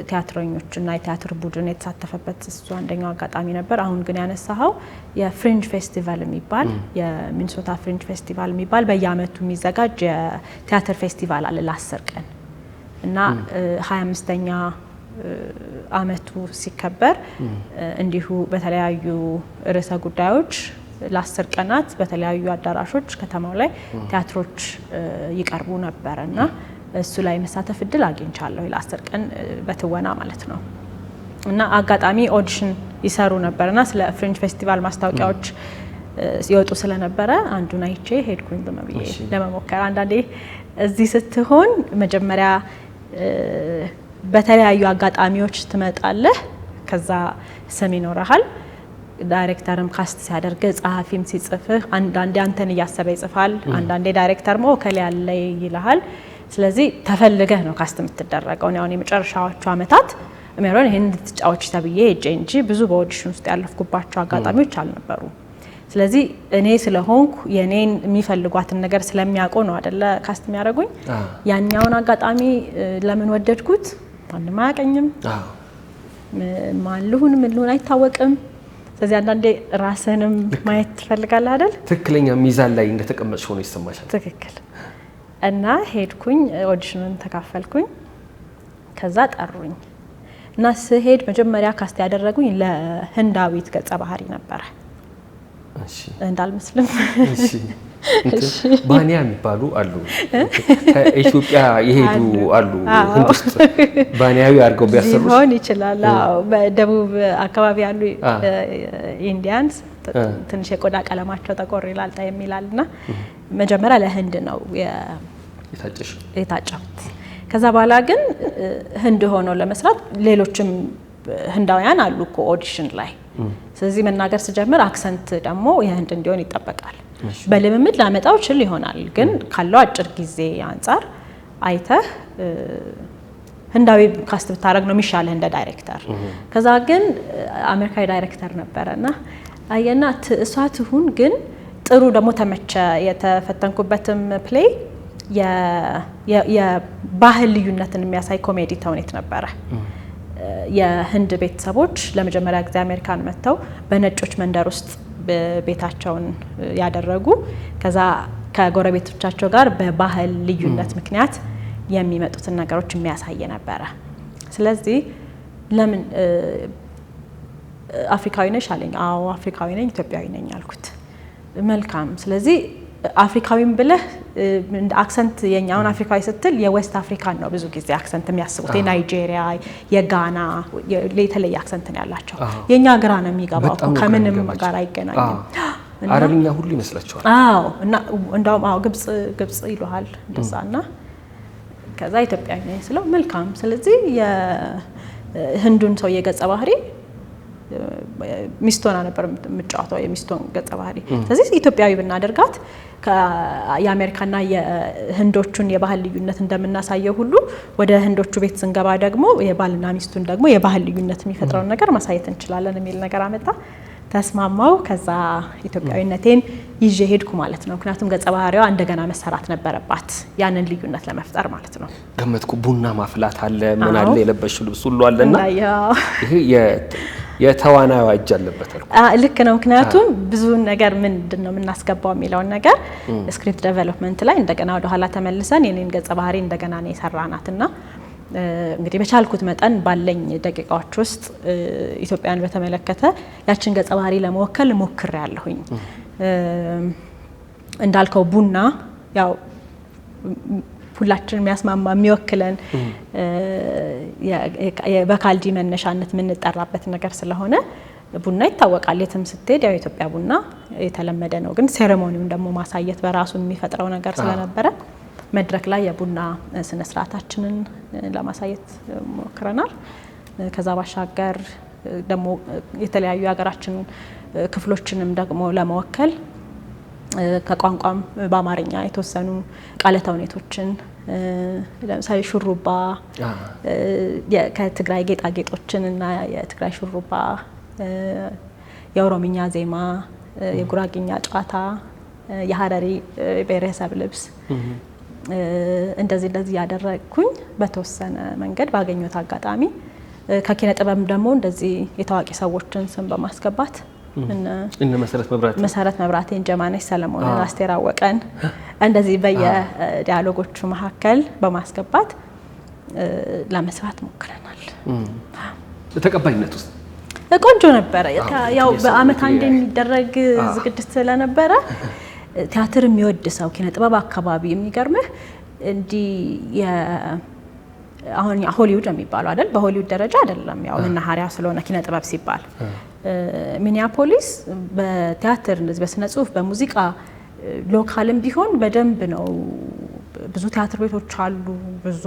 ቲያትረኞች እና የቲያትር ቡድን የተሳተፈበት እሱ አንደኛው አጋጣሚ ነበር። አሁን ግን ያነሳኸው የፍሪንጅ ፌስቲቫል የሚባል የሚኒሶታ ፍሪንጅ ፌስቲቫል የሚባል በየአመቱ የሚዘጋጅ የቲያትር ፌስቲቫል አለ ለ10 ቀን እና 25ኛ አመቱ ሲከበር እንዲሁ በተለያዩ ርዕሰ ጉዳዮች ለ10 ቀናት በተለያዩ አዳራሾች ከተማው ላይ ቲያትሮች ይቀርቡ ነበር እና እሱ ላይ መሳተፍ እድል አግኝቻለሁ ለ10 ቀን በትወና ማለት ነው። እና አጋጣሚ ኦዲሽን ይሰሩ ነበርና ስለ ፍሬንች ፌስቲቫል ማስታወቂያዎች ይወጡ ስለነበረ አንዱን አይቼ ሄድኩኝ በመብዬ ለመሞከር። አንዳንዴ እዚህ ስትሆን መጀመሪያ በተለያዩ አጋጣሚዎች ትመጣለህ፣ ከዛ ስም ይኖርሃል፣ ዳይሬክተርም ካስት ሲያደርግ ጸሐፊም ሲጽፍህ አንዳንዴ አንተን እያሰበ ይጽፋል፣ አንዳንዴ ዳይሬክተር ከለ ያለ ይልሃል። ስለዚህ ተፈልገህ ነው ካስት የምትደረገው። ነው የመጨረሻዎቹ አመታት ሜሮን ይሄን ትጫወች ተብዬ ሄጄ እንጂ ብዙ በኦዲሽን ውስጥ ያለፍኩባቸው አጋጣሚዎች አልነበሩ። ስለዚህ እኔ ስለሆንኩ የኔን የሚፈልጓትን ነገር ስለሚያውቁ ነው አይደለ ካስት የሚያደርጉኝ። ያኛውን አጋጣሚ ለምን ወደድኩት? ማንም አያውቀኝም፣ ማልሁን ምልሁን አይታወቅም። ስለዚህ አንዳንዴ ራስህንም ማየት ትፈልጋለህ አይደል? ትክክለኛ ሚዛን ላይ እንደተቀመጥሽ ሆኖ ይሰማሻል። ትክክል። እና ሄድኩኝ፣ ኦዲሽኑን ተካፈልኩኝ፣ ከዛ ጠሩኝ እና ስሄድ መጀመሪያ ካስት ያደረጉኝ ለህንዳዊት ገጸ ባህሪ ነበረ። እሺ እንዳልመስልም እሺ ባኒያ የሚባሉ አሉ፣ ከኢትዮጵያ የሄዱ አሉ፣ ህንድ ውስጥ ባኒያዊ አድርገው ቢያሰሩሽ ሊሆን ይችላል። አዎ በደቡብ አካባቢ ያሉ ኢንዲያንስ ትንሽ የቆዳ ቀለማቸው ጠቆር ይላል የሚላልና መጀመሪያ ለህንድ ነው የታጨሁት። ከዛ በኋላ ግን ህንድ ሆኖ ለመስራት ሌሎችም ህንዳውያን አሉ እኮ ኦዲሽን ላይ። ስለዚህ መናገር ስጀምር አክሰንት ደግሞ የህንድ እንዲሆን ይጠበቃል። በልምምድ ላመጣው ይችል ይሆናል፣ ግን ካለው አጭር ጊዜ አንፃር አይተህ ህንዳዊ ካስት ብታረግ ነው የሚሻለው እንደ ዳይሬክተር። ከዛ ግን አሜሪካዊ ዳይሬክተር ነበረና አየና እሷ ትሁን ግን ጥሩ ደግሞ ተመቸ። የተፈተንኩበትም ፕሌይ የባህል ልዩነትን የሚያሳይ ኮሜዲ ተውኔት ነበረ። የህንድ ቤተሰቦች ለመጀመሪያ ጊዜ አሜሪካን መጥተው በነጮች መንደር ውስጥ ቤታቸውን ያደረጉ፣ ከዛ ከጎረቤቶቻቸው ጋር በባህል ልዩነት ምክንያት የሚመጡትን ነገሮች የሚያሳይ ነበረ። ስለዚህ ለምን አፍሪካዊ ነሽ አለኝ። አዎ አፍሪካዊ ነኝ፣ ኢትዮጵያዊ ነኝ አልኩት። መልካም። ስለዚህ አፍሪካዊም ብለህ አክሰንት የኛውን አፍሪካዊ ስትል የዌስት አፍሪካን ነው ብዙ ጊዜ አክሰንት የሚያስቡት፣ የናይጄሪያ፣ የጋና የተለየ አክሰንት ነው ያላቸው። የኛ ግራ ነው የሚገባው፣ ከምንም ጋር አይገናኝም። አረብኛ ሁሉ ይመስላችኋል? አዎ። እና እንደውም አዎ ግብጽ ይሉሃል እንደዛና ከዛ ኢትዮጵያዊ ነኝ ስለው መልካም። ስለዚህ የህንዱን ሰው የገጸ ባህሪ ሚስቶና ነበር የምጫወተው፣ የሚስቶን ገጸ ባህሪ። ስለዚህ ኢትዮጵያዊ ብናደርጋት የአሜሪካና የህንዶቹን የባህል ልዩነት እንደምናሳየው ሁሉ ወደ ህንዶቹ ቤት ስንገባ ደግሞ የባልና ሚስቱን ደግሞ የባህል ልዩነት የሚፈጥረውን ነገር ማሳየት እንችላለን የሚል ነገር አመጣ። ተስማማው። ከዛ ኢትዮጵያዊነቴን ይዤ ሄድኩ ማለት ነው። ምክንያቱም ገጸ ባህሪዋ እንደገና መሰራት ነበረባት ያንን ልዩነት ለመፍጠር ማለት ነው። ገመትኩ። ቡና ማፍላት አለ፣ ምን አለ፣ የለበሽው ልብስ ሁሉ አለና ይሄ የተዋናዩ እጅ አለበት አልኩ። ልክ ነው። ምክንያቱም ብዙ ነገር ምንድነው የምናስገባው የሚለውን ነገር ስክሪፕት ዴቨሎፕመንት ላይ እንደገና ወደ ኋላ ተመልሰን የኔን ገጸ ባህሪ እንደገና ነው የሰራናትና እንግዲህ በቻልኩት መጠን ባለኝ ደቂቃዎች ውስጥ ኢትዮጵያን በተመለከተ ያችን ገጸ ባህሪ ለመወከል ሞክሬያለሁኝ። እንዳልከው ቡና ያው ሁላችን የሚያስማማ የሚወክለን በካልዲ መነሻነት የምንጠራበት ነገር ስለሆነ ቡና ይታወቃል። የትም ስትሄድ ያው የኢትዮጵያ ቡና የተለመደ ነው። ግን ሴሬሞኒውን ደግሞ ማሳየት በራሱ የሚፈጥረው ነገር ስለነበረ መድረክ ላይ የቡና ስነ ስርዓታችንን ለማሳየት ሞክረናል። ከዛ ባሻገር ደግሞ የተለያዩ የሀገራችን ክፍሎችንም ደግሞ ለመወከል ከቋንቋም በአማርኛ የተወሰኑ ቃለ ተውኔቶችን ለምሳሌ ሹሩባ ከትግራይ ጌጣጌጦችን እና የትግራይ ሹሩባ፣ የኦሮምኛ ዜማ፣ የጉራጌኛ ጨዋታ፣ የሀረሪ ብሔረሰብ ልብስ እንደዚህ ያደረግኩኝ በተወሰነ መንገድ ባገኘሁት አጋጣሚ ከኪነ ጥበብ ደግሞ እንደዚህ የታዋቂ ሰዎችን ስም በማስገባት እነ መሰረት መብራቴን፣ ጀማነሽ ሰለሞንን፣ አስቴር አወቀን እንደዚህ በየዲያሎጎቹ መካከል በማስገባት ለመስራት ሞክረናል። ተቀባይነት ውስጥ ቆንጆ ነበረ። ያው በአመት አንድ የሚደረግ ዝግጅት ስለነበረ ቲያትር የሚወድ ሰው ኪነ ጥበብ አካባቢ የሚገርምህ እንዲህ አሁን ሆሊውድ የሚባለው አይደል? በሆሊውድ ደረጃ አይደለም። ያው መናኸሪያ ስለሆነ ኪነ ጥበብ ሲባል ሚኒያፖሊስ በቲያትር እንደዚህ በስነ ጽሁፍ በሙዚቃ ሎካልም ቢሆን በደንብ ነው። ብዙ ቲያትር ቤቶች አሉ፣ ብዙ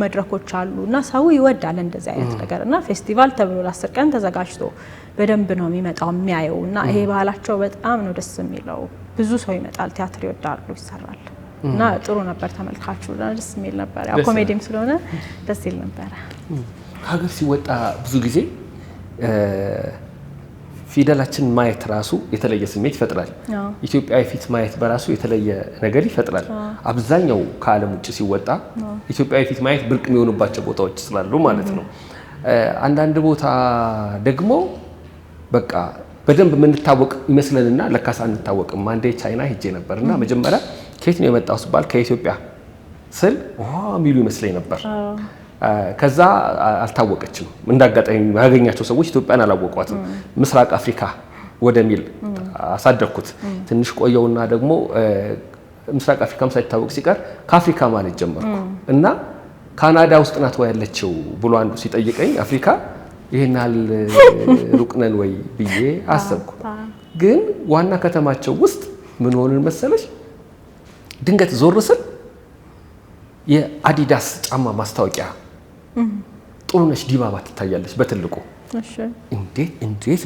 መድረኮች አሉ እና ሰው ይወዳል እንደዚህ አይነት ነገር እና ፌስቲቫል ተብሎ ለ10 ቀን ተዘጋጅቶ በደንብ ነው የሚመጣው የሚያየው እና ይሄ ባህላቸው በጣም ነው ደስ የሚለው። ብዙ ሰው ይመጣል፣ ቲያትር ይወዳሉ፣ ይሰራል እና ጥሩ ነበር። ተመልካቹ ደስ የሚል ነበር። ያው ኮሜዲም ስለሆነ ደስ ይል ነበር። ሀገር ሲወጣ ብዙ ጊዜ ፊደላችን ማየት ራሱ የተለየ ስሜት ይፈጥራል። ኢትዮጵያዊ ፊት ማየት በራሱ የተለየ ነገር ይፈጥራል። አብዛኛው ከዓለም ውጭ ሲወጣ ኢትዮጵያዊ ፊት ማየት ብርቅ የሚሆኑባቸው ቦታዎች ስላሉ ማለት ነው። አንዳንድ ቦታ ደግሞ በቃ በደንብ የምንታወቅ ይመስለንና ለካስ አንታወቅም። አንዴ ቻይና ሄጄ ነበርና መጀመሪያ ከየት ነው የመጣው ሲባል ከኢትዮጵያ ስል ሚሉ ይመስለኝ ነበር። ከዛ አልታወቀችም። እንዳጋጣሚ ያገኛቸው ሰዎች ኢትዮጵያን አላወቋትም። ምስራቅ አፍሪካ ወደሚል አሳደግኩት። ትንሽ ቆየውና ደግሞ ምስራቅ አፍሪካም ሳይታወቅ ሲቀር ከአፍሪካ ማለት ጀመርኩ እና ካናዳ ውስጥ ናት ወይ ያለችው ብሎ አንዱ ሲጠይቀኝ አፍሪካ ይሄን ያህል ሩቅ ነን ወይ ብዬ አሰብኩ። ግን ዋና ከተማቸው ውስጥ ምን ሆነን መሰለሽ ድንገት ዞር ስል የአዲዳስ ጫማ ማስታወቂያ ጥሩነሽ ዲባባ ትታያለች በትልቁ።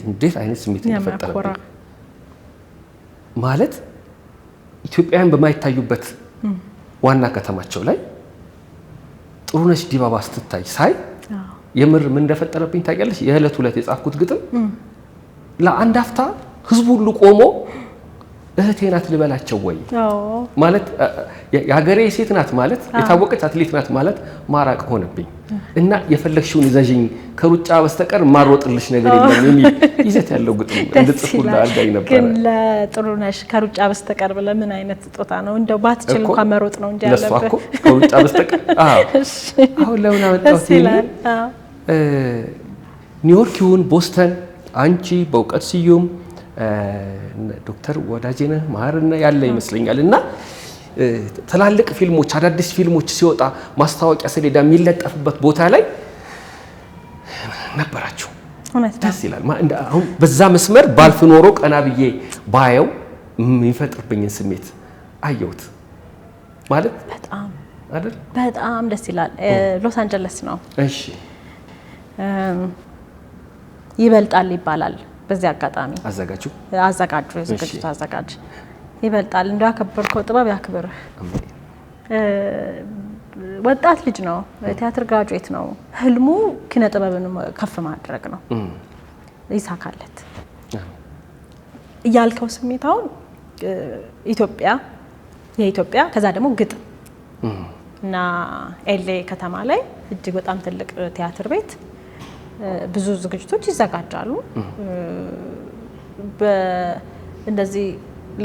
እንዴት አይነት ስሜት እንደፈጠረ ማለት ኢትዮጵያውያን በማይታዩበት ዋና ከተማቸው ላይ ጥሩነሽ ዲባባ ስትታይ ሳይ የምር ምን እንደፈጠረብኝ ታውቂያለሽ? የዕለት ዕለት የጻፍኩት ግጥም ለአንድ አፍታ ህዝቡ ሁሉ ቆሞ እህቴ ናት ልበላቸው ወይ ማለት የሀገሬ ሴት ናት ማለት የታወቀች አትሌት ናት ማለት ማራቅ ሆነብኝ እና የፈለግሽውን ይዘዥኝ ከሩጫ በስተቀር ማሮጥልሽ ነገር የለም የሚል ይዘት ያለው ግጥም እንድጽፉላ አድርጋኝ ነበር። ግን ለጥሩነሽ ከሩጫ በስተቀር ለምን አይነት ስጦታ ነው? እንደው ባትችል እንኳን መሮጥ ነው እንጂ ያለበት ለሷ እኮ ከሩጫ በስተቀር አሁን ለምን አመጣሁት? ኒውዮርክ ይሁን ቦስተን አንቺ በእውቀት ስዩም ዶክተር ወዳጄነህ ማርና ያለ ይመስለኛል እና ትላልቅ ፊልሞች አዳዲስ ፊልሞች ሲወጣ ማስታወቂያ ሰሌዳ የሚለጠፍበት ቦታ ላይ ነበራችሁ። ደስ ይላል። አሁን በዛ መስመር ባልፍ ኖሮ ቀና ብዬ ባየው የሚፈጥርብኝን ስሜት አየሁት ማለት በጣም አይደል? በጣም ደስ ይላል። ሎስ አንጀለስ ነው። እሺ ይበልጣል ይባላል። በዚህ አጋጣሚ አዘጋጁ የዝግጅቱ አዘጋጅ ይበልጣል እንደው ያከበርከው ጥበብ ያክብርህ። ወጣት ልጅ ነው፣ ቲያትር ግራጁዌት ነው። ህልሙ ኪነ ጥበብን ከፍ ማድረግ ነው። ይሳካለት እያልከው ስሜታውን የኢትዮጵያ ከዛ ደግሞ ግጥም እና ኤልኤ ከተማ ላይ እጅግ በጣም ትልቅ ቲያትር ቤት ብዙ ዝግጅቶች ይዘጋጃሉ። እንደዚህ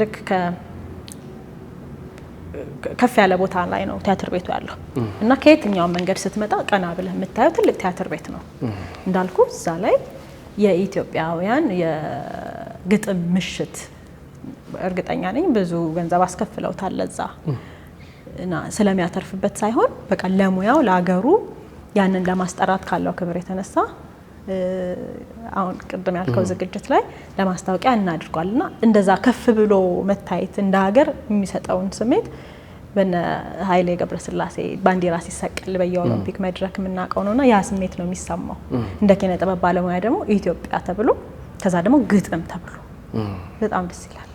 ልክ ከፍ ያለ ቦታ ላይ ነው ቲያትር ቤቱ ያለው እና ከየትኛው መንገድ ስትመጣ ቀና ብለህ የምታየው ትልቅ ቲያትር ቤት ነው እንዳልኩ እዛ ላይ የኢትዮጵያውያን የግጥም ምሽት እርግጠኛ ነኝ ብዙ ገንዘብ አስከፍለውታል ለዛ እና ስለሚያተርፍበት ሳይሆን በቃ ለሙያው ለአገሩ ያንን ለማስጠራት ካለው ክብር የተነሳ አሁን ቅድም ያልከው ዝግጅት ላይ ለማስታወቂያ እናድርጓልና እንደዛ ከፍ ብሎ መታየት እንደ ሀገር የሚሰጠውን ስሜት በነ ኃይሌ ገብረስላሴ ባንዲራ ሲሰቀል በየኦሎምፒክ መድረክ የምናውቀው ነውና ያ ስሜት ነው የሚሰማው እንደ ኪነ ጥበብ ባለሙያ ደግሞ ኢትዮጵያ ተብሎ ከዛ ደግሞ ግጥም ተብሎ በጣም ደስ ይላል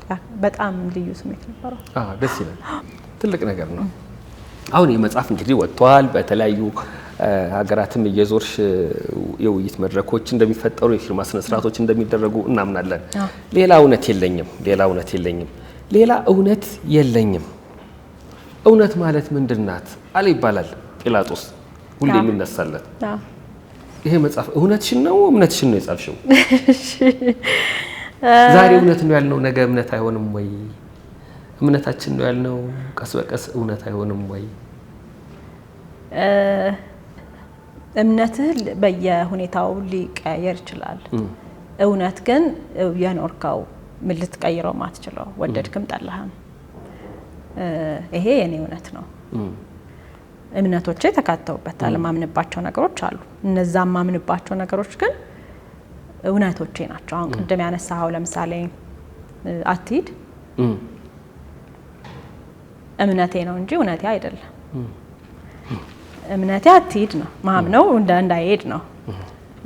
በጣም ልዩ ስሜት ነበረው ደስ ይላል ትልቅ ነገር ነው አሁን የመጽሐፍ እንግዲህ ወጥቷል በተለያዩ ሀገራትም እየዞርሽ የውይይት መድረኮች እንደሚፈጠሩ የፊልም ስነ ስርዓቶች እንደሚደረጉ እናምናለን ሌላ እውነት የለኝም ሌላ እውነት የለኝም እውነት ማለት ምንድናት አለ ይባላል ጲላጦስ ሁሌ የሚነሳለት ይሄ መጽሐፍ እውነትሽን ነው እምነትሽን ነው የጻፍሽው ዛሬ እውነት ነው ያልነው ነገ እምነት አይሆንም ወይ እምነታችን ነው ያልነው ቀስ በቀስ እውነት አይሆንም ወይ እምነትህ በየሁኔታው ሊቀየር ይችላል እውነት ግን የኖርከው ምን ልትቀይረው ማትችለው ወደድክም ጠላህም ይሄ የኔ እውነት ነው እምነቶቼ ተካተውበታል ማምንባቸው ነገሮች አሉ እነዛ ማምንባቸው ነገሮች ግን እውነቶቼ ናቸው አሁን ቅድም ያነሳው ለምሳሌ አትሂድ እምነቴ ነው እንጂ እውነቴ አይደለም እምነቴ አትሂድ ነው ማምነው እንዳይሄድ ነው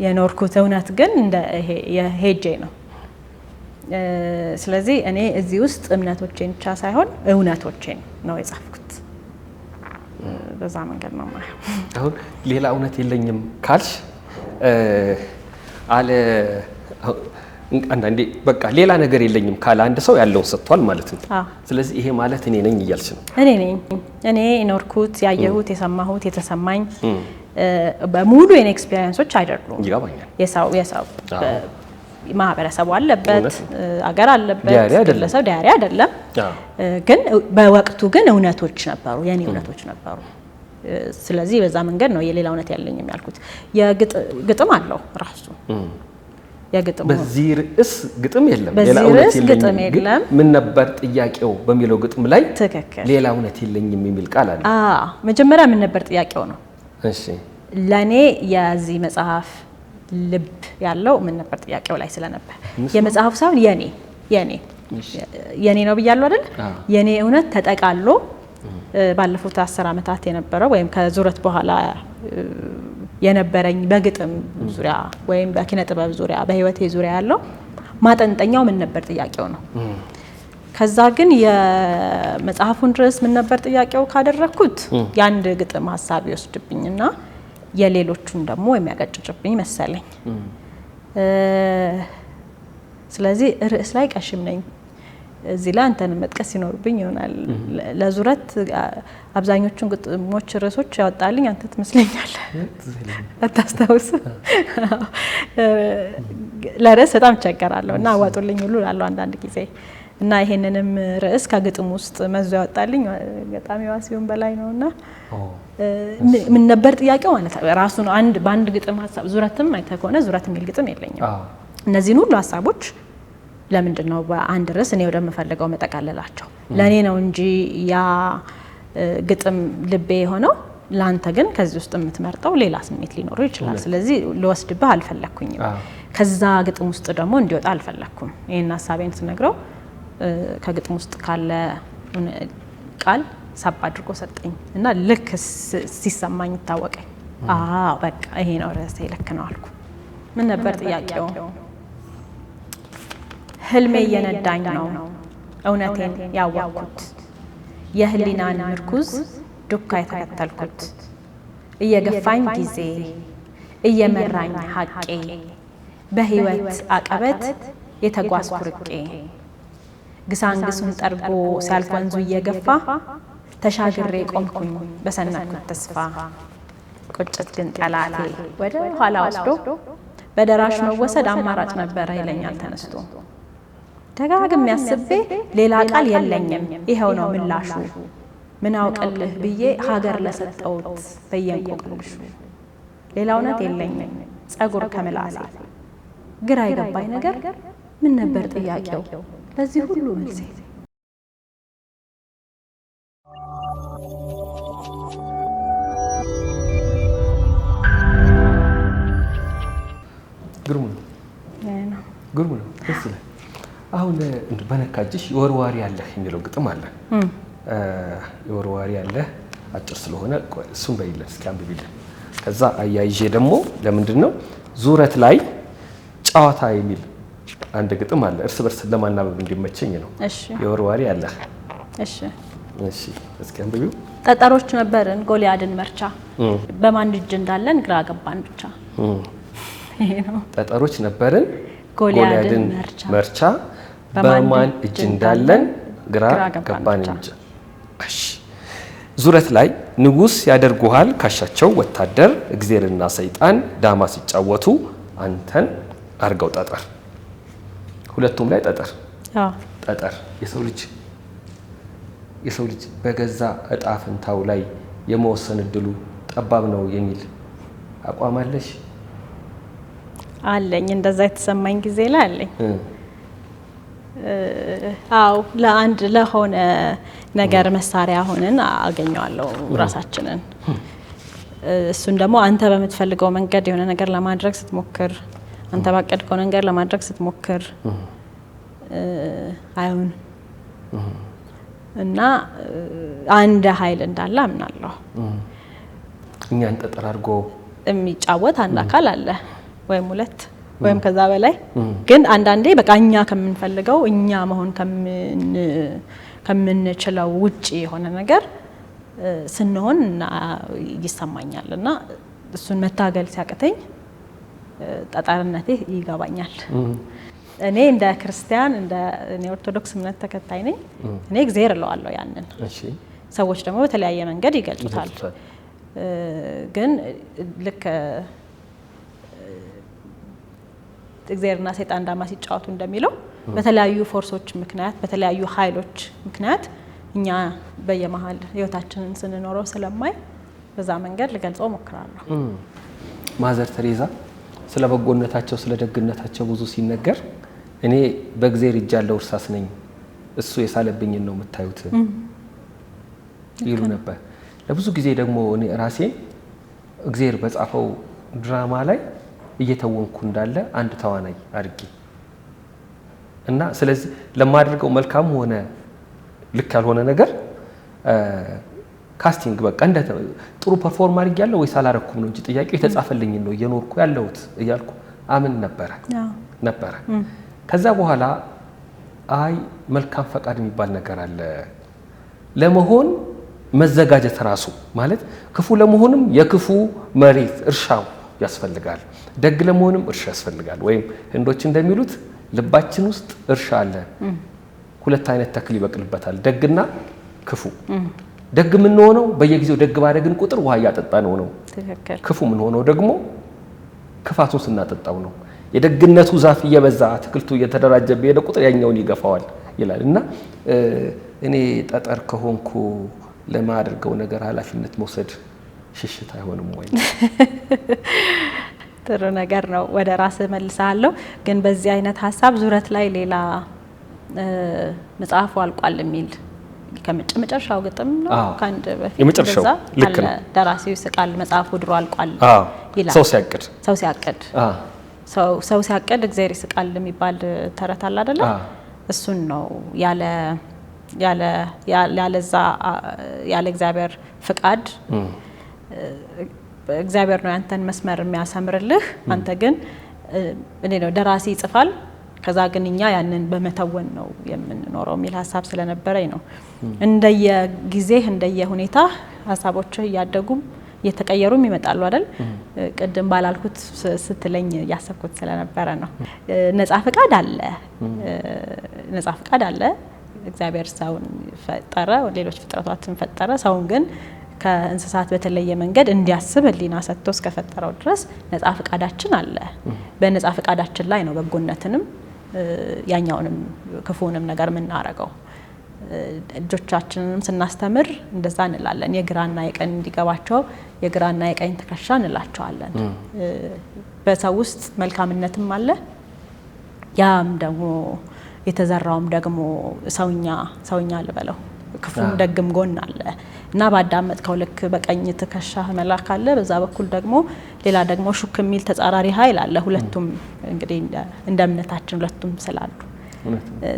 የኖርኩት እውነት ግን እንደ ሄጄ ነው ስለዚህ እኔ እዚህ ውስጥ እምነቶቼን ብቻ ሳይሆን እውነቶቼን ነው የጻፍኩት በዛ መንገድ ነው ማለት አሁን ሌላ እውነት የለኝም ካልሽ አለ አንዳንዴ በቃ ሌላ ነገር የለኝም ካለ አንድ ሰው ያለውን ሰጥቷል ማለት ነው ስለዚህ ይሄ ማለት እኔ ነኝ እያልሽ ነው እኔ ኖርኩት ያየሁት የሰማሁት የተሰማኝ በሙሉ የኔ ኤክስፒሪየንሶች አይደሉም ይገባኛል የሰው ማህበረሰቡ አለበት አገር አለበት ግለሰብ ዲያሪ አይደለም ግን በወቅቱ ግን እውነቶች ነበሩ የኔ እውነቶች ነበሩ ስለዚህ በዛ መንገድ ነው የሌላ እውነት ያለኝም ያልኩት የግጥም አለው ራሱ የግጥም በዚህ ርዕስ ግጥም የለም ሌላ እውነት የለኝም ምን ነበር ጥያቄው በሚለው ግጥም ላይ ትክክል ሌላ እውነት የለኝም የሚል ቃል አለ መጀመሪያ ምን ነበር ጥያቄው ነው እሺ ለኔ የዚህ መጽሐፍ ልብ ያለው ምን ነበር ጥያቄው ላይ ስለነበር የመጽሐፉ ሳይሆን የኔ ነው ብያለሁ አይደል የኔ እውነት ተጠቃሎ ባለፉት 10 አመታት የነበረው ወይም ከዙረት በኋላ የነበረኝ በግጥም ዙሪያ ወይም በኪነ ጥበብ ዙሪያ በህይወቴ ዙሪያ ያለው ማጠንጠኛው ምን ነበር ጥያቄው ነው ከዛ ግን የመጽሐፉን ድረስ ምን ነበር ጥያቄው ካደረኩት ያንድ ግጥም ሐሳብ ይወስድብኝና የሌሎቹን ደግሞ የሚያቀጭጭብኝ መሰለኝ ስለዚህ ርዕስ ላይ ቀሽም ነኝ እዚህ ላይ አንተን መጥቀስ ይኖርብኝ ይሆናል ለዙረት አብዛኞቹን ግጥሞች ርዕሶች ያወጣልኝ አንተ ትመስለኛለህ አታስታውስ ለርዕስ በጣም ቸገራለሁና አዋጡልኝ ሁሉ ላለው አንዳንድ ጊዜ እና ይሄንንም ርዕስ ከግጥም ውስጥ መዞ ያወጣልኝ ገጣሚ ዋሲውን በላይ ነውና ምን ነበር ጥያቄው ማለት ራሱ ነው በአንድ ግጥም ሐሳብ ዙረትም አይተከሆነ ዙረት የሚል ግጥም የለኝም እነዚህን ሁሉ ሐሳቦች ለምንድን ነው በአንድ ርዕስ እኔ ወደምፈልገው መጠቃለላቸው ለኔ ነው እንጂ ያ ግጥም ልቤ ሆነው ላንተ ግን ከዚህ ውስጥ የምትመርጠው ሌላ ስሜት ሊኖረው ይችላል ስለዚህ ልወስድብህ አልፈለኩኝም ከዛ ግጥም ውስጥ ደግሞ እንዲወጣ አልፈለኩም ይሄን ሐሳቤን ስነግረው ከግጥም ውስጥ ካለ ቃል ሳብ አድርጎ ሰጠኝ እና ልክ ሲሰማኝ ታወቀኝ በቃ ይሄ ነው ርዕሴ ልክ ነው አልኩ ምን ነበር ጥያቄው ህልሜ የነዳኝ ነው እውነቴን ያወቅኩት የህሊናን ምርኩዝ ዱካ የተከተልኩት እየገፋኝ ጊዜ እየመራኝ ሐቄ በህይወት አቀበት የተጓዝኩ ርቄ ግሳንግሱን ጠርጎ ሲያልፍ ወንዙ እየገፋ ተሻግሬ ቆምኩኝ በሰነኩት ተስፋ ቁጭት ግን ጠላቴ ወደ ኋላ ወስዶ በደራሽ መወሰድ አማራጭ ነበረ ይለኛል ተነስቶ ደጋግሜ አስቤ ሌላ ቃል የለኝም ይሄው ነው ምላሹ ምን አውቅልህ ብዬ ሀገር ለሰጠውት በየንቆቅልሹ ሌላ እውነት የለኝም ጸጉር ከምላሴ ግራ የገባኝ ነገር ምን ነበር ጥያቄው ለዚህ ሁሉ መልሴ ግሩም ነው ደስ ይላል አሁን በነካጅሽ የወርዋሪ ያለህ የሚለው ግጥም አለ የወርዋሪ ያለህ አጭር ስለሆነ እሱን በይለን እስኪ አንብቢልን ከዛ አያይዤ ደግሞ ለምንድነው ዙረት ላይ ጨዋታ የሚል አንድ ግጥም አለ እርስ በርስ ለማናበብ እንዲመቸኝ ነው እሺ የወርዋሪ ያለህ እሺ እሺ እስኪ አንብቢው ጠጠሮች ነበርን ጎልያድን መርቻ በማን እጅ እንዳለን ግራ ገባን ብቻ ይሄ ነው ጠጠሮች ነበርን ጎልያድን መርቻ በማን እጅ እንዳለን ግራ ገባን እንጂ እሺ ዙረት ላይ ንጉስ ያደርጉሃል ካሻቸው ወታደር እግዚአብሔርና ሰይጣን ዳማ ሲጫወቱ አንተን አርገው ጠጠር ሁለቱም ላይ ጠጠር ጠጠር የሰው ልጅ በገዛ እጣ ፈንታው ላይ የመወሰን እድሉ ጠባብ ነው የሚል አቋም አለሽ አለኝ እንደዛ የተሰማኝ ጊዜ ላይ አለኝ አው ለአንድ ለሆነ ነገር መሳሪያ ሆነን አገኘዋለሁ ራሳችንን እሱን ደግሞ አንተ በመትፈልገው መንገድ የሆነ ነገር ለማድረግ ስትሞክር አንተ ባቀድከው ነገር ለማድረግ ስትሞክር አይሁን እና አንድ ኃይል እንዳለ አምናለሁ እኛን ጠጠር አድርጎ የሚጫወት አንድ አካል አለ ወይም ሁለት ወይም ከዛ በላይ ግን አንዳንዴ በቃ እኛ ከምንፈልገው እኛ መሆን ከምንችለው ውጪ የሆነ ነገር ስንሆን ይሰማኛል እና እሱን መታገል ሲያቅተኝ ጠጠርነቴ ይገባኛል እኔ እንደ ክርስቲያን እንደ እኔ ኦርቶዶክስ እምነት ተከታይ ነኝ እኔ እግዚአብሔር እለዋለሁ ያንን እሺ ሰዎች ደግሞ በተለያየ መንገድ ይገልጹታል ግን ልክ እግዚአብሔርና ሰይጣን ዳማ ሲጫወቱ እንደሚለው በተለያዩ ፎርሶች ምክንያት በተለያዩ ኃይሎች ምክንያት እኛ በየመሃል ህይወታችንን ስንኖረው ስለማይ በዛ መንገድ ልገልጸው ሞክራለሁ ማዘር ተሬዛ ስለ በጎነታቸው ስለ ደግነታቸው ብዙ ሲነገር እኔ በእግዚአብሔር እጅ ያለው እርሳስ ነኝ እሱ የሳለብኝ ነው የምታዩት ይሉ ነበር ለብዙ ጊዜ ደግሞ እኔ ራሴ እግዚአብሔር በጻፈው ድራማ ላይ እየተወንኩ እንዳለ አንድ ተዋናይ አድርጌ እና ስለዚህ ለማድረገው መልካም ሆነ ልክ ያልሆነ ነገር ካስቲንግ በቃ እንደ ጥሩ ፐርፎርም አድርጌያለሁ ወይስ አላረኩም ነው እንጂ ጥያቄው የተጻፈልኝ ነው እየኖርኩ ያለሁት እያልኩ አምን ነበር ከዛ በኋላ አይ መልካም ፈቃድ የሚባል ነገር አለ ለመሆን መዘጋጀት ራሱ ማለት ክፉ ለመሆንም የክፉ መሬት እርሻው ያስፈልጋል ደግ ለመሆንም እርሻ ያስፈልጋል ወይም ህንዶች እንደሚሉት ልባችን ውስጥ እርሻ አለ ሁለት አይነት ተክል ይበቅልበታል ደግና ክፉ ደግ ምን ሆነው በየጊዜው ደግ ባደግን ቁጥር ውሃ ያጠጣነው ነው ትክክል ክፉ ምን ሆነው ደግሞ ክፋቱን ስናጠጣው ነው የደግነቱ ዛፍ እየበዛ አትክልቱ እየተደራጀ በሄደ ቁጥር ያኛውን ይገፋዋል ይላልና እኔ ጠጠር ከሆንኩ ለማድረገው ነገር ኃላፊነት መውሰድ ሽሽት አይሆንም ወይ ጥሩ ነገር ነው ወደ ራስ መልሳለሁ ግን በዚህ አይነት ሐሳብ ዙረት ላይ ሌላ መጽሐፉ አልቋል የሚል ከመጨረሻው ግጥም ነው ካንድ በፊት የመጨረሻው ልክ ነው ደራሲው ስቃል መጽሐፉ ድሮ አልቋል ይላል ሰው ሲያቅድ እግዚአብሔር ይስቃል የሚባል ተረት አለ አይደለ እሱን ነው ያለ እግዚአብሔር ፍቃድ እግዚአብሔር ነው ያንተን መስመር የሚያሰምርልህ አንተ ግን እኔ ነው ደራሲ ይጽፋል ከዛ ግን እኛ ያንን በመተወን ነው የምንኖረው የሚል ሐሳብ ስለነበረኝ ነው እንደየጊዜ እንደየሁኔታ ሐሳቦች ያደጉም እየተቀየሩም ይመጣሉ አይደል ቅድም ባላልኩት ስትለኝ ያሰብኩት ስለነበረ ነው ነፃ ፍቃድ አለ እግዚአብሔር ሰውን ፈጠረ ሌሎች ፍጥረታትን ፈጠረ ሰውን ግን ከእንስሳት በተለየ መንገድ እንዲያስብ ህሊና ሰጥቶ እስከፈጠረው ድረስ ነፃ ፍቃዳችን አለ በነፃ ፍቃዳችን ላይ ነው በጎነትንም ያኛውንም ክፉንም ነገር የምናረገው ልጆቻችንን ስናስተምር እንደዛ እንላለን። የግራና የቀኝ እንዲገባቸው የግራና የቀኝ ትከሻ እንላቸዋለን። በሰው ውስጥ መልካምነትም አለ፣ ያም ደግሞ የተዘራውም ደግሞ ሰውኛ ልበለው ክፉም ደግም ጎን አለ እና ባዳመጥከው ልክ በቀኝ ትከሻ መላክ አለ፣ በዛ በኩል ደግሞ ሌላ ደግሞ ሹክ የሚል ተጻራሪ ኃይል አለ። ሁለቱም እንግዲህ እንደ እምነታችን ሁለቱም ስላሉ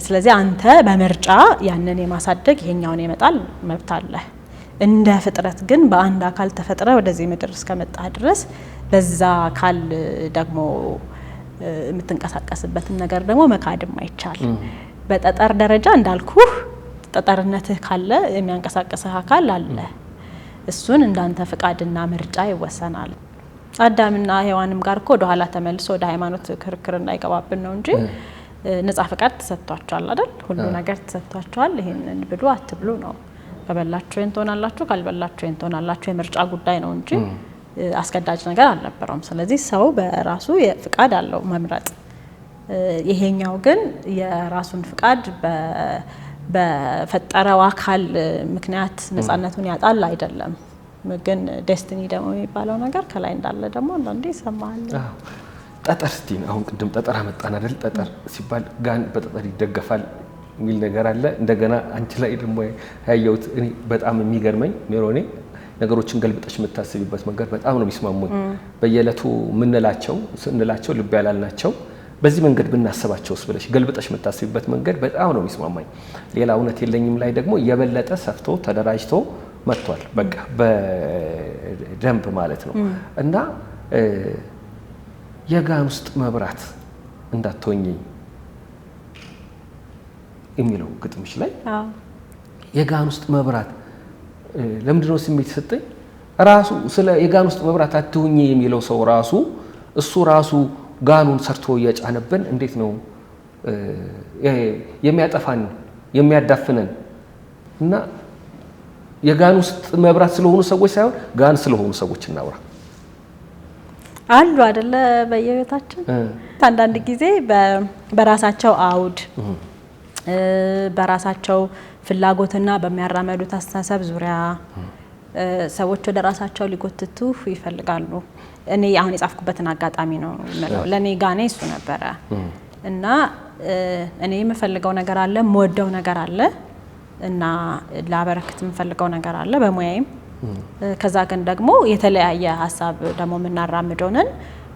ስለዚህ አንተ በምርጫ ያንን የማሳደግ ይሄኛውን የመጣል መብት አለ። እንደ ፍጥረት ግን በአንድ አካል ተፈጥረ ወደዚህ ምድር እስከመጣ ድረስ በዛ አካል ደግሞ የምትንቀሳቀስበትን ነገር ደግሞ መካድም አይቻል። በጠጠር ደረጃ እንዳልኩህ ጠጠርነትህ ካለ የሚያንቀሳቀስህ አካል አለ። እሱን እንዳንተ ፍቃድና ምርጫ ይወሰናል። አዳምና ሔዋንም ጋር እኮ ወደ ኋላ ተመልሶ ወደ ሃይማኖት ክርክር እንዳይገባብን ነው እንጂ ነፃ ፍቃድ ተሰጥቷቸዋል አይደል? ሁሉ ነገር ተሰጥቷቸዋል። ይሄንን ብሉ አትብሉ ነው። ከበላችሁ ይሄን ትሆናላችሁ፣ ካልበላችሁ ይሄን ትሆናላችሁ። የምርጫ ጉዳይ ነው እንጂ አስገዳጅ ነገር አልነበረም። ስለዚህ ሰው በራሱ ፍቃድ አለው መምረጥ። ይሄኛው ግን የራሱን ፍቃድ በፈጠረው አካል ምክንያት ነፃነቱን ያጣል አይደለም። ግን ዴስቲኒ ደግሞ የሚባለው ነገር ከላይ እንዳለ ደግሞ አንዳንዴ ይሰማል። ጠጠር እስቲ አሁን ቅድም ጠጠር አመጣን አይደል? ጠጠር ሲባል ጋን በጠጠር ይደገፋል የሚል ነገር አለ። እንደገና አንቺ ላይ ደግሞ ያየሁት እኔ በጣም የሚገርመኝ ሜሮኔ ነገሮችን ገልብጠሽ የምታስቢበት መንገድ በጣም ነው የሚስማሙኝ። በየዕለቱ ስንላቸው ልብ ያላልናቸው በዚህ መንገድ ብናስባቸውስ ብለሽ ገልብጠሽ የምታስቢበት መንገድ በጣም ነው የሚስማማኝ። ሌላ እውነት የለኝም ላይ ደግሞ የበለጠ ሰፍቶ ተደራጅቶ መጥቷል። በቃ በደንብ ማለት ነው እና የጋን ውስጥ መብራት እንዳትሆኚ የሚለው ግጥምሽ ላይ የጋን ውስጥ መብራት ለምንድነው ስሜት ሰጠኝ? ራሱ ስለ የጋን ውስጥ መብራት አትሁኚ የሚለው ሰው ራሱ እሱ ራሱ ጋኑን ሰርቶ እያጫነብን እንዴት ነው የሚያጠፋን የሚያዳፍነን? እና የጋን ውስጥ መብራት ስለሆኑ ሰዎች ሳይሆን ጋን ስለሆኑ ሰዎች እናውራ። አሉ አይደለ? በየቤታችን አንዳንድ ጊዜ በራሳቸው አውድ በራሳቸው ፍላጎትና በሚያራመዱት አስተሳሰብ ዙሪያ ሰዎች ወደ ራሳቸው ሊጎትቱ ይፈልጋሉ። እኔ አሁን የጻፍኩበትን አጋጣሚ ነው የምለው። ለኔ ጋኔ እሱ ነበረ እና እኔ የምፈልገው ነገር አለ፣ የምወደው ነገር አለ እና ላበረክት የምፈልገው ነገር አለ በሙያዬም። ከዛ ግን ደግሞ የተለያየ ሀሳብ ደግሞ የምናራምደው ነን።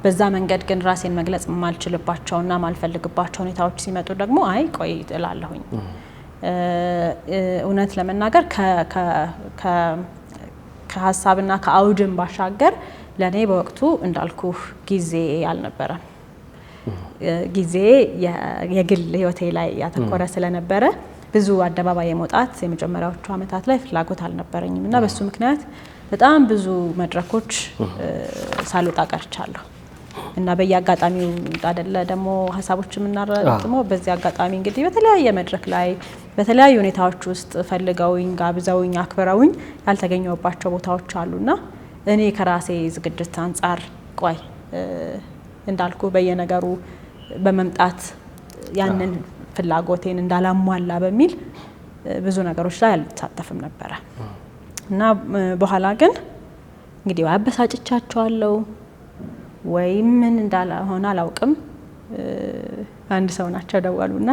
በዛ መንገድ ግን ራሴን መግለጽ የማልችልባቸውና ማልፈልግባቸው ሁኔታዎች ሲመጡ ደግሞ አይ ቆይ እላለሁኝ። እውነት ለመናገር ከሀሳብና ከአውድም ባሻገር ለኔ በወቅቱ እንዳልኩህ ጊዜ አልነበረም። ጊዜ የግል ህይወቴ ላይ ያተኮረ ስለነበረ ብዙ አደባባይ የመውጣት የመጀመሪያዎቹ አመታት ላይ ፍላጎት አልነበረኝም እና በሱ ምክንያት በጣም ብዙ መድረኮች ሳልወጣ ቀርቻለሁ። እና በየአጋጣሚው አይደለ ደግሞ ሀሳቦች የምናረጥመው በዚህ አጋጣሚ እንግዲህ በተለያየ መድረክ ላይ በተለያዩ ሁኔታዎች ውስጥ ፈልገውኝ ጋብዘውኝ አክብረውኝ ያልተገኘሁባቸው ቦታዎች አሉና እኔ ከራሴ ዝግጅት አንጻር ቆይ እንዳልኩ በየነገሩ በመምጣት ያንን ፍላጎቴን እንዳላሟላ በሚል ብዙ ነገሮች ላይ አልተሳተፍም ነበረ እና በኋላ ግን እንግዲህ አበሳጭቻቸዋለሁ ወይ ምን እንዳልሆነ አላውቅም። አንድ ሰው ናቸው ደወሉና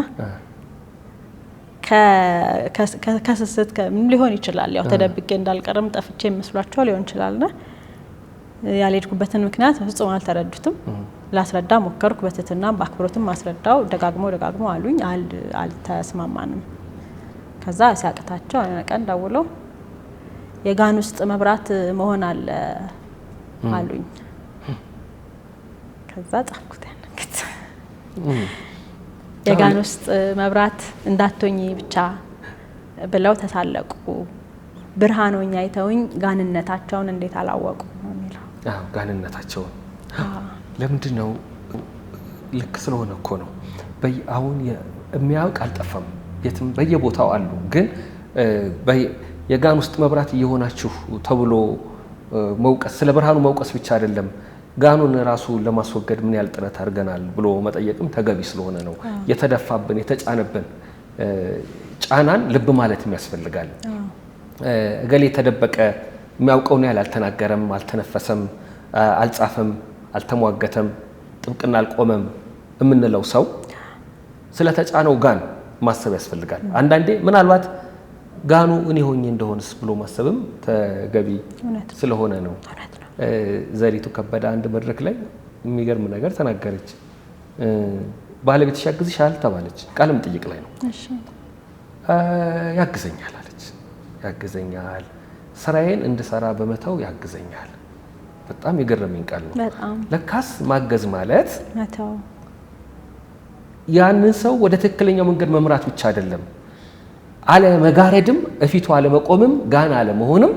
ከስስት ከምን ሊሆን ይችላል ያው ተደብቄ እንዳልቀርም ጠፍቼ መስሏቸው ሊሆን ይችላልና ያልሄድኩበትን ምክንያት ፍጹም አልተረዱትም። ላስረዳ ሞከርኩ፣ በትህትና በአክብሮትም አስረዳው። ደጋግሞ አሉኝ፣ አልተስማማንም። ከዛ ሲያቅታቸው አንድ ቀን ደውለው የጋን ውስጥ መብራት መሆን አለ አሉኝ። ከዛ ጻፍኩት ያንንከት የጋን ውስጥ መብራት እንዳትሆኚ ብቻ ብለው ተሳለቁ። ብርሃኖኛ አይተውኝ ጋንነታቸውን እንዴት አላወቁ ነው የሚለው። አዎ ጋንነታቸውን ለምንድን ነው? ልክ ስለሆነ እኮ ነው። አሁን የሚያውቅ አልጠፋም፣ የትም በየቦታው አሉ። ግን የጋን ውስጥ መብራት እየሆናችሁ ተብሎ መውቀስ ስለ ብርሃኑ መውቀስ ብቻ አይደለም፣ ጋኑን ራሱ ለማስወገድ ምን ያህል ጥረት አድርገናል ብሎ መጠየቅም ተገቢ ስለሆነ ነው። የተደፋብን የተጫነብን ጫናን ልብ ማለት ያስፈልጋል። እገሌ ተደበቀ የሚያውቀው ነው አልተናገረም፣ አልተነፈሰም፣ አልጻፈም፣ አልተሟገተም፣ ጥብቅና አልቆመም የምንለው ሰው ስለተጫነው ጋን ማሰብ ያስፈልጋል። አንዳንዴ ምናልባት ጋኑ እኔ ሆኜ እንደሆነስ ብሎ ማሰብም ተገቢ ስለሆነ ነው። ዘሪቱ ከበደ አንድ መድረክ ላይ የሚገርም ነገር ተናገረች። ባለቤትሽ ያግዝሻል ተባለች። ቃለ መጠይቅ ላይ ነው። ያግዘኛል አለች። ያግዘኛል፣ ስራዬን እንድሰራ በመተው ያግዘኛል። በጣም የገረመኝ ቃል ነው። ለካስ ማገዝ ማለት ያንን ሰው ወደ ትክክለኛው መንገድ መምራት ብቻ አይደለም፣ አለመጋረድም፣ እፊቱ አለመቆምም፣ ጋና አለመሆንም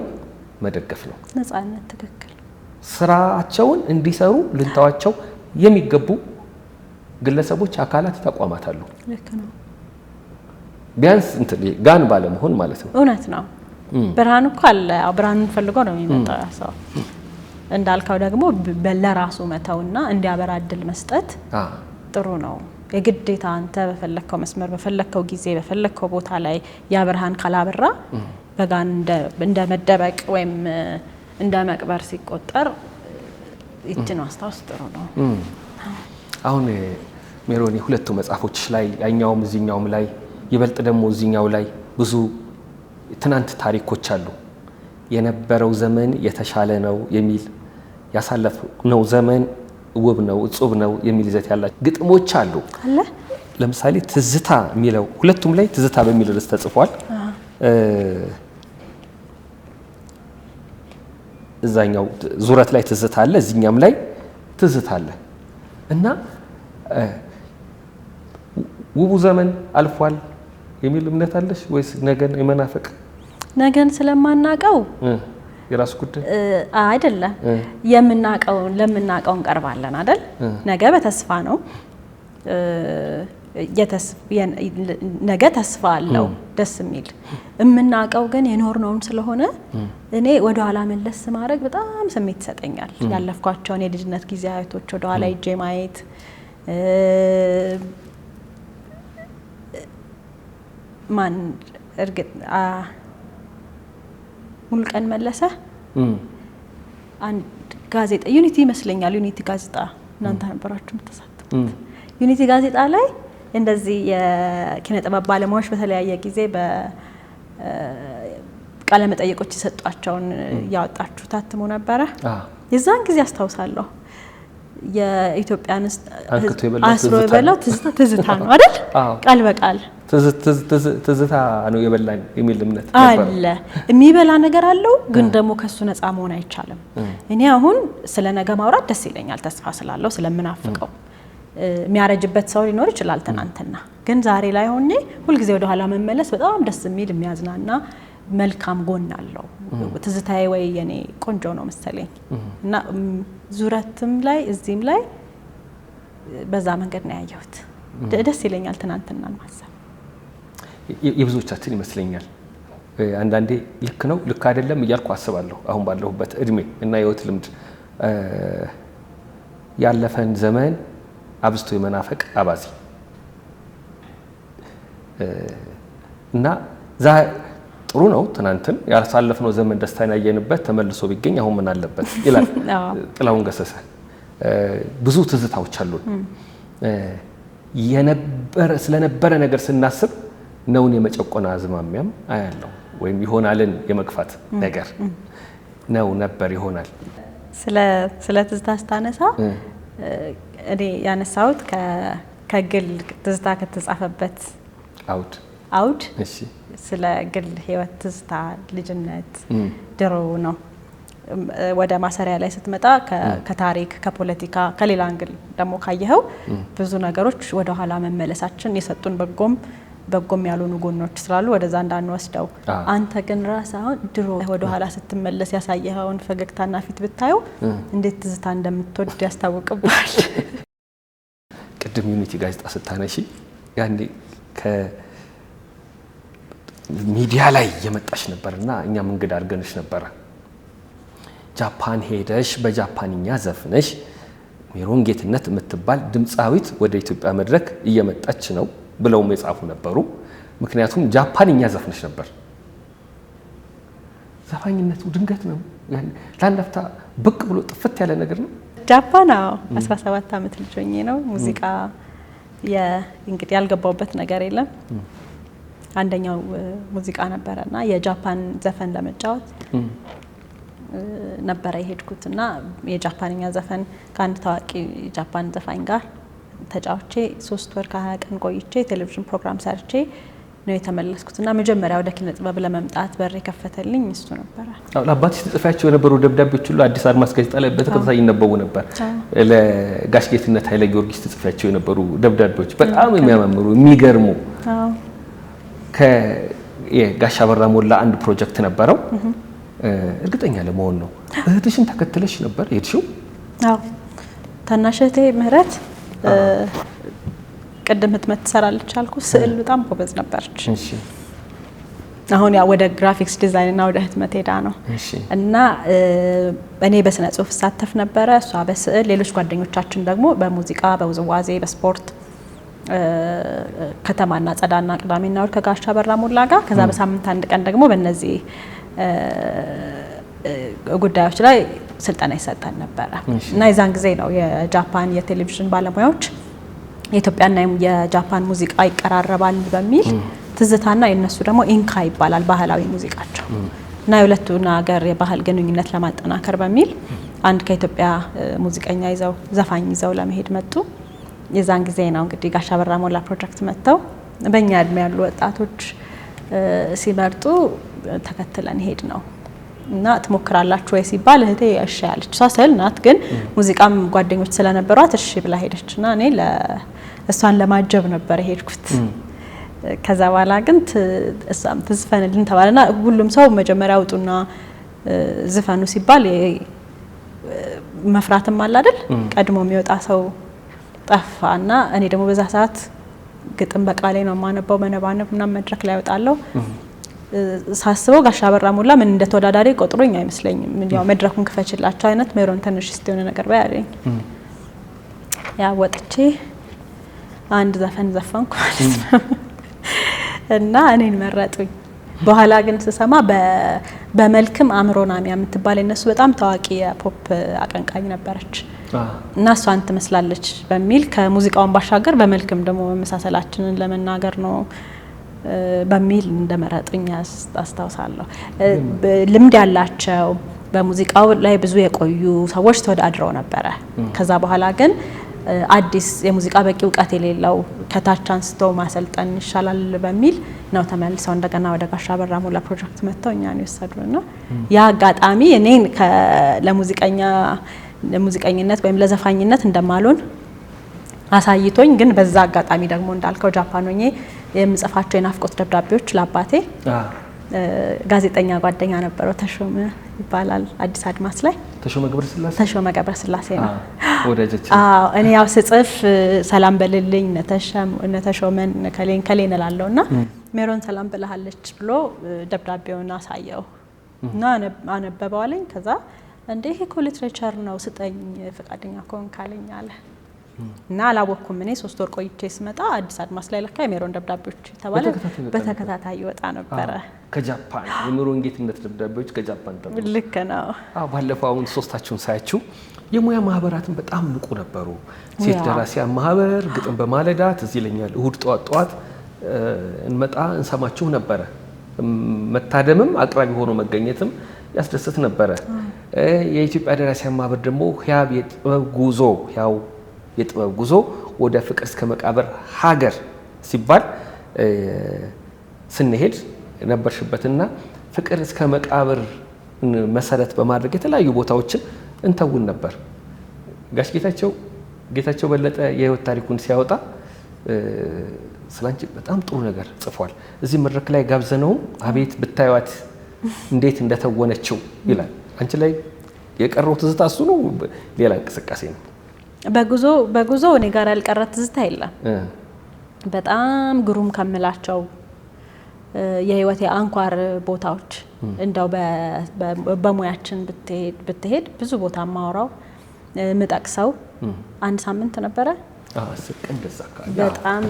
መደገፍ ነው። ነፃነት ትክክል። ስራቸውን እንዲሰሩ ልንተዋቸው የሚገቡ ግለሰቦች፣ አካላት፣ ተቋማት አሉ። ልክ ነው። ቢያንስ ጋን ባለመሆን ማለት ነው። እውነት ነው። ብርሃን እኮ አለ። ብርሃኑን ፈልጎ ነው የሚመጣው ሰው። እንዳልከው ደግሞ ለራሱ መተውና እንዲያበራ እድል መስጠት ጥሩ ነው። የግዴታ አንተ በፈለከው መስመር በፈለከው ጊዜ በፈለከው ቦታ ላይ ያ ብርሃን ካላበራ በጋን እንደ መደበቅ ወይም እንደ መቅበር ሲቆጠር ይችን አስታውስ ጥሩ ነው። አሁን ሜሮኒ ሁለቱ መጽሐፎች ላይ ያኛውም እዚህኛውም ላይ ይበልጥ ደግሞ እዚህኛው ላይ ብዙ ትናንት ታሪኮች አሉ። የነበረው ዘመን የተሻለ ነው የሚል ያሳለፍነው ዘመን ውብ ነው እጹብ ነው የሚል ይዘት ያላቸው ግጥሞች አሉ። ለምሳሌ ትዝታ የሚለው ሁለቱም ላይ ትዝታ በሚል ርዕስ ተጽፏል። እዛኛው ዙረት ላይ ትዝታ አለ፣ እዚህኛም ላይ ትዝታ አለ እና ውቡ ዘመን አልፏል የሚል እምነት አለሽ ወይስ ነገን የመናፈቅ? ነገን ስለማናቀው የራሱ ጉዳይ አይደለም። ለምናቀው እንቀርባለን አይደል? ነገ በተስፋ ነው። ነገ ተስፋ አለው ደስ የሚል የምናቀው ግን የኖርነውን ስለሆነ እኔ ወደ ኋላ መለስ ማድረግ በጣም ስሜት ይሰጠኛል። ያለፍኳቸውን የልጅነት ጊዜያቶች ወደ ኋላ ሄጄ ማየት ማን እርግጥ ሙሉቀን መለሰ አንድ ጋዜጣ ዩኒቲ ይመስለኛል፣ ዩኒቲ ጋዜጣ እናንተ ነበራችሁ የምትሳተፉት። ዩኒቲ ጋዜጣ ላይ እንደዚህ የኪነ ጥበብ ባለሙያዎች በተለያየ ጊዜ በቃለ መጠይቆች የሰጧቸውን ያወጣችሁ ታትሞ ነበረ። የዛን ጊዜ አስታውሳለሁ የኢትዮጵያን አስሮ የበላው ትዝታ ነው አይደል? ቃል በቃል ትዝታ ነው የበላን የሚል እምነት አለ። የሚበላ ነገር አለው፣ ግን ደግሞ ከሱ ነፃ መሆን አይቻልም። እኔ አሁን ስለ ነገ ማውራት ደስ ይለኛል፣ ተስፋ ስላለው ስለምናፍቀው። የሚያረጅበት ሰው ሊኖር ይችላል ትናንትና፣ ግን ዛሬ ላይ ሆኜ ሁልጊዜ ወደ ኋላ መመለስ በጣም ደስ የሚል የሚያዝናና መልካም ጎን አለው። ትዝታዬ ወይ የኔ ቆንጆ ነው መሰለኝ እና ዙረትም ላይ እዚህም ላይ በዛ መንገድ ነው ያየሁት። ደስ ይለኛል ትናንትናን ማሰብ። የብዙዎቻችን ይመስለኛል። አንዳንዴ ልክ ነው ልክ አይደለም እያልኩ አስባለሁ። አሁን ባለሁበት እድሜ እና የህይወት ልምድ ያለፈን ዘመን አብዝቶ የመናፈቅ አባዜ እና ጥሩ ነው ትናንትን ያሳለፍነው ዘመን ደስታን ያየንበት ተመልሶ ቢገኝ አሁን ምን አለበት ይላል ጥላሁን ገሰሰ። ብዙ ትዝታዎች አሉን። ስለነበረ ነገር ስናስብ ነውን የመጨቆና አዝማሚያም አያለው፣ ወይም ይሆናልን የመግፋት ነገር ነው ነበር ይሆናል። ስለ ትዝታ ስታነሳ እኔ ያነሳሁት ከግል ትዝታ ከተጻፈበት አውድ ስለ ግል ህይወት ትዝታ ልጅነት ድሮ ነው። ወደ ማሰሪያ ላይ ስትመጣ ከታሪክ ከፖለቲካ ከሌላ አንግል ደግሞ ካየኸው ብዙ ነገሮች ወደ ኋላ መመለሳችን የሰጡን በጎም ያልሆኑ ጎኖች ስላሉ ወደዛ እንዳንወስደው። አንተ ግን ራስህ አሁን ድሮ ወደ ኋላ ስትመለስ ያሳየኸውን ፈገግታና ፊት ብታየው እንዴት ትዝታ እንደምትወድ ያስታውቅብሃል። ቅድም ዩኒቲ ጋዜጣ ስታነሺ ያኔ ከሚዲያ ላይ የመጣሽ ነበርና እኛም እንግዳ አድርገንሽ ነበረ። ጃፓን ሄደሽ በጃፓንኛ ዘፍነሽ ሜሮን ጌትነት የምትባል ድምፃዊት ወደ ኢትዮጵያ መድረክ እየመጣች ነው ብለውም የጻፉ ነበሩ። ምክንያቱም ጃፓንኛ ዘፍነሽ ነበር። ዘፋኝነቱ ድንገት ነው ለአንድ አፍታ ብቅ ብሎ ጥፍት ያለ ነገር ነው? ጃፓን 17 ዓመት ልጅ ሆኜ ነው ሙዚቃ እንግዲህ ያልገባውበት ነገር የለም። አንደኛው ሙዚቃ ነበረና የጃፓን ዘፈን ለመጫወት ነበረ የሄድኩትና የጃፓንኛ ዘፈን ከአንድ ታዋቂ ጃፓን ዘፋኝ ጋር ተጫውቼ 3 ወር ከ20 ቀን ቆይቼ ቴሌቪዥን ፕሮግራም ሰርቼ ነው የተመለስኩትና መጀመሪያ ወደ ኪነ ጥበብ ለመምጣት በር የከፈተልኝ እሱ ነበረ። ለአባትሽ ጽፋቸው የነበሩ ደብዳቤዎች ሁሉ አዲስ አድማስ ጋዜጣ ላይ በተከታታይ ይነበቡ ነበር። ለጋሽ ጌትነት ኃይለ ጊዮርጊስ ጽፋቸው የነበሩ ደብዳቤዎች በጣም የሚያማምሩ የሚገርሙ። ከጋሽ አበራ ሞላ አንድ ፕሮጀክት ነበረው እርግጠኛ ለመሆን ነው እህትሽን ተከትለሽ ነበር የሄድሽው? አዎ ታናሽ እህቴ ምህረት ቀደም ህትመት ትሰራለች አልኩ። ስዕል በጣም ጎበዝ ነበረች። እሺ አሁን ያ ወደ ግራፊክስ ዲዛይን እና ወደ ህትመት ሄዳ ነው። እሺ እና እኔ በስነ ጽሁፍ ሳተፍ ነበረ፣ እሷ በስዕል፣ ሌሎች ጓደኞቻችን ደግሞ በሙዚቃ፣ በውዝዋዜ፣ በስፖርት ከተማና ጸዳና ቅዳሜና እሁድ ከጋሽ አበራ ሞላ ጋር ከዛ በሳምንት አንድ ቀን ደግሞ በእነዚህ ጉዳዮች ላይ ስልጠና ይሰጣል ነበረ እና የዛን ጊዜ ነው የጃፓን የቴሌቪዥን ባለሙያዎች የኢትዮጵያና የጃፓን ሙዚቃ ይቀራረባል በሚል ትዝታና የነሱ ደግሞ ኢንካ ይባላል ባህላዊ ሙዚቃቸው እና የሁለቱን ሀገር የባህል ግንኙነት ለማጠናከር በሚል አንድ ከኢትዮጵያ ሙዚቀኛ ይዘው ዘፋኝ ይዘው ለመሄድ መጡ። የዛን ጊዜ ነው እንግዲህ ጋሽ አበራ ሞላ ፕሮጀክት መጥተው በእኛ እድሜ ያሉ ወጣቶች ሲመርጡ ተከትለን ሄድ ነው እና ትሞክራላችሁ ወይ ሲባል እህቴ እሺ ያለች። እሷ ስዕል ናት ግን ሙዚቃም ጓደኞች ስለነበሯት እሺ ብላ ሄደችና እኔ እሷን ለማጀብ ነበር ሄድኩት። ከዛ በኋላ ግን እሷም ትዝፈንልን ተባለና ሁሉም ሰው መጀመሪያ አውጡና ዝፈኑ ሲባል መፍራትም አለ አይደል? ቀድሞ የሚወጣ ሰው ጠፋና እኔ ደግሞ በዛ ሰዓት ግጥም በቃሌ ነው ማነበው መነባነብ እና መድረክ ላይ ወጣለሁ። ሳስበው ጋሽ አበራ ሞላ ምን እንደ ተወዳዳሪ ቆጥሮኝ አይመስለኝም። ያው መድረኩን ክፈችላቸው አይነት ሜሮን ትንሽ የሆነ ነገር ባያለኝ ያ ወጥቼ አንድ ዘፈን ዘፈንኩ ማለት ነው እና እኔን መረጡኝ። በኋላ ግን ስሰማ በመልክም አምሮናሚያ የምትባል እነሱ በጣም ታዋቂ የፖፕ አቀንቃኝ ነበረች እና እሷን ትመስላለች በሚል ከሙዚቃውን ባሻገር በመልክም ደግሞ መመሳሰላችንን ለመናገር ነው በሚል እንደመረጡኝ አስታውሳለሁ። ልምድ ያላቸው በሙዚቃው ላይ ብዙ የቆዩ ሰዎች ተወዳድረው ነበረ። ከዛ በኋላ ግን አዲስ የሙዚቃ በቂ እውቀት የሌለው ከታች አንስቶ ማሰልጠን ይሻላል በሚል ነው ተመልሰው እንደገና ወደ ጋሽ አበራ ሞላ ፕሮጀክት መጥተው እኛን ይወሰዱና ያ አጋጣሚ እኔን ለሙዚቀኝነት ወይም ለዘፋኝነት እንደማልሆን አሳይቶኝ ግን በዛ አጋጣሚ ደግሞ እንዳልከው ጃፓን ሆኜ የምጽፋቸው የናፍቆት ደብዳቤዎች ለአባቴ ጋዜጠኛ ጓደኛ ነበረው ተሾመ ይባላል አዲስ አድማስ ላይ ተሾመ ገብረ ስላሴ ነው ወዳጆች። እኔ ያው ስጽፍ ሰላም በልልኝ ነተሾመን ከሌን እላለሁና ሜሮን ሰላም ብለሃለች ብሎ ደብዳቤውን አሳየው እና አነበበው አለኝ። ከዛ እንዴ ይሄ እኮ ሊትሬቸር ነው ስጠኝ ፈቃደኛ ከሆንክ አለኝ አለ እና አላወኩም። እኔ 3 ወር ቆይቼ ስመጣ አዲስ አድማስ ላይ ለካ የሜሮን ደብዳቤዎች ተባለ በተከታታይ ይወጣ ነበረ ከጃፓን የሜሮን ጌትነት ደብዳቤዎች ከጃፓን ተባለ። ልክ ነው። ባለፈው አሁን ሶስታችሁን ሳያችሁ የሙያ ማህበራትን በጣም ንቁ ነበሩ። ሴት ደራሲያን ማህበር ግጥም በማለዳ ትዝ ይለኛል እሁድ ጠዋት እንመጣ እንሰማችሁ ነበረ። መታደምም አቅራቢ ሆኖ መገኘትም ያስደስት ነበረ። የኢትዮጵያ ደራሲያን ማህበር ደግሞ ህያብ የጥበብ ጉዞ ወደ ፍቅር እስከ መቃብር ሀገር ሲባል ስንሄድ ነበርሽበትና ፍቅር እስከ መቃብር መሰረት በማድረግ የተለያዩ ቦታዎችን እንተውን ነበር። ጋሽ ጌታቸው በለጠ የህይወት ታሪኩን ሲያወጣ ስላንቺ በጣም ጥሩ ነገር ጽፏል። እዚህ መድረክ ላይ ጋብዘነው አቤት ብታዩት እንዴት እንደተወነችው ይላል። አንቺ ላይ የቀረው ትዝታ እሱ ነው ሌላ እንቅስቃሴ ነው? በጉዞ እኔ ጋር ያልቀረ ትዝታ የለም። በጣም ግሩም ከምላቸው የህይወት አንኳር ቦታዎች እንደው በሙያችን ብትሄድ ብዙ ቦታ ማወራው ምጠቅሰው አንድ ሳምንት ነበረ በጣም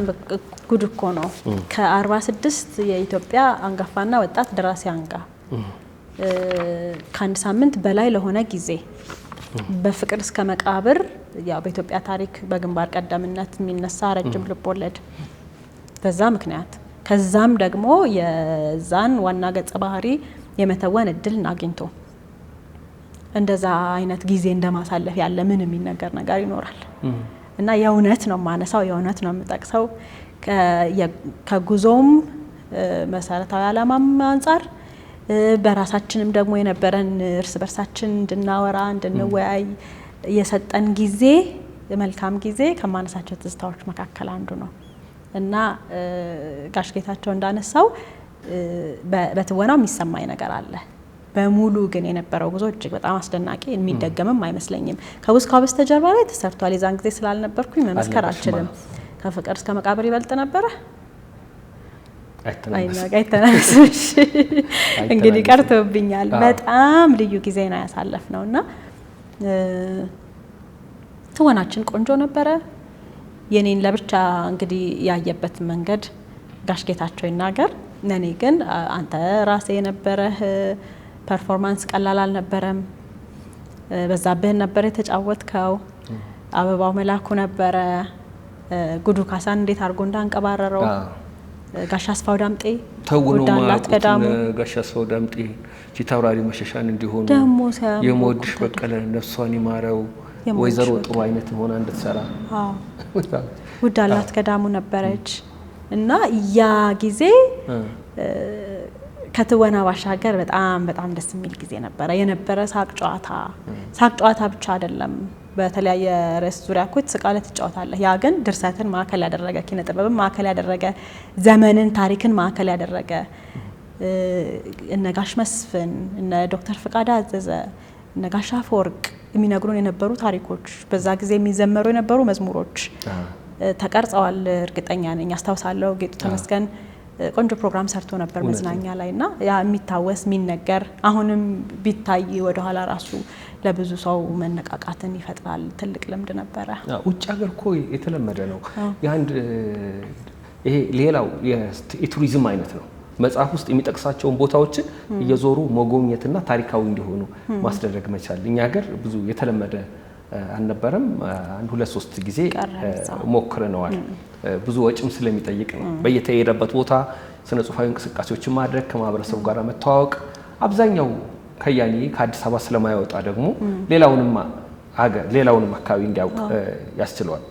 ጉድ እኮ ነው። ከ46 የኢትዮጵያ አንጋፋና ወጣት ደራሲያን ጋር ከአንድ ሳምንት በላይ ለሆነ ጊዜ በፍቅር እስከ መቃብር ያው በኢትዮጵያ ታሪክ በግንባር ቀደምነት የሚነሳ ረጅም ልቦለድ በዛ ምክንያት ከዛም ደግሞ የዛን ዋና ገጸ ባህሪ የመተወን እድል አግኝቶ እንደዛ አይነት ጊዜ እንደማሳለፍ ያለ ምን የሚነገር ነገር ይኖራል? እና የእውነት ነው ማነሳው፣ የእውነት ነው የምጠቅሰው። ከጉዞም መሰረታዊ ዓላማም አንፃር በራሳችንም ደግሞ የነበረን እርስ በርሳችን እንድናወራ እንድንወያይ የሰጠን ጊዜ መልካም ጊዜ ከማነሳቸው ትዝታዎች መካከል አንዱ ነው። እና ጋሽ ጌታቸው እንዳነሳው በትወናው የሚሰማኝ ነገር አለ። በሙሉ ግን የነበረው ጉዞ እጅግ በጣም አስደናቂ የሚደገምም አይመስለኝም። ከውስጥ በስተጀርባ ላይ ተሰርቷል። የዛን ጊዜ ስላልነበርኩኝ መመስከር አልችልም። ከፍቅር እስከ መቃብር ይበልጥ ነበረ አይተናነስሽ እንግዲህ ቀርቶብኛል። በጣም ልዩ ጊዜ ነው ያሳለፍነው እና ትወናችን ቆንጆ ነበረ። የኔን ለብቻ እንግዲህ ያየበት መንገድ ጋሽ ጌታቸው ይናገር። እኔ ግን አንተ ራሴ የነበረህ ፐርፎርማንስ ቀላል አልነበረም። በዛብህ ነበር የተጫወትከው። አበባው መላኩ ነበረ። ጉዱ ካሳን እንዴት አድርጎ እንዳንቀባረረው ጋሽ አስፋው ዳምጤ ተውኖማት ገዳሙ ጋሽ አስፋው ዳምጤ ፊታውራሪ መሸሻን እንዲሆኑ ደግሞ የሞድሽ በቀለ ነፍሷን ይማረው ወይዘሮ ጥሩ አይነት ሆና እንድትሰራ ውዳላት ገዳሙ ነበረች። እና ያ ጊዜ ከትወና ባሻገር በጣም ደስ የሚል ጊዜ ነበረ። የነበረ ሳቅ ጨዋታ ብቻ አይደለም። በተለያየ ርዕስ ዙሪያ እኮ ትስቃለህ፣ ትጫወታለህ። ያ ግን ድርሰትን ማዕከል ያደረገ ኪነ ጥበብን ማዕከል ያደረገ ዘመንን ታሪክን ማዕከል ያደረገ እነ ጋሽ መስፍን እነ ዶክተር ፍቃድ አዘዘ እነ ጋሽ አፈወርቅ የሚነግሩን የነበሩ ታሪኮች፣ በዛ ጊዜ የሚዘመሩ የነበሩ መዝሙሮች ተቀርጸዋል። እርግጠኛ ነኝ አስታውሳለሁ። ጌጡ ተመስገን ቆንጆ ፕሮግራም ሰርቶ ነበር መዝናኛ ላይና ያ የሚታወስ የሚነገር አሁንም ቢታይ ወደ ኋላ ራሱ ለብዙ ሰው መነቃቃትን ይፈጥራል። ትልቅ ልምድ ነበረ። ውጭ ሀገር እኮ የተለመደ ነው። ያንድ ይሄ ሌላው የቱሪዝም አይነት ነው። መጽሐፍ ውስጥ የሚጠቅሳቸውን ቦታዎችን እየዞሩ መጎብኘትና ታሪካዊ እንዲሆኑ ማስደረግ መቻል እኛ ሀገር ብዙ የተለመደ አልነበረም። አንድ 2-3 ጊዜ ሞክረነዋል። ብዙ ወጪም ስለሚጠይቅ ነው። በየተሄደበት ቦታ ስነ ጽሁፋዊ እንቅስቃሴዎችን ማድረግ፣ ከማህበረሰቡ ጋር መተዋወቅ። አብዛኛው ከያኒ ከአዲስ አበባ ስለማይወጣ ደግሞ ሌላውንም አካባቢ እንዲያውቅ ያስችለዋል።